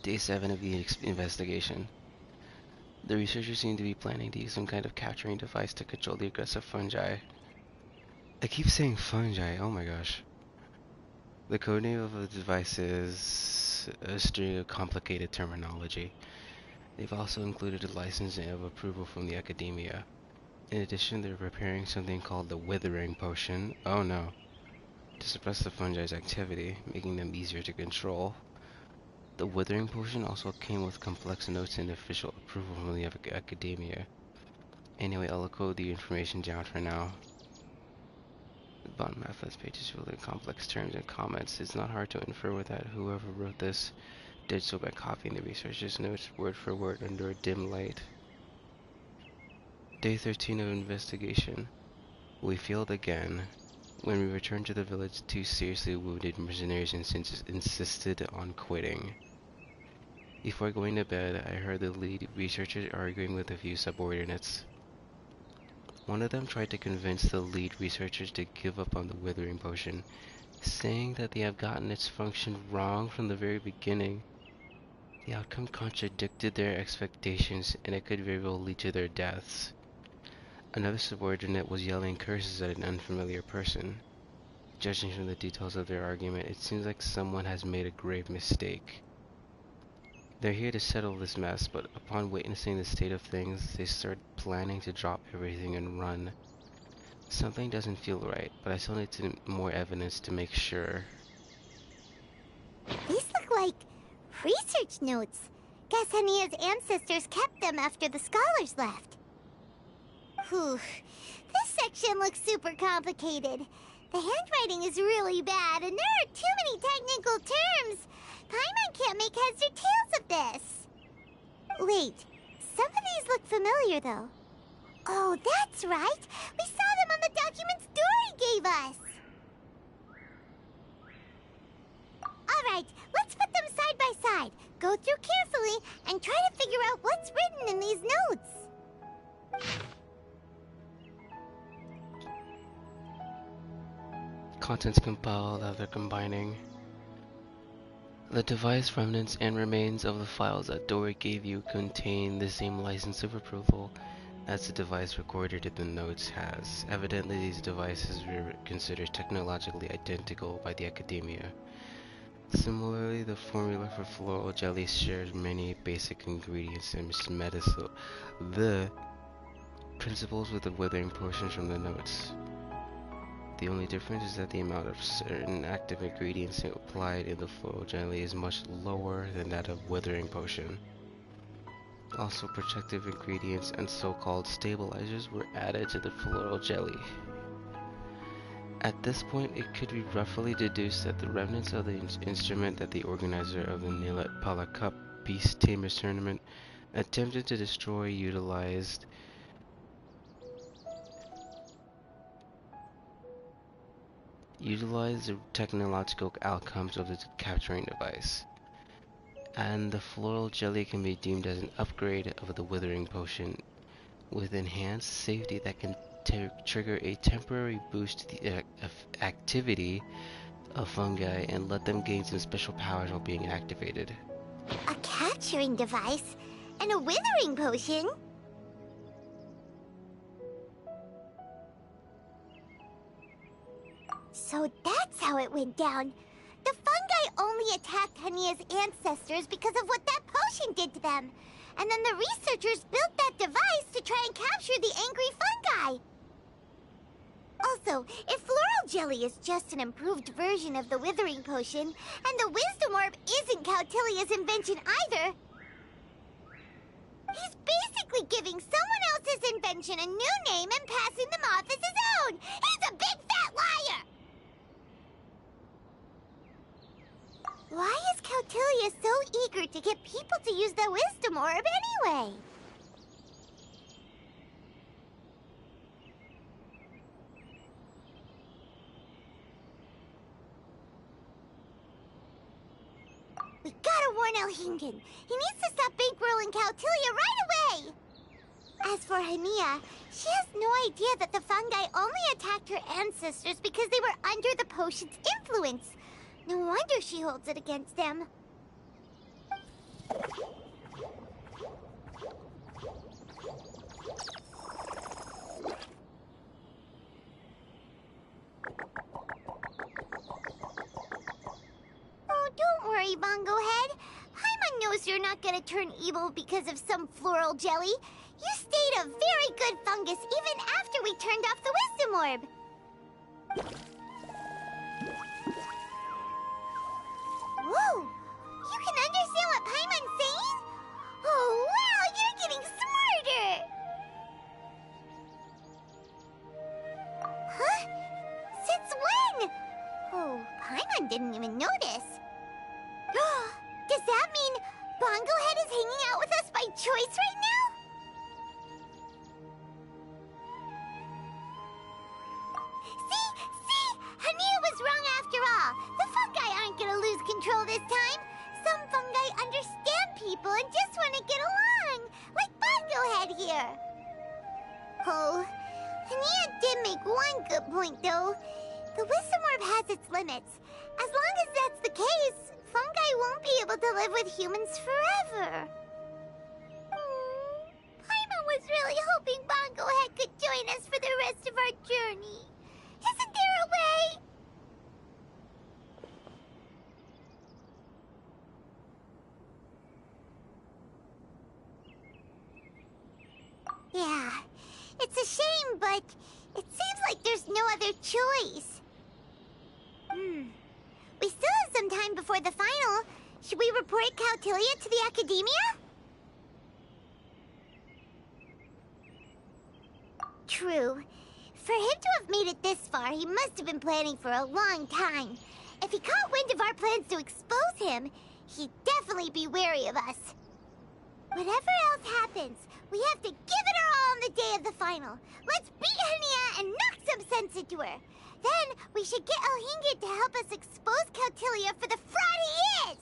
Speaker 10: Day 7 of the investigation. The researchers seem to be planning to use some kind of capturing device to control the aggressive fungi. I keep saying fungi, oh my gosh. The codename of the device is a string of complicated terminology. They've also included a license of approval from the academia. In addition, they're preparing something called the Withering Potion, oh no, to suppress the fungi's activity, making them easier to control. The Withering Potion also came with complex notes and official approval from the academia. Anyway, I'll code the information down for now. The bottom half of this page is filled with complex terms and comments. It's not hard to infer that whoever wrote this did so by copying the researcher's notes word for word under a dim light. Day 13 of investigation. We failed again. When we returned to the village, 2 seriously wounded mercenaries insisted on quitting. Before going to bed, I heard the lead researcher arguing with a few subordinates. One of them tried to convince the lead researchers to give up on the Withering Potion, saying that they have gotten its function wrong from the very beginning. The outcome contradicted their expectations, and it could very well lead to their deaths. Another subordinate was yelling curses at an unfamiliar person. Judging from the details of their argument, it seems like someone has made a grave mistake. They're here to settle this mess, but upon witnessing the state of things, they start planning to drop everything and run. Something doesn't feel right, but I still need more evidence to make sure.
Speaker 1: These look like research notes. Guess Hania's ancestors kept them after the scholars left. Whew. This section looks super complicated. The handwriting is really bad, and there are too many technical terms. Paimon can't make heads or tails of this. Wait, some of these look familiar, though. Oh, that's right. We saw them on the documents Dory gave us. All right, let's put them side by side. Go through carefully and try to figure out what's written in these notes.
Speaker 10: Contents compiled after combining. The device remnants and remains of the files that Dory gave you contain the same license of approval as the device recorded in the notes has. Evidently, these devices were considered technologically identical by the academia. Similarly, the formula for floral jelly shares many basic ingredients and medicinal the principles with the Withering Potion from the notes. The only difference is that the amount of certain active ingredients applied in the floral jelly is much lower than that of Withering Potion. Also, protective ingredients and so-called stabilizers were added to the floral jelly. At this point, it could be roughly deduced that the remnants of the instrument that the organizer of the Nilut Pala Cup Beast Tamers Tournament attempted to destroy utilized the technological outcomes of the capturing device, and the floral jelly can be deemed as an upgrade of the Withering Potion with enhanced safety that can trigger a temporary boost to the activity of fungi and let them gain some special powers while being activated.
Speaker 1: A capturing device and a Withering Potion? So that's how it went down. The fungi only attacked Hania's ancestors because of what that potion did to them. And then the researchers built that device to try and capture the angry fungi. Also, if floral jelly is just an improved version of the Withering Potion, and the Wisdom Orb isn't Cautilia's invention either, He's basically giving someone else's invention a new name and passing them off as his own. He's a big fat liar! Why is Cautilia so eager to get people to use the Wisdom Orb anyway? We gotta warn Elhingen. He needs to stop bankrolling Cautilia right away! As for Hania, she has no idea that the fungi only attacked her ancestors because they were under the potion's influence. No wonder she holds it against them. Oh, don't worry, Bongo Head. Paimon knows you're not gonna turn evil because of some floral jelly. You stayed a very good fungus even after we turned off the Wisdom Orb. Whoa! You can understand what Paimon's saying? Oh, wow! You're getting smarter! Huh? Since when? Oh, Paimon didn't even notice. Does that mean Bongo Head is hanging out with us by choice right now? See? Hania was wrong after all. The fungi aren't gonna lose control this time. Some fungi understand people and just want to get along, like Bongo Head here. Oh, Hania did make one good point, though. The Wisdom Orb has its limits. As long as that's the case, fungi won't be able to live with humans forever. Paimon was really hoping Bongo Head could join us for the rest of our journey. Isn't there a way? Yeah, it's a shame, but it seems like there's no other choice. We still have some time before the final. Should we report Cautilia to the Academia? True. For him to have made it this far, he must have been planning for a long time. If he caught wind of our plans to expose him, he'd definitely be wary of us. Whatever else happens, we have to give it our all on the day of the final. Let's beat Hania and knock some sense into her. Then we should get Elhingen to help us expose Cautilia for the fraud he is!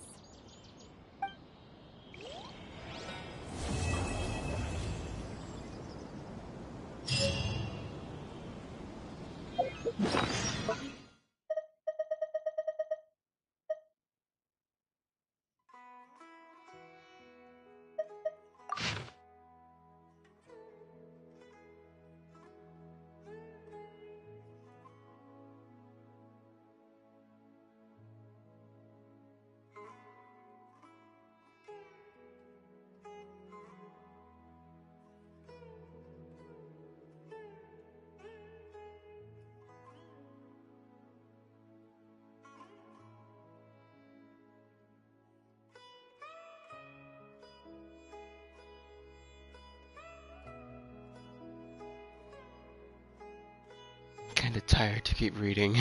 Speaker 10: Kinda tired to keep reading.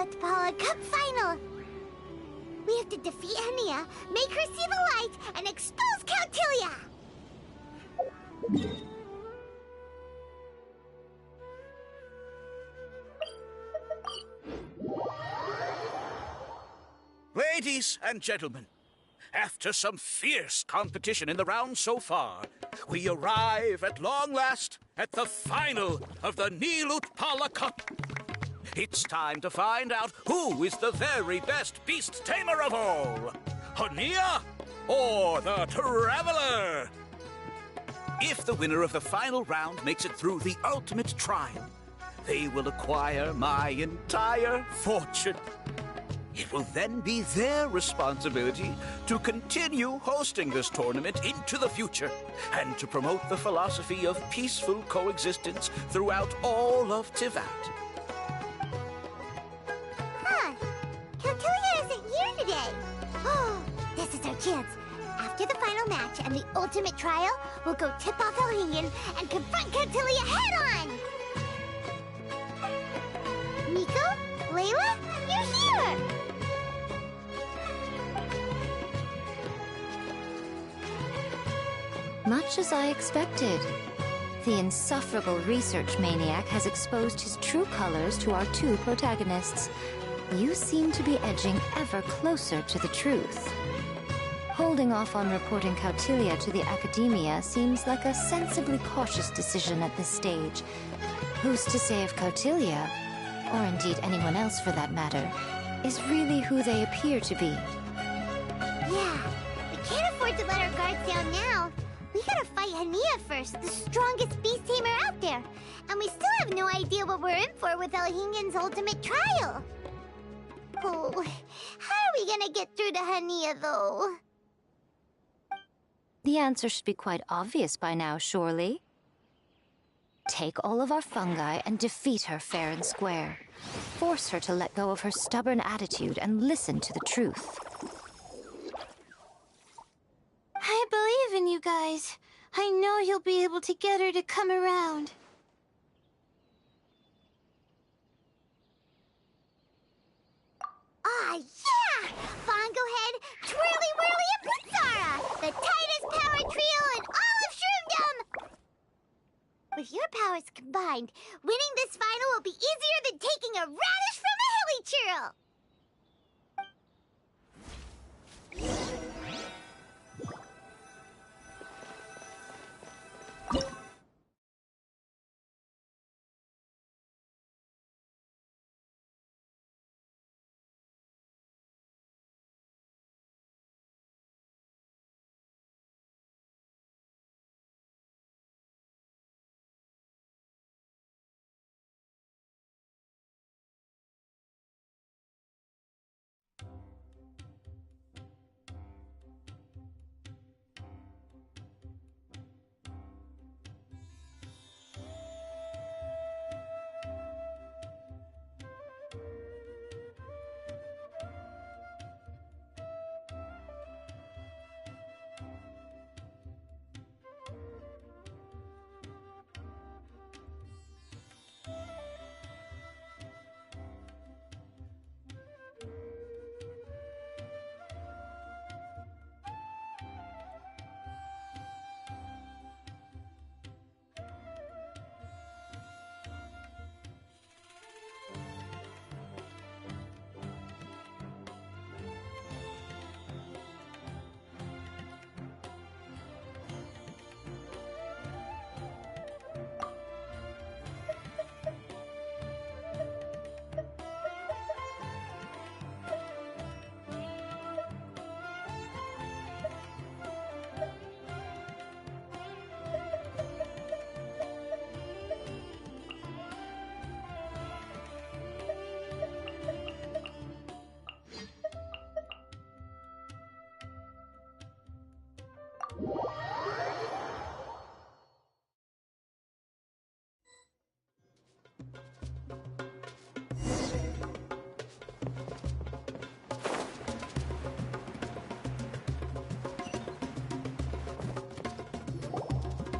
Speaker 1: Nilith Paula Cup final! We have to defeat Hania, make her see the light, and expose Cautilia!
Speaker 8: Ladies and gentlemen, after some fierce competition in the round so far, we arrive at long last at the final of the Nilutpala Cup. It's time to find out who is the very best beast tamer of all, Hania or the Traveler. If the winner of the final round makes it through the ultimate trial, they will acquire my entire fortune. It will then be their responsibility to continue hosting this tournament into the future and to promote the philosophy of peaceful coexistence throughout all of Tivat.
Speaker 1: Huh. Cautilia isn't here today. Oh, this is our chance. After the final match and the ultimate trial, we'll go tip off Elhingen and confront Cautilia head-on! Nico? Layla? You're here!
Speaker 6: Much as I expected. The insufferable research maniac has exposed his true colors to our two protagonists. You seem to be edging ever closer to the truth. Holding off on reporting Cautilia to the Academia seems like a sensibly cautious decision at this stage. Who's to say if Cautilia, or indeed anyone else for that matter, is really who they appear to be?
Speaker 1: Yeah, we can't afford to let our guards down now. We gotta fight Hania first, the strongest beast tamer out there. And we still have no idea what we're in for with Elhingen's ultimate trial. Oh, how are we gonna get through to Hania, though?
Speaker 6: The answer should be quite obvious by now, surely. Take all of our fungi and defeat her fair and square. Force her to let go of her stubborn attitude and listen to the truth.
Speaker 5: I believe in you guys. I know you'll be able to get her to come around.
Speaker 1: Ah, yeah! Bongo Head, Twirly Whirly, and Pizzara! The tightest power trio in all of Shroomdom! With your powers combined, winning this final will be easier than taking a radish from a hilly churl!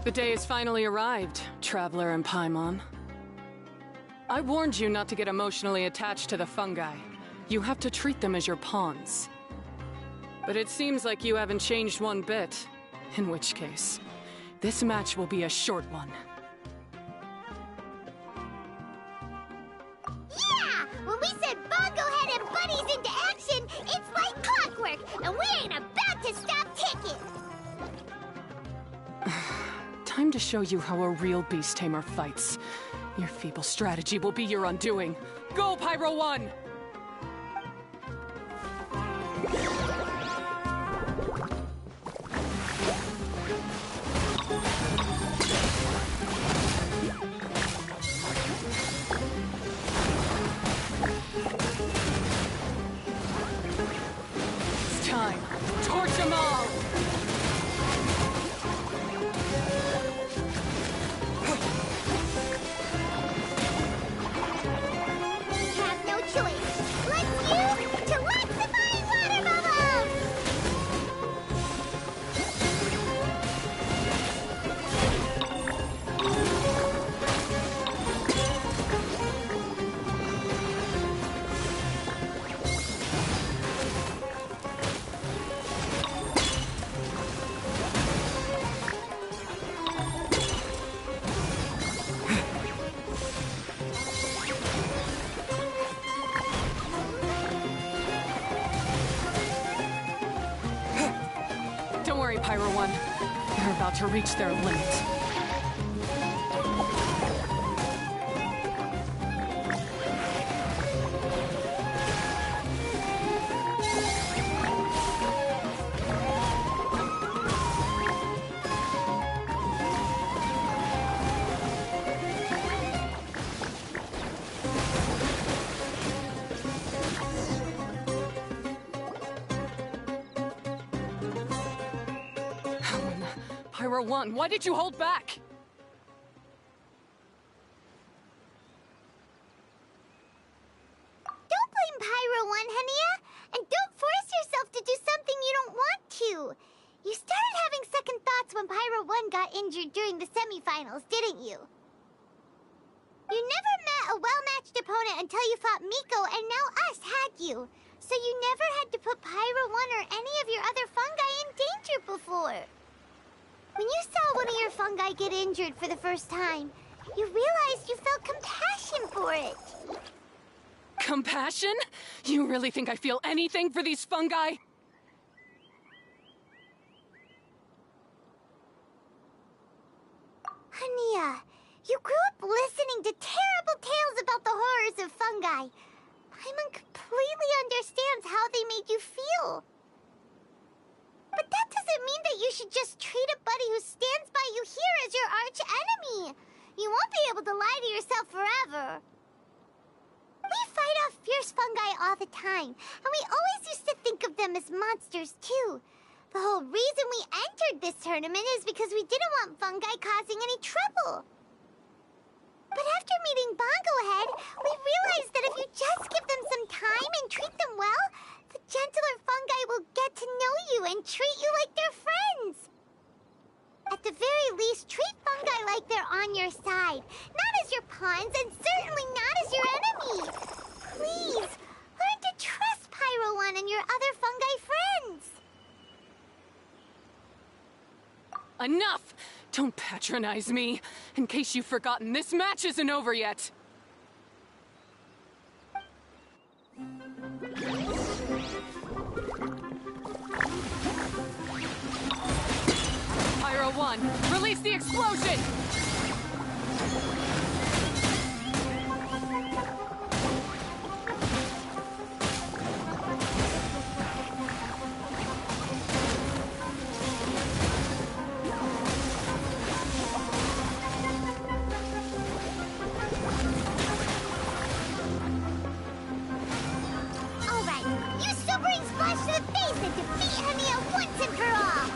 Speaker 2: The day has finally arrived, Traveler and Paimon. I warned you not to get emotionally attached to the fungi. You have to treat them as your pawns. But it seems like you haven't changed one bit. In which case, this match will be a short one.
Speaker 1: Yeah! When we send Bongo Head and buddies into action, it's like clockwork, and we ain't about to stop ticking!
Speaker 2: Time to show you how a real beast tamer fights. Your feeble strategy will be your undoing. Go, Pyro 1! It's time. Torch them all!
Speaker 1: Have no choice. Let's use Terraxifying Water Bubbles!
Speaker 2: Don't worry, Pyro 1. They're about to reach their limit. Pyro 1, why did you hold back?
Speaker 1: Don't blame Pyro 1, Hania! And don't force yourself to do something you don't want to! You started having second thoughts when Pyro 1 got injured during the semifinals, didn't you? You never met a well-matched opponent until you fought Miko, and now us had you. So you never had to put Pyro 1 or any of your other fungi in danger before. When you saw one of your fungi get injured for the first time, you realized you felt compassion for it.
Speaker 2: Compassion? You really think I feel anything for these fungi?
Speaker 1: Hania, you grew up listening to terrible tales about the horrors of fungi. Paimon completely understands how they made you feel. But that doesn't mean that you should just treat a buddy who stands by you here as your arch enemy. You won't be able to lie to yourself forever. We fight off fierce fungi all the time, and we always used to think of them as monsters too. The whole reason we entered this tournament is because we didn't want fungi causing any trouble. But after meeting Bongo Head, we realized that if you just give them some time and treat them well, the gentler fungi will get to know you and treat you like they're friends. At the very least, treat fungi like they're on your side, not as your pawns and certainly not as your enemy. Please, learn to trust Pyro 1 and your other fungi friends.
Speaker 2: Enough! Don't patronize me. In case you've forgotten, this match isn't over yet. Pyro 1, release the explosion!
Speaker 1: Splash to the face and defeat Hania once and for all!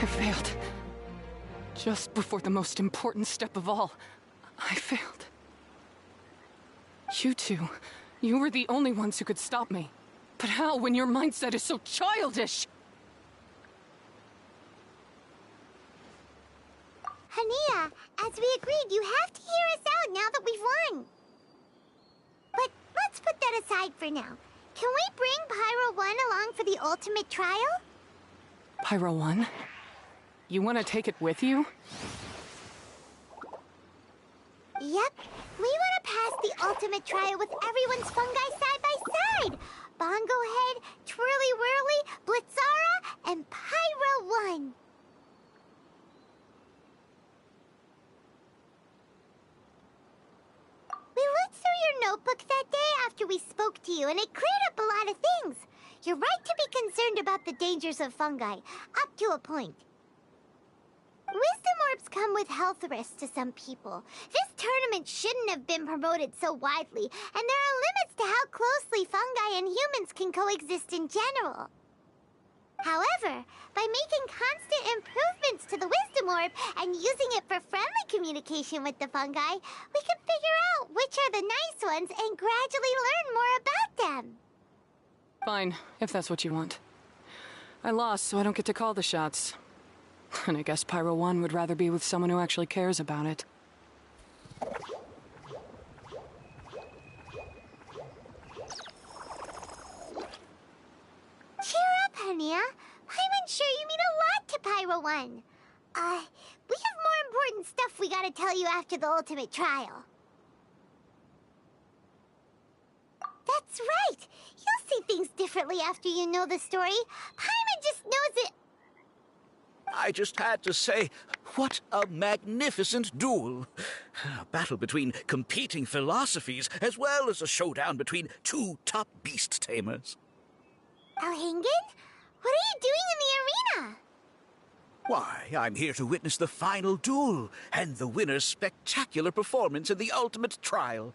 Speaker 2: I failed. Just before the most important step of all, I failed. You two, you were the only ones who could stop me. But how when your mindset is so childish?
Speaker 1: Hania, as we agreed, you have to hear us out now that we've won. But let's put that aside for now. Can we bring Pyro 1 along for the ultimate trial?
Speaker 2: Pyro 1? You want to take it with you?
Speaker 1: Yep. We want to pass the ultimate trial with everyone's fungi side by side. Bongo Head, Twirly Whirly, Blitzara, and Pyro 1. We looked through your notebook that day after we spoke to you, and it cleared up a lot of things. You're right to be concerned about the dangers of fungi, up to a point. Wisdom orbs come with health risks to some people. This tournament shouldn't have been promoted so widely, and there are limits to how closely fungi and humans can coexist in general. However, by making constant improvements to the Wisdom Orb and using it for friendly communication with the fungi, we can figure out which are the nice ones and gradually learn more about them.
Speaker 2: Fine, if that's what you want. I lost, so I don't get to call the shots. And I guess Pyro 1 would rather be with someone who actually cares about it.
Speaker 1: Cheer up, Hania. I'm sure you mean a lot to Pyro 1. We have more important stuff we gotta tell you after the ultimate trial. That's right! You'll see things differently after you know the story. Paimon just knows it.
Speaker 8: I just had to say, what a magnificent duel. A battle between competing philosophies, as well as a showdown between two top beast tamers.
Speaker 1: Alhingen? What are you doing in the arena?
Speaker 8: Why, I'm here to witness the final duel and the winner's spectacular performance in the ultimate trial.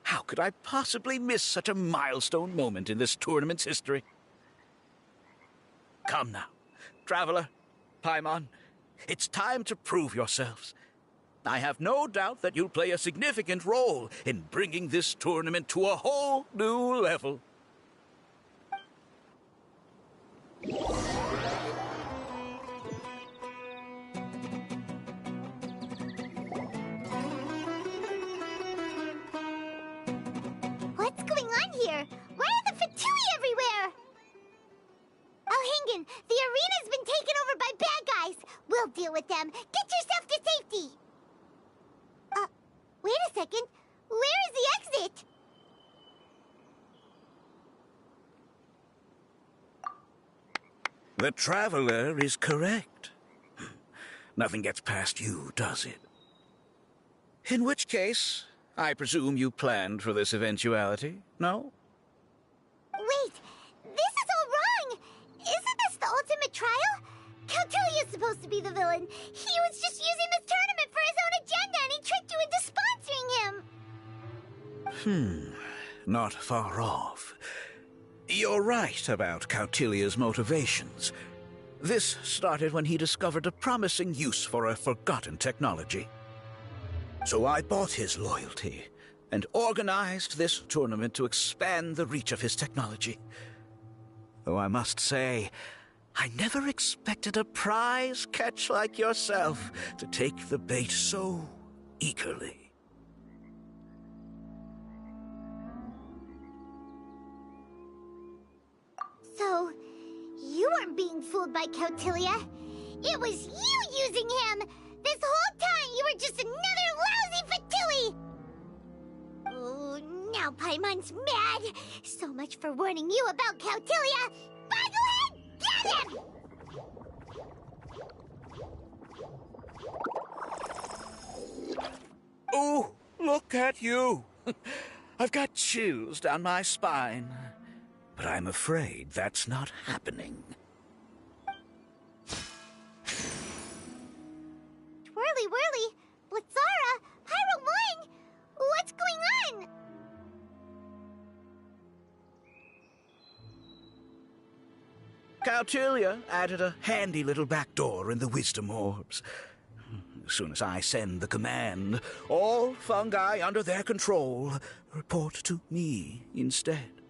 Speaker 8: How could I possibly miss such a milestone moment in this tournament's history? Come now, Traveler, Paimon, it's time to prove yourselves. I have no doubt that you'll play a significant role in bringing this tournament to a whole new level.
Speaker 1: What's going on here? Why are the Fatui everywhere? Alhingen, the arena's been taken over by bad guys. We'll deal with them. Get yourself to safety. Wait a second. Where is the exit?
Speaker 8: The Traveler is correct. Nothing gets past you, does it? In which case, I presume you planned for this eventuality, no?
Speaker 1: Wait, this is all wrong. Isn't this the ultimate trial? Cautilia's supposed to be the villain. He was just using this tournament for his own agenda, and he tricked you into sponsoring him.
Speaker 8: Not far off. You're right about Cautilia's motivations. This started when he discovered a promising use for a forgotten technology. So I bought his loyalty and organized this tournament to expand the reach of his technology. Though I must say, I never expected a prize catch like yourself to take the bait so eagerly.
Speaker 1: So, you weren't being fooled by Cautilia. It was you using him! This whole time you were just another lousy Fatui! Oh, now Paimon's mad. So much for warning you about Cautilia. Boglehead, get him!
Speaker 8: Oh, look at you! I've got chills down my spine. But I'm afraid that's not happening.
Speaker 1: Twirly Whirly, Blitzara, Pyro 1! What's going on?
Speaker 8: Cautilia added a handy little backdoor in the wisdom orbs. As soon as I send the command, all fungi under their control report to me instead.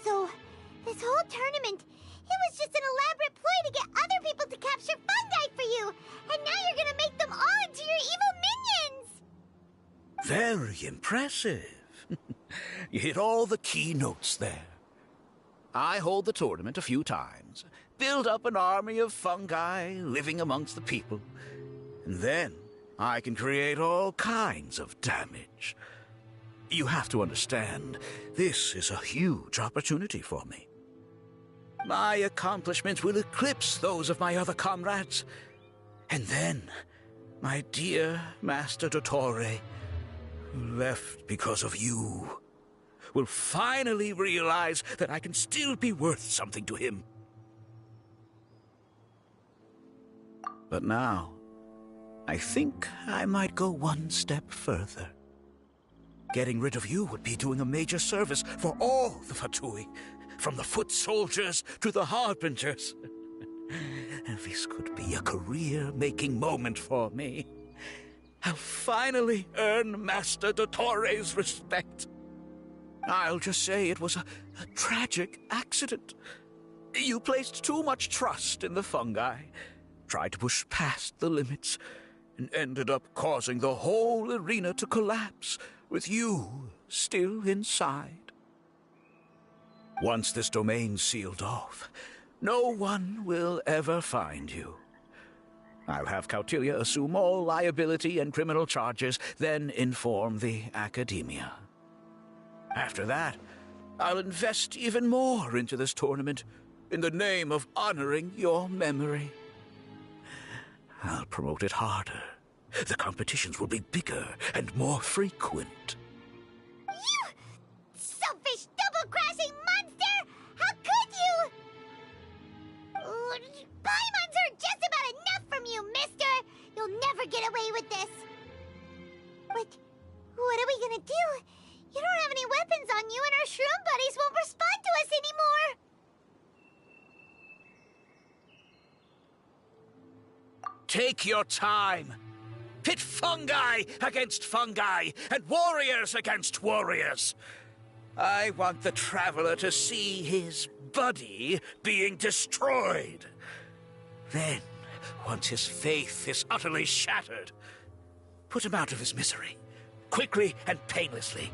Speaker 1: So, this whole tournament, it was just an elaborate ploy to get other people to capture fungi for you, and now you're gonna make them all into your evil minions!
Speaker 8: Very impressive. You hit all the key notes there. I hold the tournament a few times, build up an army of fungi living amongst the people, and then I can create all kinds of damage. You have to understand, this is a huge opportunity for me. My accomplishments will eclipse those of my other comrades. And then, my dear Master Dottore, who left because of you, will finally realize that I can still be worth something to him. But now, I think I might go one step further. Getting rid of you would be doing a major service for all the Fatui, from the foot soldiers to the harbingers. This could be a career-making moment for me. I'll finally earn Master Dottore's respect. I'll just say it was a tragic accident. You placed too much trust in the fungi, tried to push past the limits, and ended up causing the whole arena to collapse, with you still inside. Once this domain's sealed off, no one will ever find you. I'll have Cautilia assume all liability and criminal charges, then inform the Academia. After that, I'll invest even more into this tournament, in the name of honoring your memory. I'll promote it harder. The competitions will be bigger and more frequent.
Speaker 1: You selfish, double-crashing monster! How could you? Paimons are just about enough from you, mister! You'll never get away with this. But what are we gonna do? You don't have any weapons on you, and our shroom buddies won't respond to us anymore.
Speaker 8: Take your time. Pit fungi against fungi, and warriors against warriors. I want the Traveler to see his buddy being destroyed. Then, once his faith is utterly shattered, put him out of his misery, quickly and painlessly.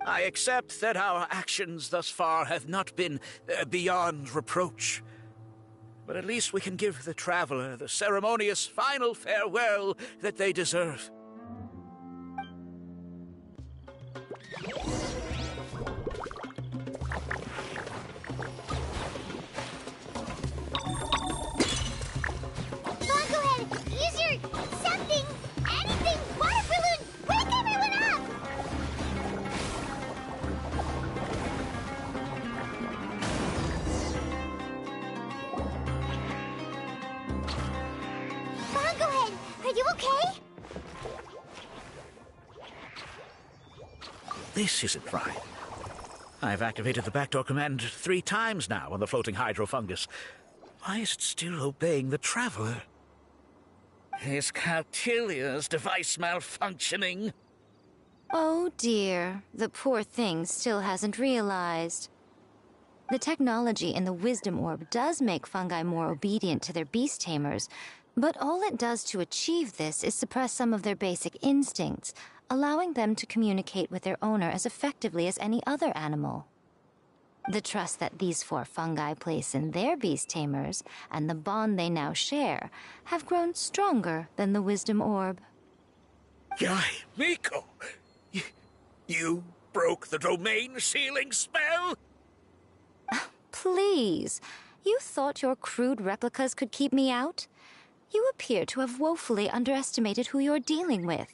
Speaker 8: I accept that our actions thus far have not been beyond reproach. But at least we can give the Traveler the ceremonious final farewell that they deserve.
Speaker 1: Bon, go ahead. Use your something, anything, water balloon. Wake everyone up! Bon, go ahead. Are you okay?
Speaker 8: This isn't right. I've activated the backdoor command 3 times now on the floating hydrofungus. Why is it still obeying the Traveler? Is Cautilia's device malfunctioning?
Speaker 6: Oh dear, the poor thing still hasn't realized. The technology in the Wisdom Orb does make fungi more obedient to their beast tamers, but all it does to achieve this is suppress some of their basic instincts, allowing them to communicate with their owner as effectively as any other animal. The trust that these 4 fungi place in their beast tamers, and the bond they now share, have grown stronger than the Wisdom Orb.
Speaker 8: Yai, Miko! You broke the domain sealing spell?
Speaker 6: Please, you thought your crude replicas could keep me out? You appear to have woefully underestimated who you're dealing with.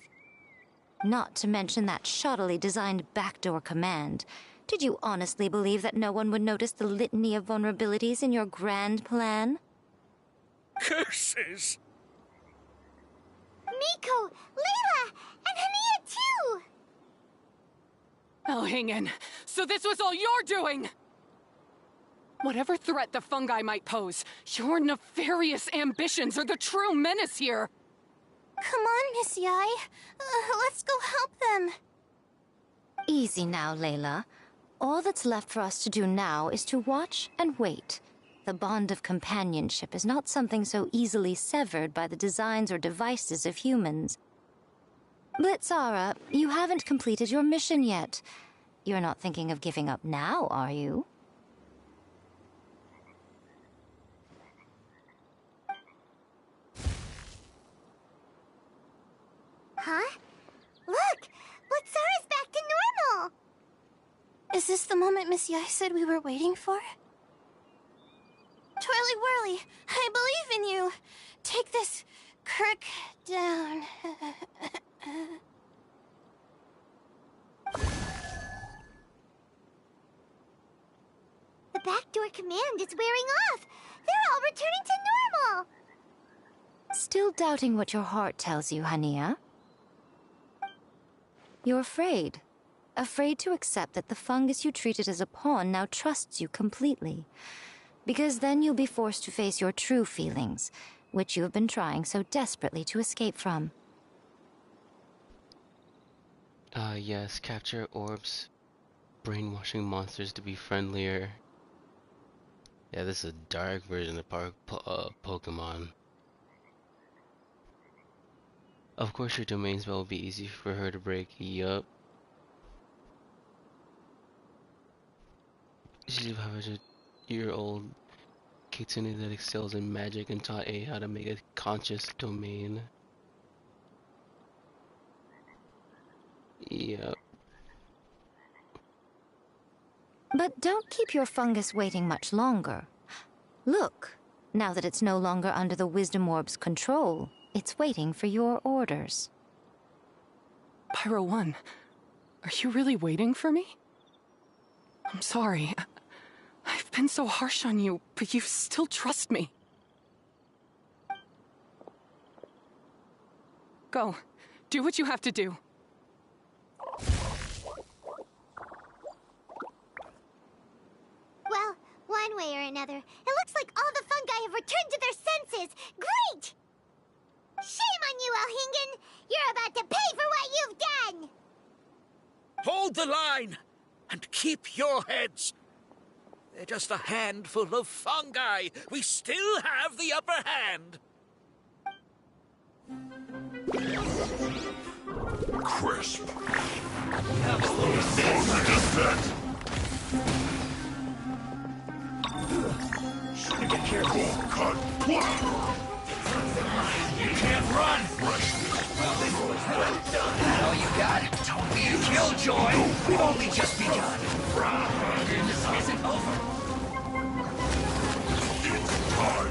Speaker 6: Not to mention that shoddily designed backdoor command. Did you honestly believe that no one would notice the litany of vulnerabilities in your grand plan?
Speaker 8: Curses!
Speaker 1: Miko, Layla, and Hania too!
Speaker 2: Oh, hang in. So this was all you're doing! Whatever threat the fungi might pose, your nefarious ambitions are the true menace here.
Speaker 5: Come on, Miss Yai. Let's go help them.
Speaker 6: Easy now, Layla. All that's left for us to do now is to watch and wait. The bond of companionship is not something so easily severed by the designs or devices of humans. Blitzara, you haven't completed your mission yet. You're not thinking of giving up now, are you?
Speaker 1: Huh? Look! Blitzara's back to normal!
Speaker 5: Is this the moment Miss Yai said we were waiting for? Twirly Whirly, I believe in you. Take this crook down.
Speaker 1: The backdoor command is wearing off! They're all returning to normal!
Speaker 6: Still doubting what your heart tells you, Hania? You're afraid. Afraid to accept that the fungus you treated as a pawn now trusts you completely. Because then you'll be forced to face your true feelings, which you have been trying so desperately to escape from.
Speaker 10: Yes, capture orbs, brainwashing monsters to be friendlier. Yeah, this is a dark version of Pokemon. Of course your domain spell will be easy for her to break. Yup. She's a 500-year-old kitsune that excels in magic and taught A how to make a conscious domain. Yep.
Speaker 6: But don't keep your fungus waiting much longer. Look, now that it's no longer under the Wisdom Orb's control, it's waiting for your orders.
Speaker 2: Pyro 1, are you really waiting for me? I'm sorry. I've been so harsh on you, but you still trust me. Go. Do what you have to do.
Speaker 1: Well, one way or another, it looks like all the fungi have returned to their senses. Great! Shame on you, Elhingen! You're about to pay for what you've done!
Speaker 8: Hold the line! And keep your heads! They're just a handful of fungi. We still have the upper hand.
Speaker 11: Crisp. Have a little fun.
Speaker 3: Should've been careful.
Speaker 11: Cut.
Speaker 3: You can't run! Well, this was well done. All you got? Don't be a killjoy. We've only just begun. This isn't over.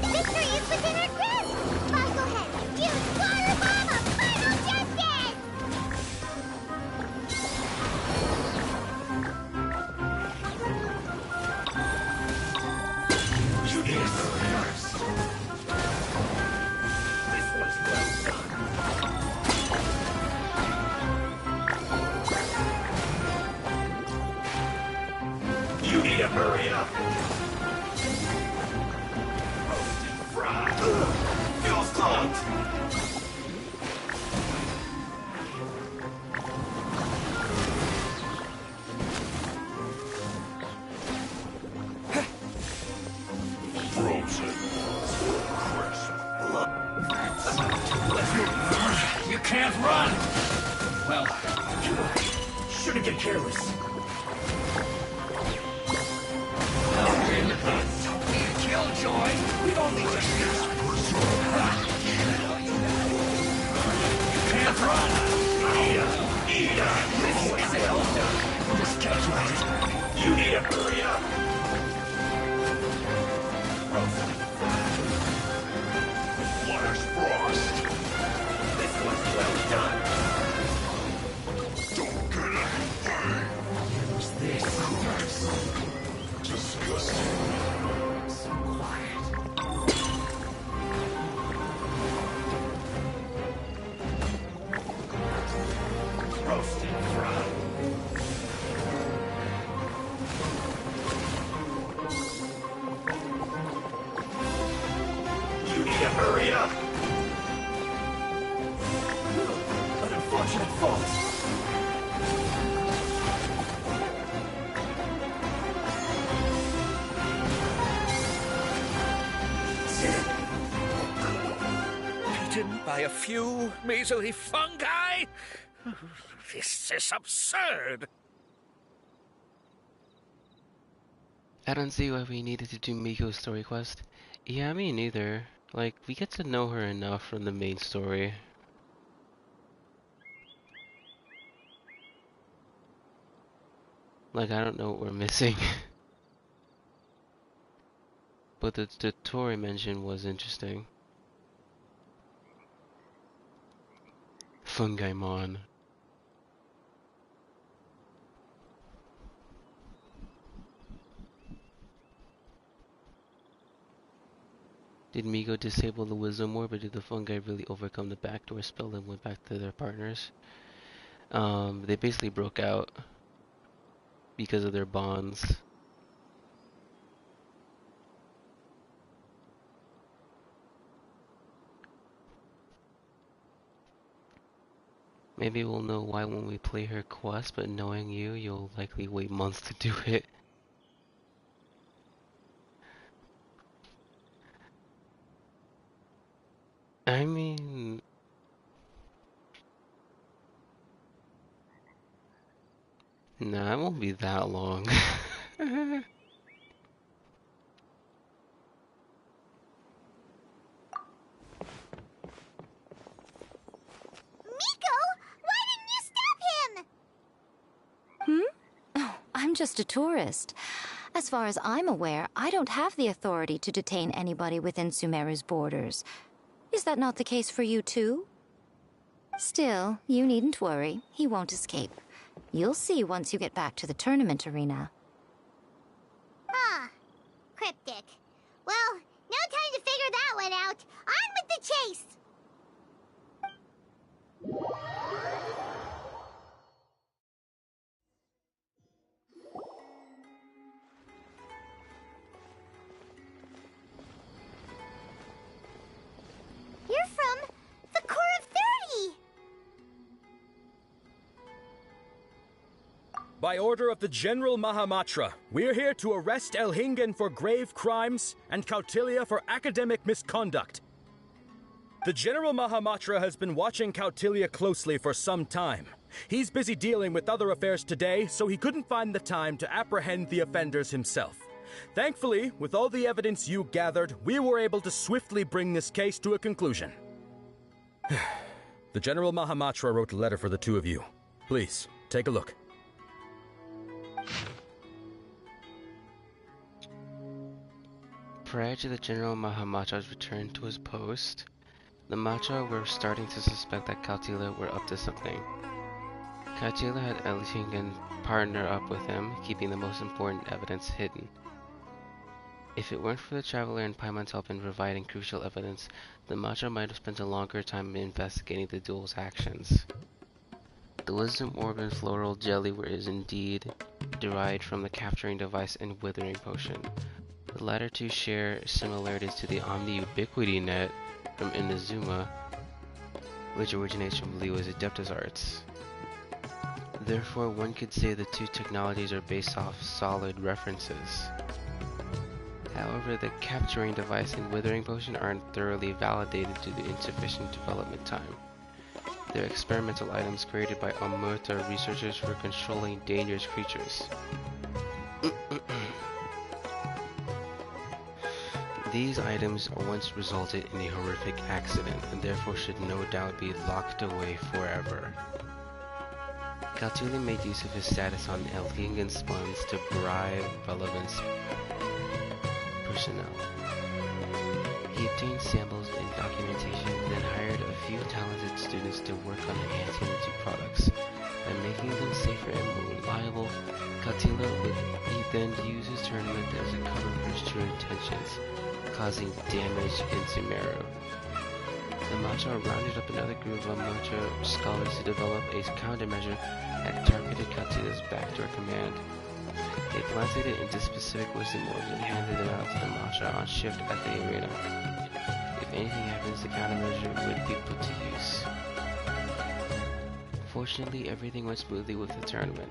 Speaker 1: Victory is within our grasp! Bogglehead, use Water Bomb of Final Justice!
Speaker 3: You did it first. This was well done. You need to hurry up. Roasted fried. Fuel's clogged.
Speaker 11: Frozen. Crisp.
Speaker 3: Let's move. You can't run. Well, shouldn't get careless. Don't be a killjoy. We've only just begun. You can't run. Eat up. This isn't over. Just catch right. You need to hurry up.
Speaker 11: Flash frost.
Speaker 3: This was well done.
Speaker 11: Don't get anything.
Speaker 3: Use this.
Speaker 11: Disgusting.
Speaker 3: So quiet. Roasted fried. Hurry up! An unfortunate fault.
Speaker 8: Beaten by a few measly fungi? This is absurd.
Speaker 10: I don't see why we needed to do Miko's story quest. Yeah, me neither. Like, we get to know her enough from the main story. Like, I don't know what we're missing. But the tutorial mention was interesting. Fungaimon. Did Migo disable the wisdom orb, or did the fungi really overcome the backdoor spell and went back to their partners? They basically broke out because of their bonds. Maybe we'll know why when we play her quest, but knowing you, you'll likely wait months to do it. I mean... Nah, it won't be that long.
Speaker 1: Miko, why didn't you stop him?
Speaker 6: Oh, I'm just a tourist. As far as I'm aware, I don't have the authority to detain anybody within Sumeru's borders. Is that not the case for you too? Still, you needn't worry. He won't escape. You'll see once you get back to the tournament arena.
Speaker 1: Huh. Cryptic. Well, no time to figure that one out. On with the chase! You're from the Core of 30!
Speaker 16: By order of the General Mahamatra, we're here to arrest Elhingen for grave crimes and Kautilya for academic misconduct. The General Mahamatra has been watching Kautilya closely for some time. He's busy dealing with other affairs today, so he couldn't find the time to apprehend the offenders himself. Thankfully, with all the evidence you gathered, we were able to swiftly bring this case to a conclusion. The General Mahamatra wrote a letter for the two of you. Please, take a look.
Speaker 10: Prior to the General Mahamatra's return to his post, the Matra were starting to suspect that Kautilya were up to something. Kautilya had Elhingen partner up with him, keeping the most important evidence hidden. If it weren't for the Traveler and Paimon's help in providing crucial evidence, the Matra might have spent a longer time investigating the duel's actions. The Wisdom Orb and Floral Jelly were indeed derived from the Capturing Device and Withering Potion. The latter two share similarities to the Omni Ubiquity Net from Inazuma, which originates from Liu's Adeptus Arts. Therefore, one could say the two technologies are based off solid references. However, the Capturing Device and Withering Potion aren't thoroughly validated due to insufficient development time. They're experimental items created by Omerta researchers for controlling dangerous creatures. These items once resulted in a horrific accident and therefore should no doubt be locked away forever. Kautilya made use of his status on Elhingen's funds to bribe relevant personnel. He obtained samples and documentation, then hired a few talented students to work on enhancing the two products. By making them safer and more reliable, Kautilya would then use his tournament as a cover bridge to her intentions, causing damage in Sumeru. The Matra rounded up another group of Matra scholars to develop a countermeasure that targeted Kautilya's backdoor command. They planted it into specific wisdom orbs and handed them out to the Matra on shift at the arena. If anything happens, the countermeasure would be put to use. Fortunately, everything went smoothly with the tournament.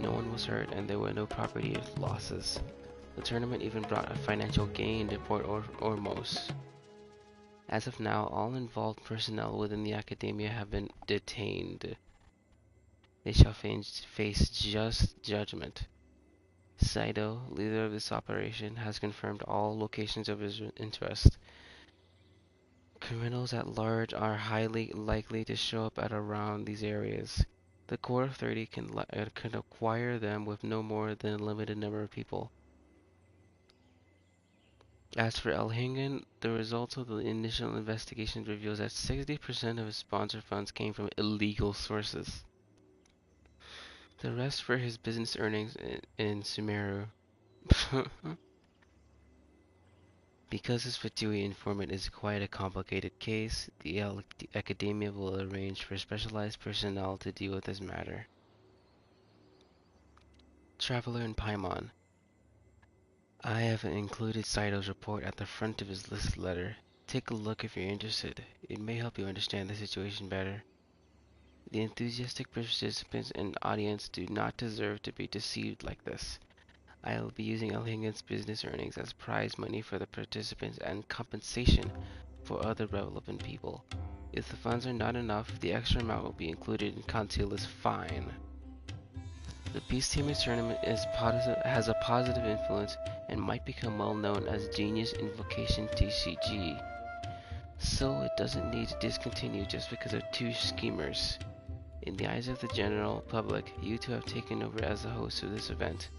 Speaker 10: No one was hurt and there were no property losses. The tournament even brought a financial gain to Port Ormos. As of now, all involved personnel within the academia have been detained. They shall face just judgment. Saito, leader of this operation, has confirmed all locations of his interest. Criminals at large are highly likely to show up at around these areas. The Core of 30 can acquire them with no more than a limited number of people. As for Elhingen, the results of the initial investigation reveals that 60% of his sponsor funds came from illegal sources. The rest for his business earnings in Sumeru. Because this Fatui informant is quite a complicated case, the Academia will arrange for specialized personnel to deal with this matter. Traveler in Paimon. I have included Saito's report at the front of his list letter. Take a look if you're interested. It may help you understand the situation better. The enthusiastic participants and audience do not deserve to be deceived like this. I will be using Elhingen's business earnings as prize money for the participants and compensation for other relevant people. If the funds are not enough, the extra amount will be included in Contila's fine. The Beast Tamer tournament has a positive influence and might become well known as Genius Invocation TCG. So it doesn't need to discontinue just because of two schemers. In the eyes of the general public, you two have taken over as the host of this event.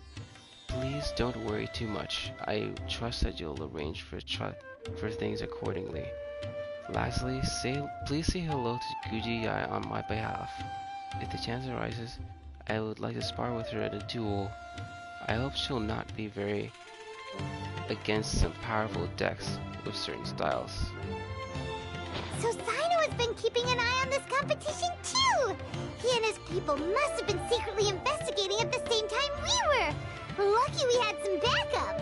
Speaker 10: Please don't worry too much. I trust that you'll arrange for things accordingly. Lastly, please say hello to Guji Yai on my behalf. If the chance arises, I would like to spar with her at a duel. I hope she'll not be very against some powerful decks with certain styles.
Speaker 1: So Sino has been keeping an eye on this competition too! He and his people must have been secretly investigating at the same time we were! Lucky we had some backup!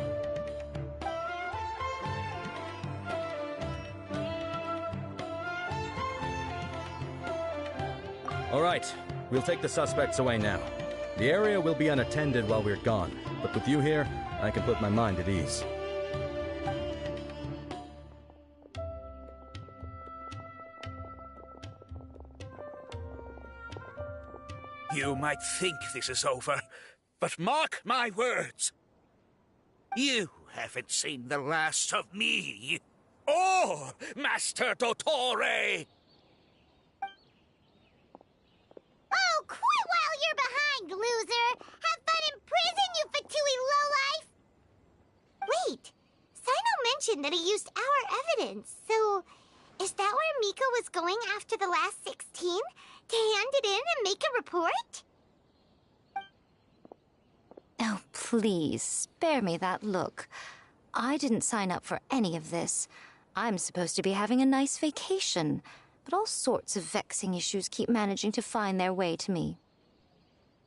Speaker 16: Alright, we'll take the suspects away now. The area will be unattended while we're gone, but with you here, I can put my mind at ease.
Speaker 8: You might think this is over, but mark my words. You haven't seen the last of me, or Master Dottore!
Speaker 1: Oh, quit while you're behind, loser! Have fun in prison, you Fatui lowlife! Wait, Sino mentioned that he used our evidence, so is that where Miko was going after the last 16? To hand it in and make a report?
Speaker 6: Oh, please, spare me that look. I didn't sign up for any of this. I'm supposed to be having a nice vacation, but all sorts of vexing issues keep managing to find their way to me.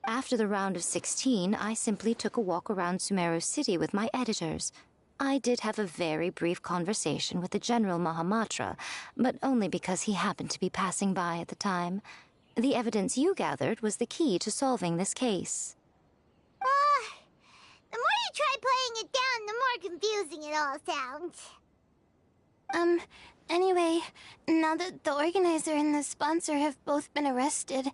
Speaker 6: After the round of 16, I simply took a walk around Sumeru City with my editors. I did have a very brief conversation with the General Mahamatra, but only because he happened to be passing by at the time. The evidence you gathered was the key to solving this case.
Speaker 1: The more you try playing it down, the more confusing it all sounds.
Speaker 5: Anyway, now that the organizer and the sponsor have both been arrested,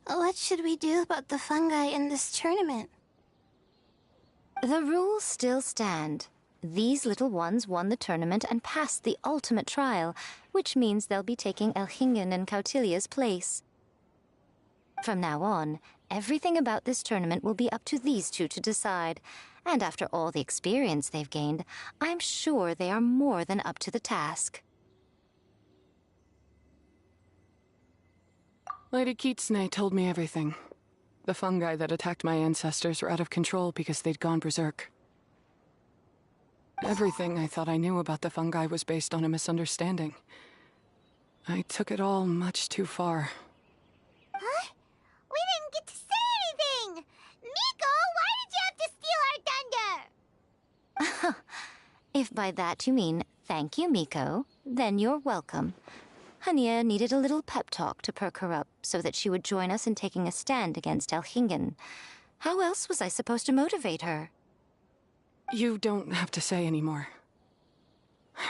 Speaker 5: what should we do about the fungi in this tournament?
Speaker 6: The rules still stand. These little ones won the tournament and passed the ultimate trial, which means they'll be taking Elhingen and Cautilia's place. From now on, everything about this tournament will be up to these two to decide, and after all the experience they've gained, I'm sure they are more than up to the task.
Speaker 2: Lady Kitsune told me everything. The fungi that attacked my ancestors were out of control because they'd gone berserk. Everything I thought I knew about the fungi was based on a misunderstanding. I took it all much too far.
Speaker 1: Huh? We didn't get to say anything! Miko, why did you have to steal our thunder?
Speaker 6: If by that you mean Thank you, Miko. Then you're welcome. Hania needed a little pep talk to perk her up so that she would join us in taking a stand against Elhingen. How else was I supposed to motivate her?
Speaker 2: You don't have to say anymore.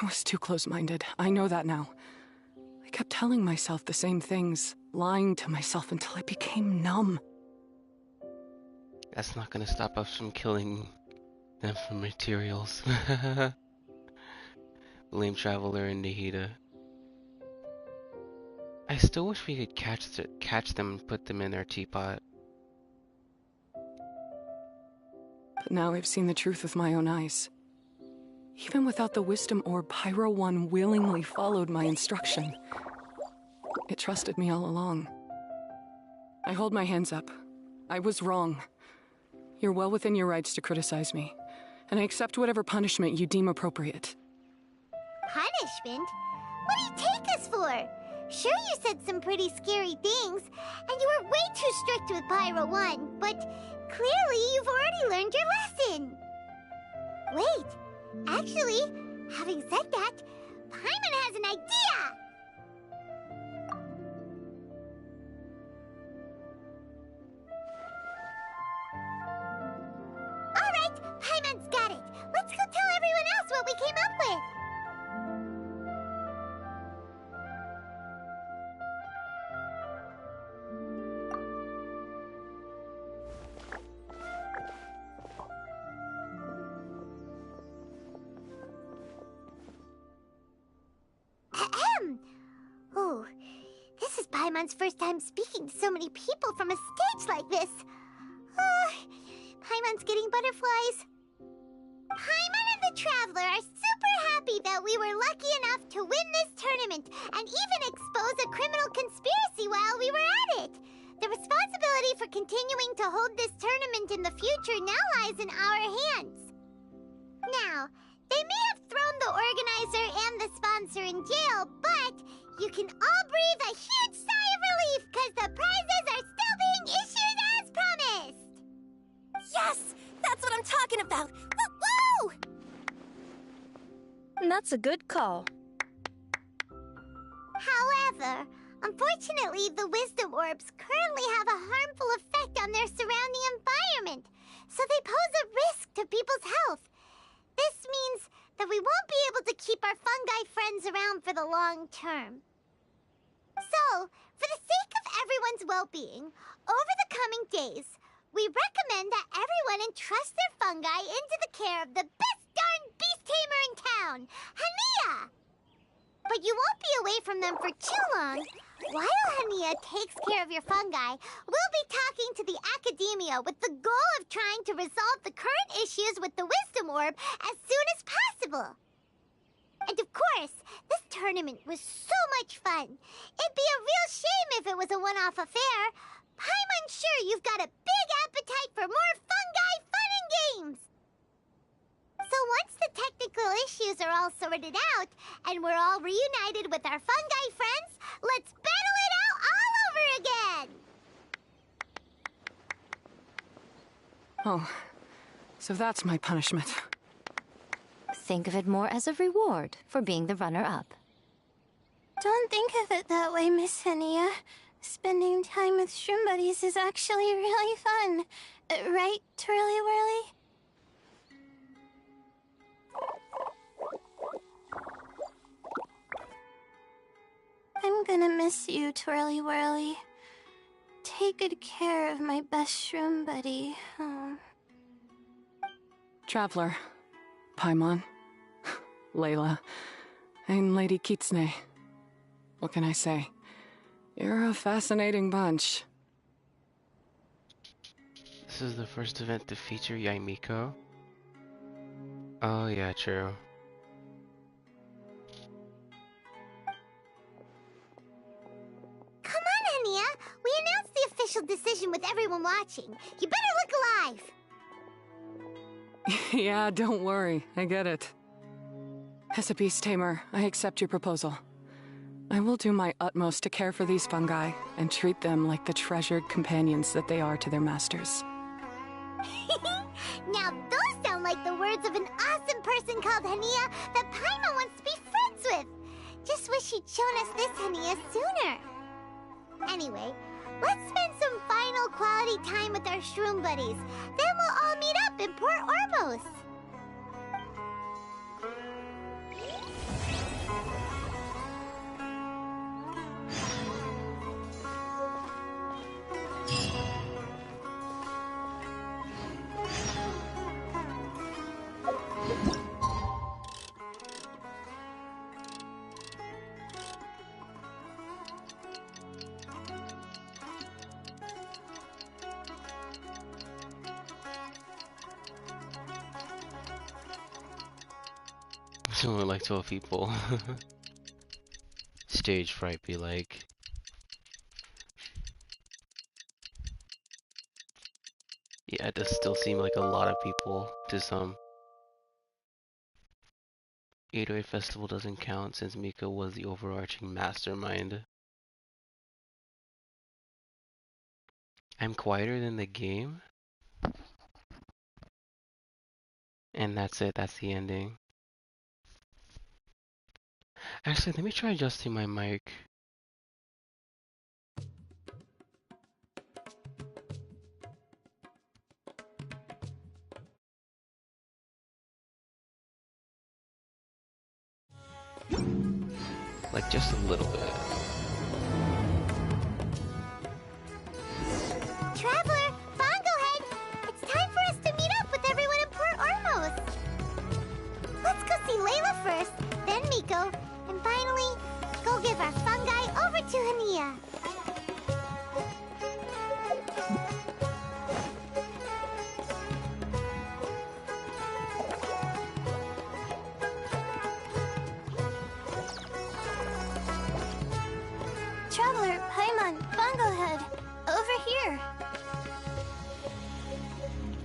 Speaker 2: I was too close-minded. I know that now. I kept telling myself the same things, lying to myself until I became numb.
Speaker 10: That's not gonna stop us from killing them for materials. Blame Traveler and Nahida. I still wish we could catch them and put them in our teapot.
Speaker 2: But now I've seen the truth with my own eyes. Even without the wisdom orb, Pyro 1 willingly followed my instruction. It trusted me all along. I hold my hands up. I was wrong. You're well within your rights to criticize me, and I accept whatever punishment you deem appropriate.
Speaker 1: Punishment? What do you take us for? Sure, you said some pretty scary things, and you were way too strict with Pyro 1, but clearly you've already learned your lesson. Wait, actually, having said that, Paimon has an idea! Alright, Paimon's got it. Let's go tell everyone else what we came up with. Oh, this is Paimon's first time speaking to so many people from a stage like this. Paimon's getting butterflies. Paimon and the Traveler are super happy that we were lucky enough to win this tournament and even expose a criminal conspiracy while we were at it. The responsibility for continuing to hold this tournament in the future now lies in our hands. Now, they may have thrown the organizer and the sponsor in jail, but you can all breathe a huge sigh of relief because the prizes are still being issued as promised!
Speaker 14: Yes! That's what I'm talking about! Woo-woo!
Speaker 7: That's a good call.
Speaker 1: However, unfortunately, the wisdom orbs currently have a harmful effect on their surrounding environment, so they pose a risk to people's health. This means that we won't be able to keep our fungi friends around for the long term. So, for the sake of everyone's well-being, over the coming days, we recommend that everyone entrust their fungi into the care of the best darn beast tamer in town, Hania! But you won't be away from them for too long. While Hania takes care of your fungi, we'll be talking to the academia with the goal of trying to resolve the current issues with the wisdom orb as soon as possible. And of course, this tournament was so much fun. It'd be a real shame if it was a one-off affair. I'm sure you've got a big appetite for more fungi fun and games. So once the technical issues are all sorted out, and we're all reunited with our fungi friends, let's battle it out all over again!
Speaker 2: Oh, so that's my punishment.
Speaker 6: Think of it more as a reward for being the runner-up.
Speaker 5: Don't think of it that way, Miss Hania. Spending time with shroom buddies is actually really fun. Right, Twirly Whirly? I'm gonna miss you, Twirly Whirly. Take good care of my best shroom buddy. Oh.
Speaker 2: Traveler, Paimon, Layla, and Lady Kitsune. What can I say? You're a fascinating bunch.
Speaker 10: This is the first event to feature Yaimiko. Oh yeah, true.
Speaker 1: Come on, Hania! We announced the official decision with everyone watching. You better look alive!
Speaker 2: Yeah, don't worry. I get it. As a beast tamer, I accept your proposal. I will do my utmost to care for these fungi and treat them like the treasured companions that they are to their masters.
Speaker 1: Now those sound like the words of an awesome person called Hania that Paimon wants to be friends with. Just wish she'd shown us this Hania sooner. Anyway, let's spend some final quality time with our shroom buddies. Then we'll all meet up in Port Ormos.
Speaker 10: Only like 12 people. Stage fright be like. Yeah, it does still seem like a lot of people to some. 808 Festival doesn't count since Miko was the overarching mastermind. I'm quieter than the game? And that's it, that's the ending. Actually, let me try adjusting my mic. Like just a little bit.
Speaker 1: Traveler, Bongohead, it's time for us to meet up with everyone in Port Ormos. Let's go see Layla first, then Miko, and finally, go give our fungi over to Hania.
Speaker 5: Traveler, Paimon, Bongohead, over here.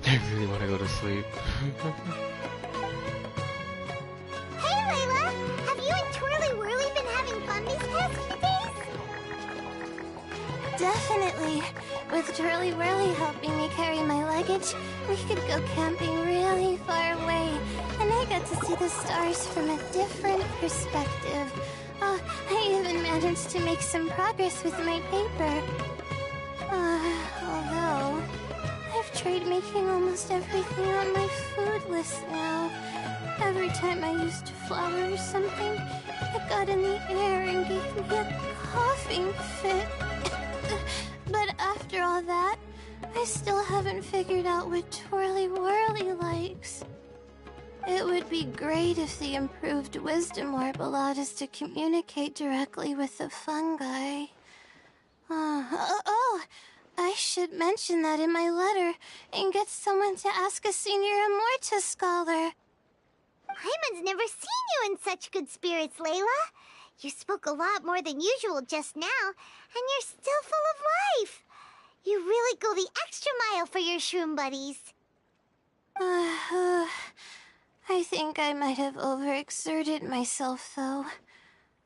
Speaker 10: I really want to go to sleep.
Speaker 1: Hey Layla, have you and Twirly Whirly been having fun these past few days?
Speaker 5: Definitely. With Twirly Whirly helping me carry my luggage, we could go camping really far away, and I got to see the stars from a different perspective. Oh, I even managed to make some progress with my paper. Although, I've tried making almost everything on my food list now. Every time I used flour or something, it got in the air and gave me a coughing fit. But after all that, I still haven't figured out what Twirly Whirly likes. It would be great if the improved wisdom orb allowed us to communicate directly with the fungi. I should mention that in my letter and get someone to ask a senior Amorta scholar.
Speaker 1: Paimon's never seen you in such good spirits, Layla. You spoke a lot more than usual just now, and you're still full of life. You really go the extra mile for your shroom buddies.
Speaker 5: I think I might have overexerted myself, though.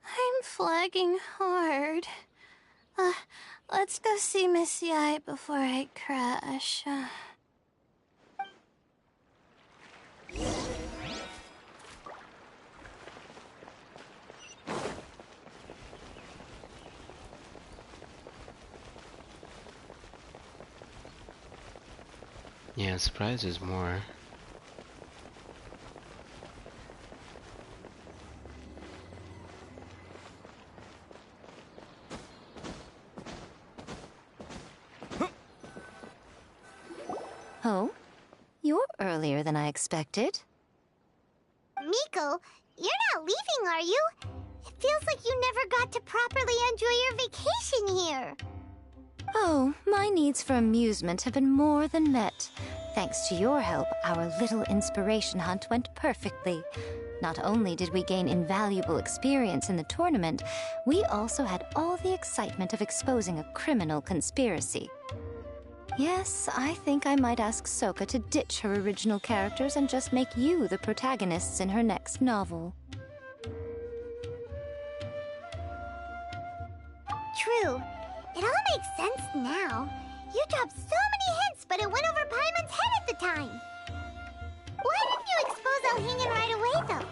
Speaker 5: I'm flagging hard. Let's go see Miss Yai before I crash.
Speaker 10: Yeah, surprise is more.
Speaker 6: Oh? You're earlier than I expected.
Speaker 1: Miko, you're not leaving, are you? It feels like you never got to properly enjoy your vacation here.
Speaker 6: Oh, my needs for amusement have been more than met. Thanks to your help, our little inspiration hunt went perfectly. Not only did we gain invaluable experience in the tournament, we also had all the excitement of exposing a criminal conspiracy. Yes, I think I might ask Sokka to ditch her original characters and just make you the protagonists in her next novel.
Speaker 1: True. It all makes sense now. You dropped so many hints, but it went over Paimon's head at the time. Why didn't you expose Elhingen right away, though?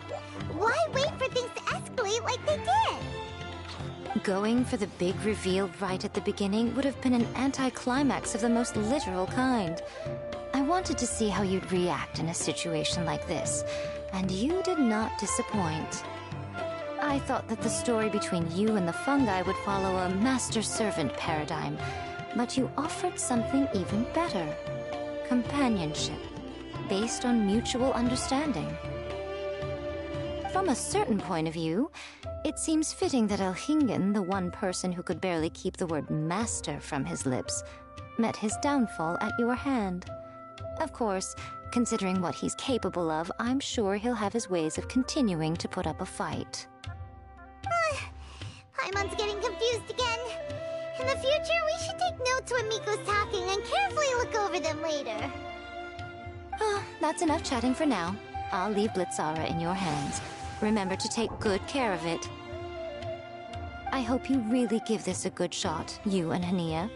Speaker 1: Why wait for things to escalate like they did?
Speaker 6: Going for the big reveal right at the beginning would have been an anticlimax of the most literal kind. I wanted to see how you'd react in a situation like this, and you did not disappoint. I thought that the story between you and the fungi would follow a master-servant paradigm, but you offered something even better. Companionship, based on mutual understanding. From a certain point of view, it seems fitting that Elhingen, the one person who could barely keep the word master from his lips, met his downfall at your hand. Of course, considering what he's capable of, I'm sure he'll have his ways of continuing to put up a fight.
Speaker 1: Paimon's getting confused again. In the future, we should take notes when Miko's talking and carefully look over them later.
Speaker 6: That's enough chatting for now. I'll leave Blitzara in your hands. Remember to take good care of it. I hope you really give this a good shot, you and Hania.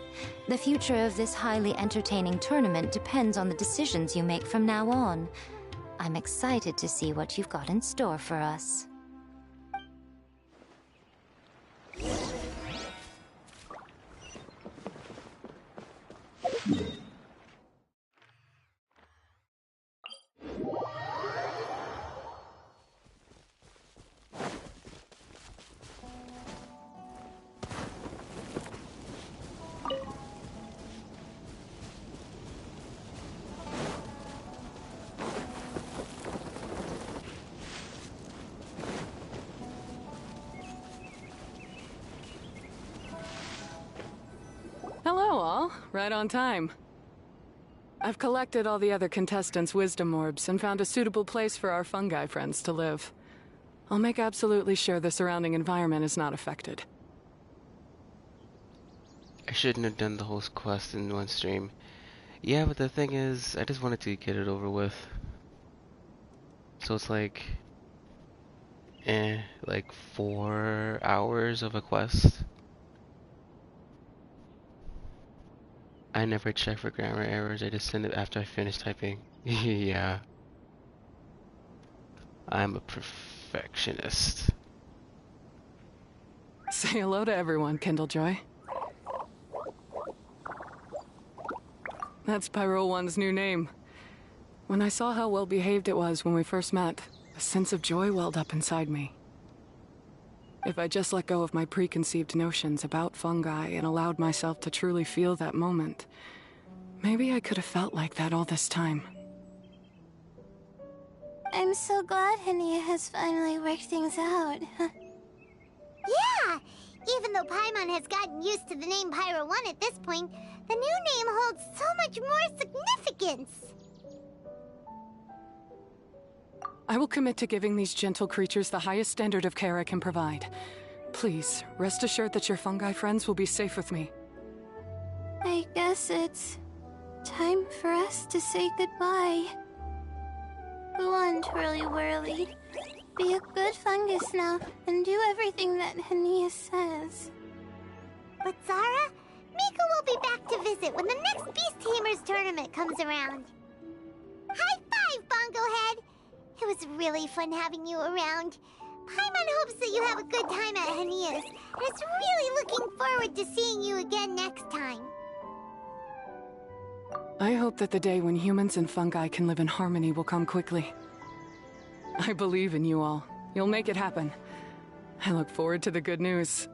Speaker 6: The future of this highly entertaining tournament depends on the decisions you make from now on. I'm excited to see what you've got in store for us.
Speaker 2: Hello, all. Right on time. I've collected all the other contestants' wisdom orbs and found a suitable place for our fungi friends to live. I'll make absolutely sure the surrounding environment is not affected.
Speaker 10: I shouldn't have done the whole quest in one stream. Yeah, but the thing is, I just wanted to get it over with. So it's like 4 hours of a quest. I never check for grammar errors, I just send it after I finish typing. Yeah. I'm a perfectionist.
Speaker 2: Say hello to everyone, Kindlejoy. That's Pyro One's new name. When I saw how well behaved it was when we first met, a sense of joy welled up inside me. If I just let go of my preconceived notions about fungi and allowed myself to truly feel that moment, maybe I could have felt like that all this time.
Speaker 5: I'm so glad Hania has finally worked things out.
Speaker 1: Yeah! Even though Paimon has gotten used to the name Pyro 1 at this point, the new name holds so much more significance!
Speaker 2: I will commit to giving these gentle creatures the highest standard of care I can provide. Please, rest assured that your fungi friends will be safe with me.
Speaker 5: I guess it's time for us to say goodbye. Go on, Twirly Whirly. Be a good fungus now and do everything that Hania says.
Speaker 1: But Zara, Miko will be back to visit when the next Beast Tamers tournament comes around. High five, Bongo Head! It was really fun having you around. Paimon hopes that you have a good time at Hania's, and is really looking forward to seeing you again next time.
Speaker 2: I hope that the day when humans and fungi can live in harmony will come quickly. I believe in you all. You'll make it happen. I look forward to the good news.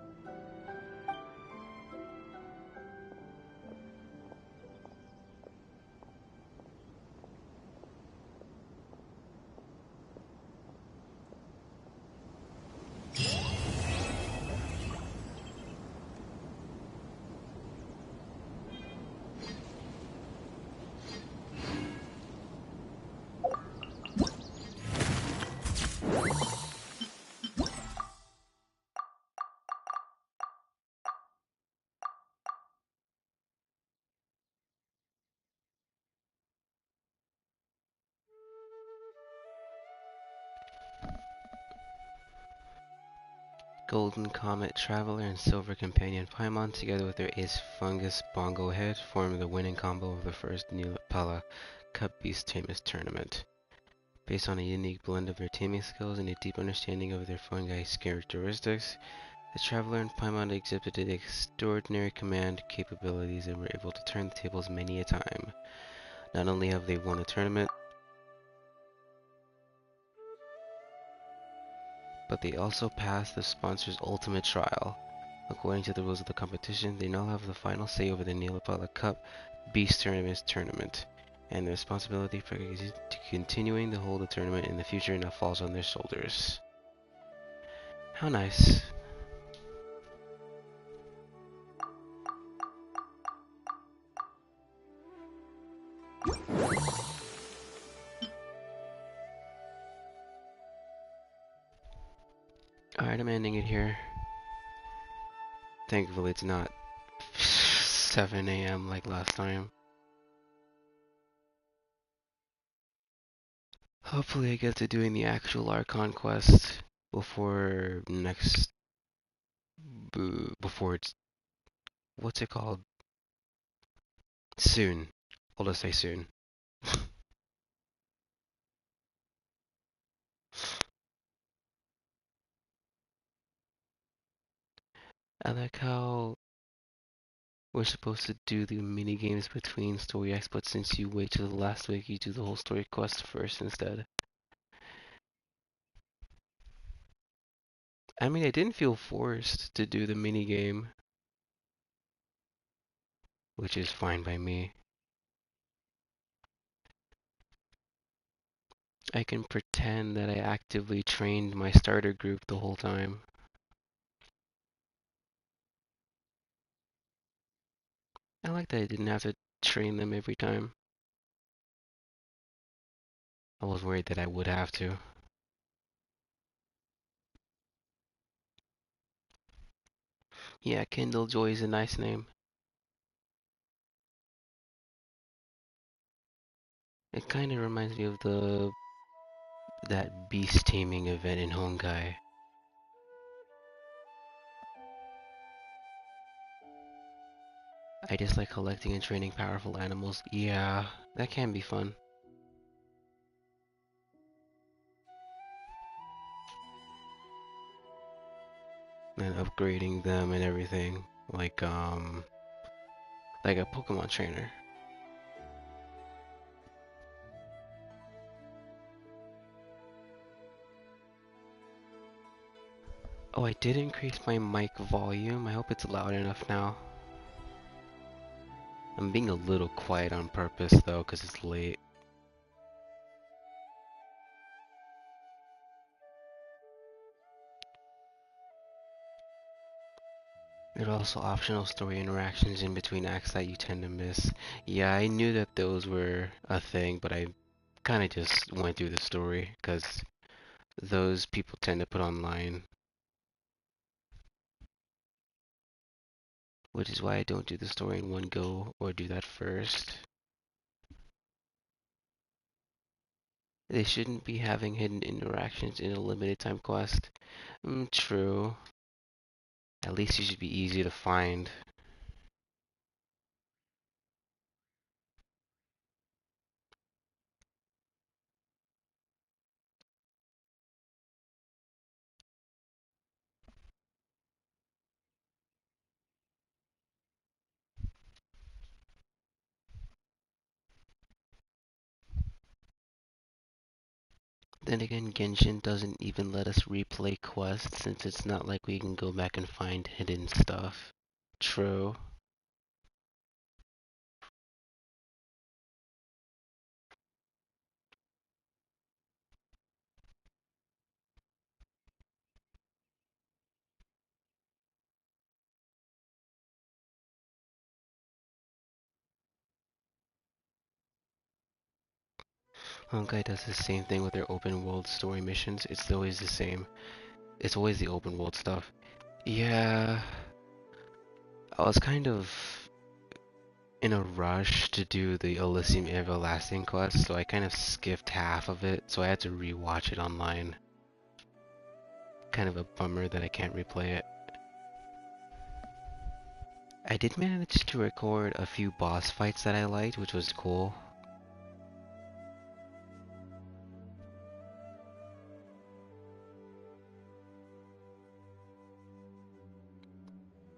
Speaker 10: Golden Comet Traveler and Silver Companion Paimon, together with their ace Fungus Bongo Head, form the winning combo of the first New Pala Cup Beast Tamers tournament. Based on a unique blend of their taming skills and a deep understanding of their fungi's characteristics, the Traveler and Paimon exhibited extraordinary command capabilities and were able to turn the tables many a time. Not only have they won a tournament, but they also passed the sponsor's ultimate trial. According to the rules of the competition, they now have the final say over the Neelapala Cup Beast Tournament, and the responsibility for continuing to hold the tournament in the future now falls on their shoulders. How nice. Alright, I'm ending it here. Thankfully it's not 7 a.m. like last time. Hopefully I get to doing the actual Archon quest before before it's, what's it called? Soon. I'll just say soon. I like how we're supposed to do the mini games between story acts, but since you wait till the last week, you do the whole story quest first instead. I mean, I didn't feel forced to do the mini game, which is fine by me. I can pretend that I actively trained my starter group the whole time. I like that I didn't have to train them every time. I was worried that I would have to. Yeah, Kindle Joy is a nice name. It kind of reminds me of that beast taming event in Honkai. I just like collecting and training powerful animals. Yeah, that can be fun. And upgrading them and everything, like a Pokemon trainer. Oh, I did increase my mic volume. I hope it's loud enough now. I'm being a little quiet on purpose though, because it's late. There's also optional story interactions in between acts that you tend to miss. Yeah, I knew that those were a thing, but I kind of just went through the story, because those people tend to put online. Which is why I don't do the story in one go, or do that first. They shouldn't be having hidden interactions in a limited time quest. True. At least you should be easy to find. Then again, Genshin doesn't even let us replay quests since it's not like we can go back and find hidden stuff. True. Honkai does the same thing with their open world story missions. It's always the same. It's always the open world stuff. Yeah. I was kind of in a rush to do the Elysium Everlasting quest, so I kind of skipped half of it, so I had to rewatch it online. Kind of a bummer that I can't replay it. I did manage to record a few boss fights that I liked, which was cool.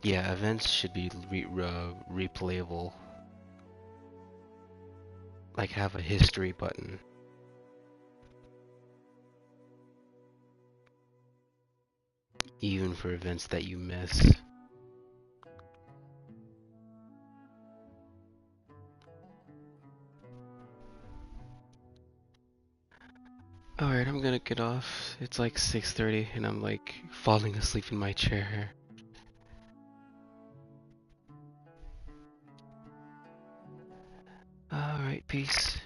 Speaker 10: Yeah, events should be replayable. Like have a history button. Even for events that you miss. Alright, I'm gonna get off. It's like 6:30 and I'm like falling asleep in my chair. Alright, peace.